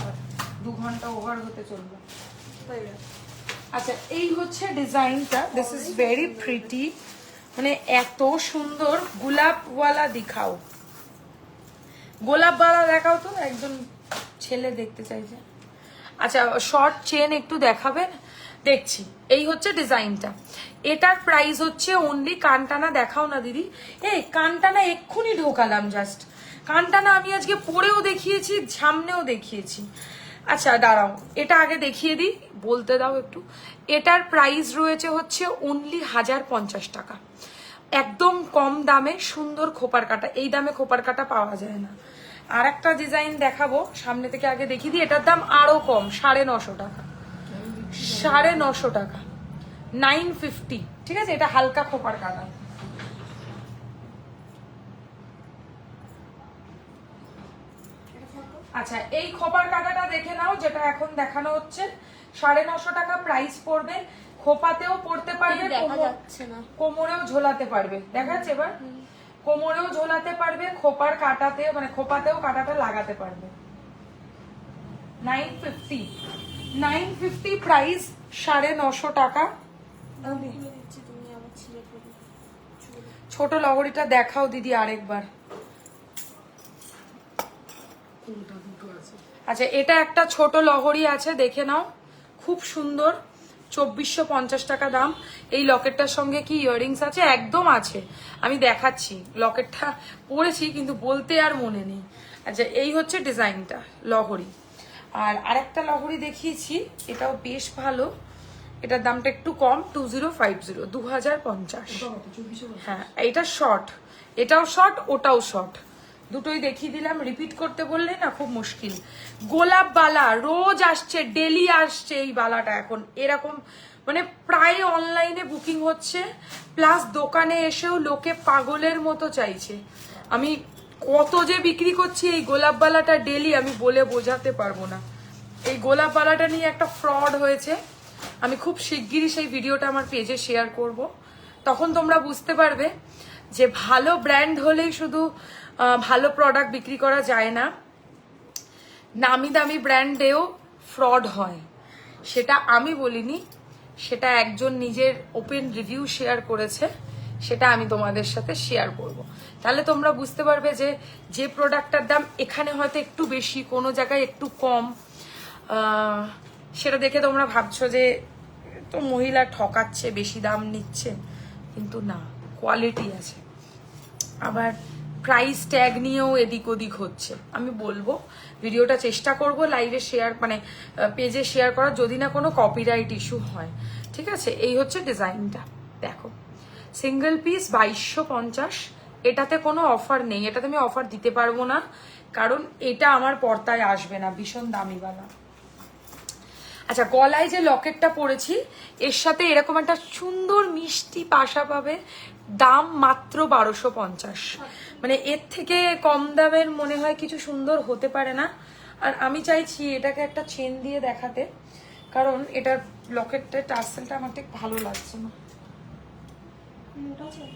2 ঘন্টা ওভার হতে চলবে। আচ্ছা এই হচ্ছে ডিজাইনটা, দিস ইজ ভেরি প্রিটি, মানে এত সুন্দর। গোলাপওয়ালা দেখাও, গোলাপওয়ালা দেখাও তো, একজন ছেলে দেখতে চাইছে। আচ্ছা শর্ট চেন একটু দেখাবেন? দেখছি। এই হচ্ছে ডিজাইনটা, এটার প্রাইস হচ্ছে অনলি, কানটানা দেখাও না দিদি। এই কানটানা এক্ষুনি ঢোকালাম জাস্ট, কানটানা আমি আজকে পরেও দেখিয়েছি, সামনেও দেখিয়েছি। আচ্ছা দাঁড়াও, এটা আগে দেখিয়ে দিই, বলতে দাও একটু। এটার প্রাইস রয়েছে হচ্ছে অনলি 1050 টাকা, একদম কম দামে সুন্দর খোপার কাটা। এই দামে খোপার কাটা পাওয়া যায় না। আর একটা ডিজাইন দেখাবো, সামনে থেকে আগে দেখিয়ে দিই। এটার দাম আরো কম, 950 টাকা, 950 টাকা, 950, ঠিক আছে। এটা হালকা খোপার কাটা। আচ্ছা এই খোপার কাটাটা দেখে নাও, যেটা এখন দেখানো হচ্ছে, 950 টাকা প্রাইস পড়বে। খোপাতেও পড়তে পারবে, দেখা যাচ্ছে না। কোমরেও ঝোলাতে পারবে, দেখা যাচ্ছে এবার? কোমরেও ঝোলাতে পারবে, খোপার কাটাতে মানে খোপাতেও কাটাটা লাগাতে পারবে। 950 প্রাইস, 950 টাকা। খুলে দিচ্ছি, তুমি আবার ছিলে পড়বে। ছোট লহরিটা দেখাও দিদি আরেকবার। কোনটা দুটো আছে? আচ্ছা এটা একটা ছোট লহরি আছে, দেখে নাও, খুব সুন্দর, 2450 টাকা দাম। এই লকেটটার সঙ্গে কি ইয়াররিংস আছে? একদম আছে, আমি দেখাচ্ছি। লকেটটা পরেছি কিন্তু বলতে আর মনে নেই। আচ্ছা এই হচ্ছে ডিজাইনটা লহরি। আর আরেকটা লহরি দেখিয়েছি, এটাও বেশ ভালো, এটার দামটা একটু কম, 2050, 2050। হ্যাঁ এটা শর্ট, এটাও শর্ট ওটাও শর্ট, দুটোই দেখিয়ে দিলাম। রিপিট করতে বললে না খুব মুশকিল। গোলাপ বালা রোজ আসছে, ডেলি আসছে এই বালাটা এখন, এরকম মানে প্রায় অনলাইনে বুকিং হচ্ছে, প্লাস দোকানে এসেও লোকে পাগলের মতো চাইছে। আমি কত যে বিক্রি করছি এই গোলাপ বালাটা ডেলি, আমি বলে বোঝাতে পারবো না। এই গোলাপ বালাটা নিয়ে একটা ফ্রড হয়েছে, আমি খুব শিগগিরই সেই ভিডিওটা আমার পেজে শেয়ার করব, তখন তোমরা বুঝতে পারবে যে ভালো ব্র্যান্ড হলেই শুধু ভালো প্রোডাক্ট বিক্রি করা যায় না, নামি দামি ব্র্যান্ডেও ফ্রড হয়। সেটা আমি বলিনি, সেটা একজন নিজের ওপেন রিভিউ শেয়ার করেছে, সেটা আমি তোমাদের সাথে শেয়ার করব। তাহলে তোমরা বুঝতে পারবে যে যে প্রোডাক্টটার দাম এখানে হয়তো একটু বেশি, কোনো জায়গায় একটু কম, সেটা দেখে তোমরা ভাবছো যে তো মহিলা ঠকাচ্ছে, বেশি দাম নিচ্ছে, কিন্তু না, কোয়ালিটি আছে। আবার প্রাইস ট্যাগ নিয়েও এদিক ওদিক হচ্ছে। আমি বলবো ভিডিওটা চেষ্টা করব লাইভে শেয়ার মানে পেজে শেয়ার করার, যদি না কোনো কপিরাইট ইস্যু হয়, ঠিক আছে। এই হচ্ছে ডিজাইনটা, দেখো সিঙ্গেল পিস 2250, এটাতে কোনো অফার নেই, এটাতে আমি অফার দিতে পারবো না, কারণ এটা আমার পর্দায় আসবে না, ভীষণ দামিওয়ালা। আচ্ছা, গলায় যে লকেটটা পরেছি এর সাথে এরকম একটা সুন্দর মিষ্টি পাশা পাবে, দাম মাত্র 1250। মানে এর থেকে কম দামের মনে হয় কিছু সুন্দর হতে পারে না। আর আমি চাইছি এটাকে একটা চেন দিয়ে দেখাতে, কারণ এটার লকেটটা টার্সেলটা আমার ঠিক ভালো লাগছে না। মোটা ছিল।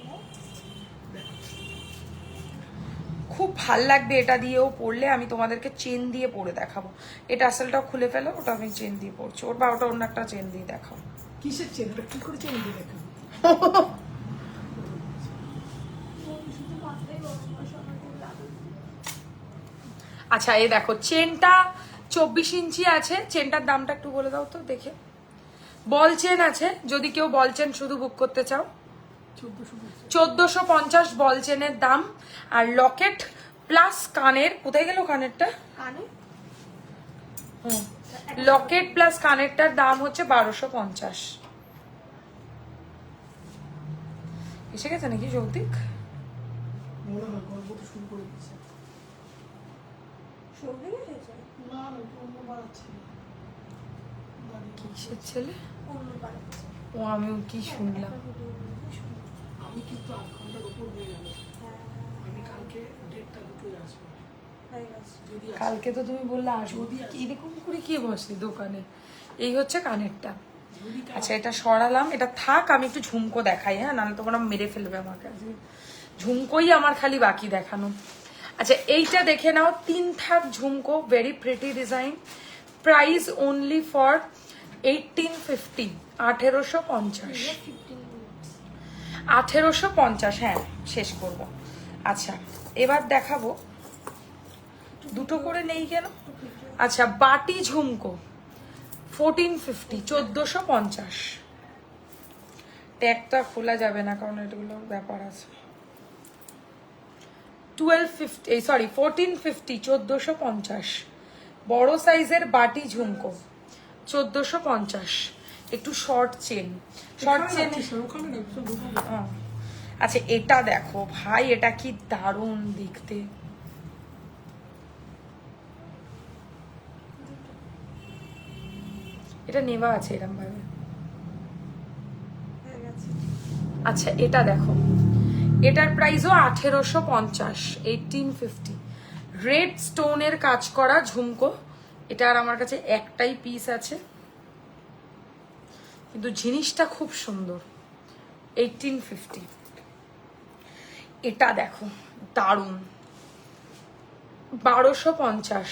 খুব ভাল লাগবে এটা দিয়েও পরলে। আমি তোমাদেরকে চেন দিয়ে পরে দেখাবো। এই টার্সেলটাও খুলে ফেলো, ওটা আমি চেন দিয়ে পরছি, ওর বা ওটা অন্য একটা চেন দিয়ে দেখাও। কিসের চেন? এটা কি করে চেন দিয়ে দেখেন? শুধু মাথায় গরম মশলা দিয়ে লাগে। আচ্ছা, এই দেখো চেনটা 24 ইঞ্চি আছে। চেনটার দামটা একটু বলে দাও তো দেখে। বল চেন আছে, যদি কেউ বল চেন শুধু বুক করতে চাও 1450 বল চেনের দাম। আর লকেট প্লাস কানের, কোথায় গেল কানেরটা? কানে লকেট প্লাস কানেরটার দাম হচ্ছে 1250। এসে গেছে নাকি যৌতিক? মনে হয় গল্প তো শুরু করে দিচ্ছে। সর্দি গেছে? না না, একটু অন্য বাড়াচ্ছি। কিসের ছেলে? অন্য বাড়াচ্ছে। ও, আমি কি শুনলাম? আমি কিন্তু 8 ঘন্টার উপর হয়ে গেল। হ্যাঁ, আমি কালকে 1:30টা দুটোয় আসবো। হয়ে গেছে। যদি আসি। কালকে তো তুমি বললে যদি এরকম করে কি বসে দোকানে। এই হচ্ছে কানেরটা। যদি আচ্ছা, এটা সরালাম, এটা থাক। আমি একটু ঝুমকো দেখাই, হ্যাঁ, নাহলে তোমরা মেরে ফেলবে আমাকে। ঝুমকোই আমার খালি বাকি দেখানো। আচ্ছা, এইটা দেখে নাও, 3 থাক ঝুমকো, very pretty design. Price only for 1850, 1850। 1850, হ্যাঁ, শেষ করব। আচ্ছা, এবার দেখাবো, দুটো করে নেই কেন? আচ্ছা, বাটি ঝুমকো 1450, 1450। ট্যাগটা খোলা যাবে না, কারণ এগুলো ব্যাপার আছে। 1250, সরি 1450, 1450। বড় সাইজের বাটি ঝুমকো 1450। একটু শর্ট চেন, শর্ট চেন। ওখানে না, সব ঢুকাবো। আচ্ছা, এটা দেখো ভাই, এটা কি দারুণ দেখতে। এটা নেওয়া আছে এরকম ভাবে। হয়ে গেছে। আচ্ছা, এটা দেখো, এটার প্রাইসও 1850, 1850। রেড স্টোনের কাজ করা ঝুমকো। এটা আর আমার কাছে একটাই পিস আছে, কিন্তু জিনিসটা খুব সুন্দর। 1850। এটা দেখো, দারুণ। 1250,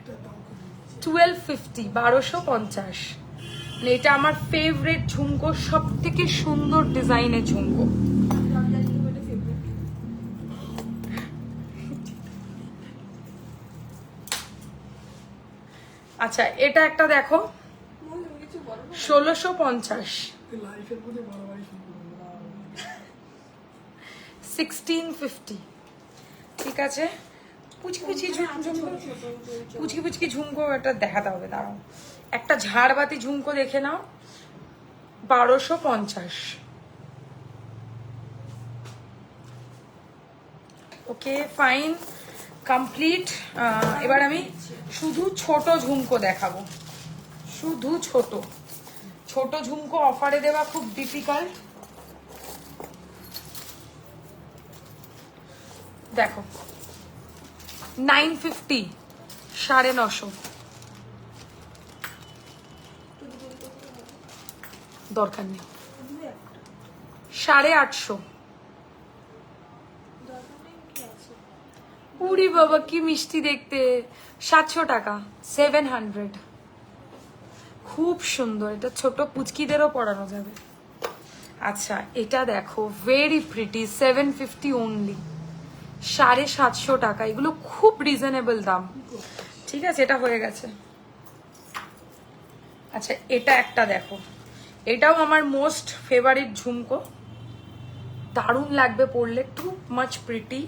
এটার দাম কত দিয়েছে? 1250, 1250। মানে এটা আমার ফেভারিট ঝুমকো, সব থেকে সুন্দর ডিজাইনের ঝুমকো। রমজানের মধ্যে ফেভারিট। আচ্ছা, এটা একটা দেখো, মনে কিছু বলো না। 1650, লাইফের মধ্যে বাড়াবাড়ি শুরু করবো। 1650। ঠিক আছে, পুচকি পুচকি ঝুমকো, পুচকি পুচকি ঝুমকো একটা দেখাতে হবে, দাঁড়াও। একটা ঝাড়বাতি ঝুমকো দেখে নাও, 1250। ওকে, ফাইন, কমপ্লিট। এবার আমি শুধু ছোট ঝুমকো দেখাবো, শুধু ছোট। ছোট ঝুমকো অফারে দেওয়া খুব ডিফিকাল্ট। দেখো, 950, 950। দরকার নেই, 850। উড়ি বাবা, কি মিষ্টি দেখতে। 700 টাকা, 700। খুব সুন্দর, এটা ছোট পুচকিদেরও পরানো যাবে। আচ্ছা, এটা দেখো, ভেরি প্রিটি, 750 অনলি, 750 টাকা। এগুলো খুব রিজনেবল দাম। ঠিক আছে, এটা হয়ে গেছে। আচ্ছা, এটা একটা দেখো, এটাও আমার মোস্ট ফেভারিট ঝুমকো, দারুণ লাগবে পরলে, টু মাচ প্রিটি।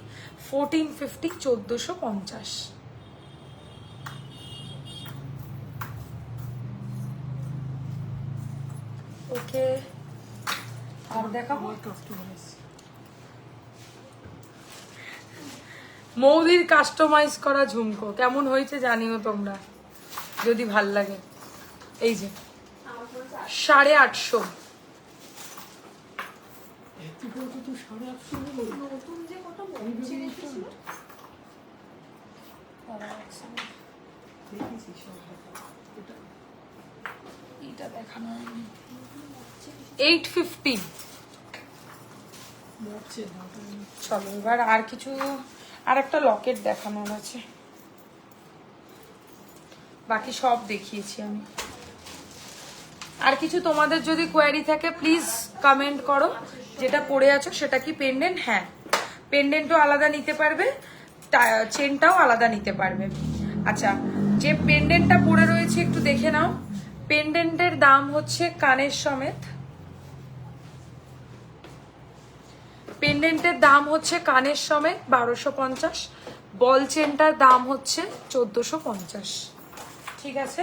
1450, 1450। ওকে, আর দেখাবো আমার কাস্টমার আছে। মৌলির কাস্টমাইজ করা ঝুমকো। কেমন হয়েছে জানিও তোমরা। যদি ভাল লাগে। এই যে আমার পুরো 850। এত বড় তো 850 হলো। নতুন যে কত মরচে রেখেছিল দেখেছি সব দেখা। এটা এটা দেখানো হয়নি। 850। মরছে না ওটা আমি- চলো এবার আর কিছু, আর একটা লকেট দেখানোর আছে, বাকি সব দেখিয়েছি আমি। আর কিছু তোমাদের যদি কোয়ারি থাকে প্লিজ কমেন্ট করো। যেটা পরে আছো সেটা কি পেন্ডেন্ট? হ্যাঁ, পেন্ডেন্টও আলাদা নিতে পারবে, চেনটাও আলাদা নিতে পারবে। আচ্ছা, যে পেন্ডেন্টটা পরে রয়েছে একটু দেখে নাও। পেন্ডেন্টের দাম হচ্ছে কানের সমেত, পেন্ডেন্টের দাম হচ্ছে কানের সমেত 1250, বল চেনটার দাম হচ্ছে 1450। ঠিক আছে,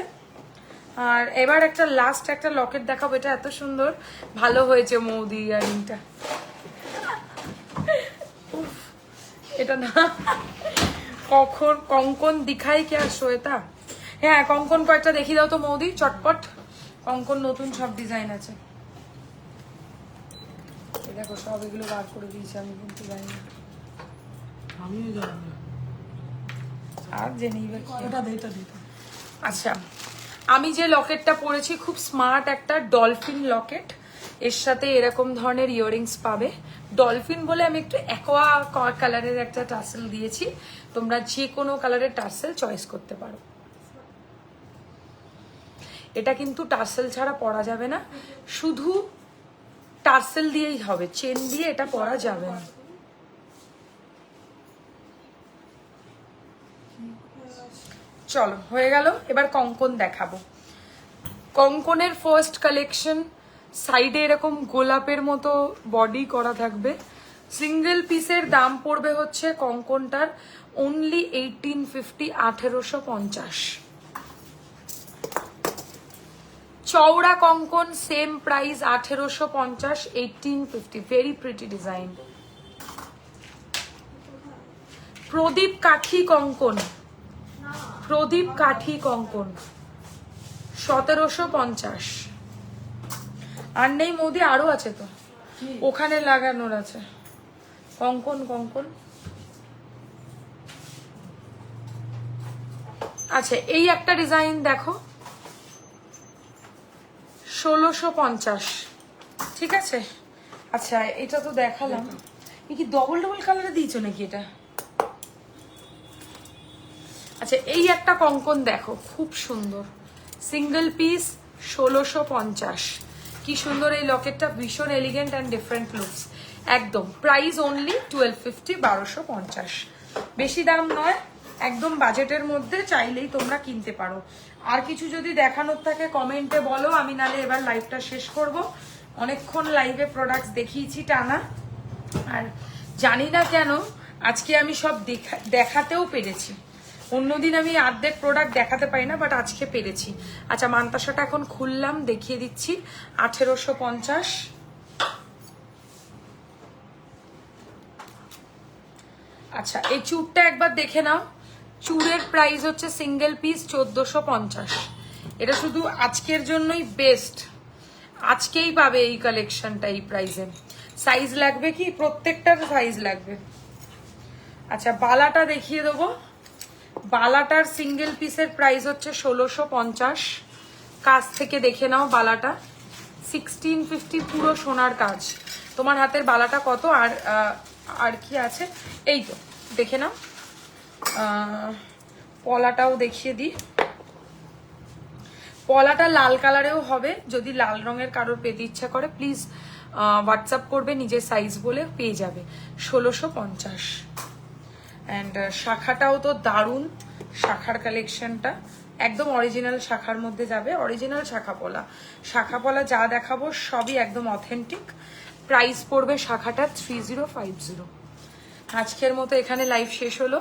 আর এবার একটা লাস্ট একটা লকেট দেখাবো। এটা এত সুন্দর, ভালো হয়েছে মৌদি ইয়ারিংটা। উফ, এটা না কখন কঙ্কন দিখাই কে শ্বেতা? হ্যাঁ কঙ্কন কয়েকটা দেখিয়ে দাও তো মৌদি চটপট। কঙ্কন নতুন সব ডিজাইন আছে। এই দেখো সব এগুলো বার করে দিয়েছি আমি, কিন্তু জানি না আমিও জানি না। আর জেনেই বা কি। এটা দে, এটা দে। আচ্ছা, আমি যে লকেটটা পরেছি খুব স্মার্ট একটা ডলফিন লকেট, এর সাথে এরকম ধরনের ইয়াররিংস পাবে। ডলফিন বলে আমি একটু অ্যাকোয়া কালারের একটা টার্সেল দিয়েছি, তোমরা যে কোনো কালারের টার্সেল চয়েস করতে পারো। এটা কিন্তু টার্সেল ছাড়া পরা যাবে না, শুধু টার্সেল দিয়েই হবে, চেন দিয়ে এটা পরা যাবে না। চলো হয়ে গেল, এবার কঙ্কন দেখাবো। কঙ্কনের ফার্স্ট কালেকশন, সাইডে এরকম গোলাপের মতো বডি করা থাকবে। সিঙ্গেল পিসের দাম পড়বে হচ্ছে কঙ্কনটার অনলি 1850, 1850। চওড়া কঙ্কন same price 1850, 1850। Very pretty design. প্রদীপ কাঠি কঙ্কন, প্রদীপ কাঠি কঙ্কন 1750। আর নেই মোদি, আরো আছে তো ওখানে লাগানোর আছে কঙ্কন। কঙ্কন আচ্ছা, এই একটা ডিজাইন দেখো 1650। ঠিক আছে, আচ্ছা এটা তো দেখালাম। এ কি ডবল ডবল কালারে দিয়েছো নাকি এটা? আচ্ছা, এই একটা কঙ্কন দেখো খুব সুন্দর, সিঙ্গেল পিস 1650। কি সুন্দর এই লকেটটা, ভীষণ এলিগেন্ট অ্যান্ড ডিফারেন্ট লুকস। একদম প্রাইস অনলি 1250, 1250। বেশি দাম নয়, একদম বাজেটের মধ্যে, চাইলেই তোমরা কিনতে পারো। আর কিছু যদি দেখানোর থাকে কমেন্টে বলো, আমি নালে এবার লাইভটা শেষ করব। অনেকক্ষণ লাইভে প্রোডাক্টস দেখিয়েছি টানা, আর জানি না কেন আজকে আমি সব দেখাতেও পেরেছি। অন্যদিন আমি অর্ধেক প্রোডাক্ট দেখাতে পারি না, বাট আজকে পেরেছি। আচ্ছা, মানতাসাটা এখন খুললাম, দেখিয়ে দিচ্ছি। 1850। আচ্ছা, এই চুড়টা একবার দেখে নাও। চুড়ের প্রাইস হচ্ছে সিঙ্গেল পিস 1450। এটা শুধু আজকের জন্যই বেস্ট, আজকেই পাবে এই কালেকশনটা এই প্রাইসে। সাইজ লাগবে কি? প্রত্যেকটার সাইজ লাগবে। আচ্ছা, বালাটা দেখিয়ে দেবো। বালাটার সিঙ্গেল পিসের প্রাইস হচ্ছে 1650। কাছ থেকে দেখে নাও বালাটা, 1650 পুরো সোনার কাজ। তোমার হাতের বালাটা কত? আর কি আছে এই তো দেখে নাও। পলাটাও দেখিয়ে দিই। পলাটা লাল কালারেও হবে, যদি লাল রঙের কারোর পেতে ইচ্ছা করে প্লিজ হোয়াটসঅ্যাপ করবে, নিজের সাইজ বলে পেয়ে যাবে। 1650। অ্যান্ড শাখাটাও তো দারুণ, শাখার কালেকশনটা একদম অরিজিনাল শাখার মধ্যে যাবে, অরিজিনাল শাখা পলা। শাখা পলা যা দেখাবো সবই একদম অথেন্টিক। প্রাইস পড়বে শাখাটা 3050। আজকের মতো এখানে লাইভ শেষ হলো।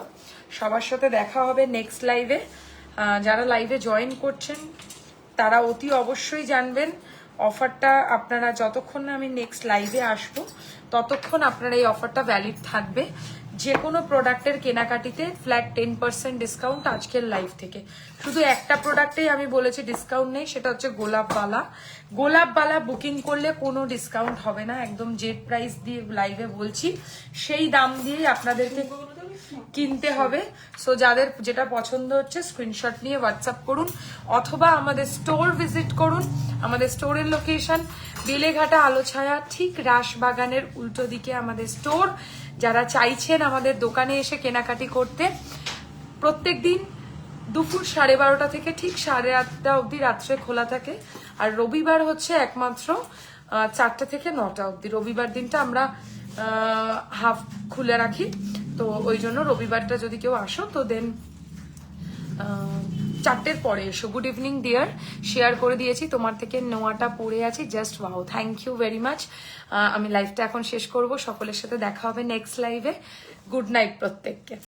সবার সাথে দেখা হবে নেক্সট লাইভে। যারা লাইভে জয়েন করছেন তারা অতি অবশ্যই জানবেন অফারটা আপনারা যতক্ষণ না আমি নেক্সট লাইভে আসবো ততক্ষণ আপনারা এই অফারটা ভ্যালিড থাকবে। যে কোনো প্রোডাক্টের কেনাকাটিতে ফ্ল্যাট 10% ডিসকাউন্ট আজকের লাইভ থেকে। শুধু একটা প্রোডাক্টেই আমি বলেছি ডিসকাউন্ট নেই, সেটা হচ্ছে গোলাপবালা। গোলাপবালা বুকিং করলে কোনো ডিসকাউন্ট হবে না, একদম জেড প্রাইস দিয়ে লাইভে বলছি, সেই দাম দিয়েই আপনাদেরকে কিনতে হবে। সো যাদের যেটা পছন্দ হচ্ছে স্ক্রিনশট নিয়ে হোয়াটসঅ্যাপ করুন, অথবা আমাদের স্টোর ভিজিট করুন। আমাদের স্টোরের লোকেশন বেলেঘাটা আলোছায়া, ঠিক রাসবাগানের উল্টো দিকে আমাদের স্টোর। যারা চাইছেন আমাদের দোকানে এসে কেনাকাটি করতে, প্রত্যেক দিন দুপুর 12:30 থেকে ঠিক 8:30 অবধি রাত্রে খোলা থাকে। আর রবিবার হচ্ছে একমাত্র 4টে থেকে 9টা অবধি। রবিবার দিনটা আমরা হাফ খুলে রাখি, তো ওই জন্য রবিবারটা যদি কেউ আসো তো দেন 4টের পরে এসো। গুড ইভিনিং ডিয়ার, শেয়ার করে দিয়েছি, তোমার থেকে নোয়াটা পড়ে আছি, just wow, thank you very much. আমি লাইভটা এখন শেষ করব, সকলের সাথে দেখা হবে নেক্সট লাইভে। গুড নাইট প্রত্যেককে।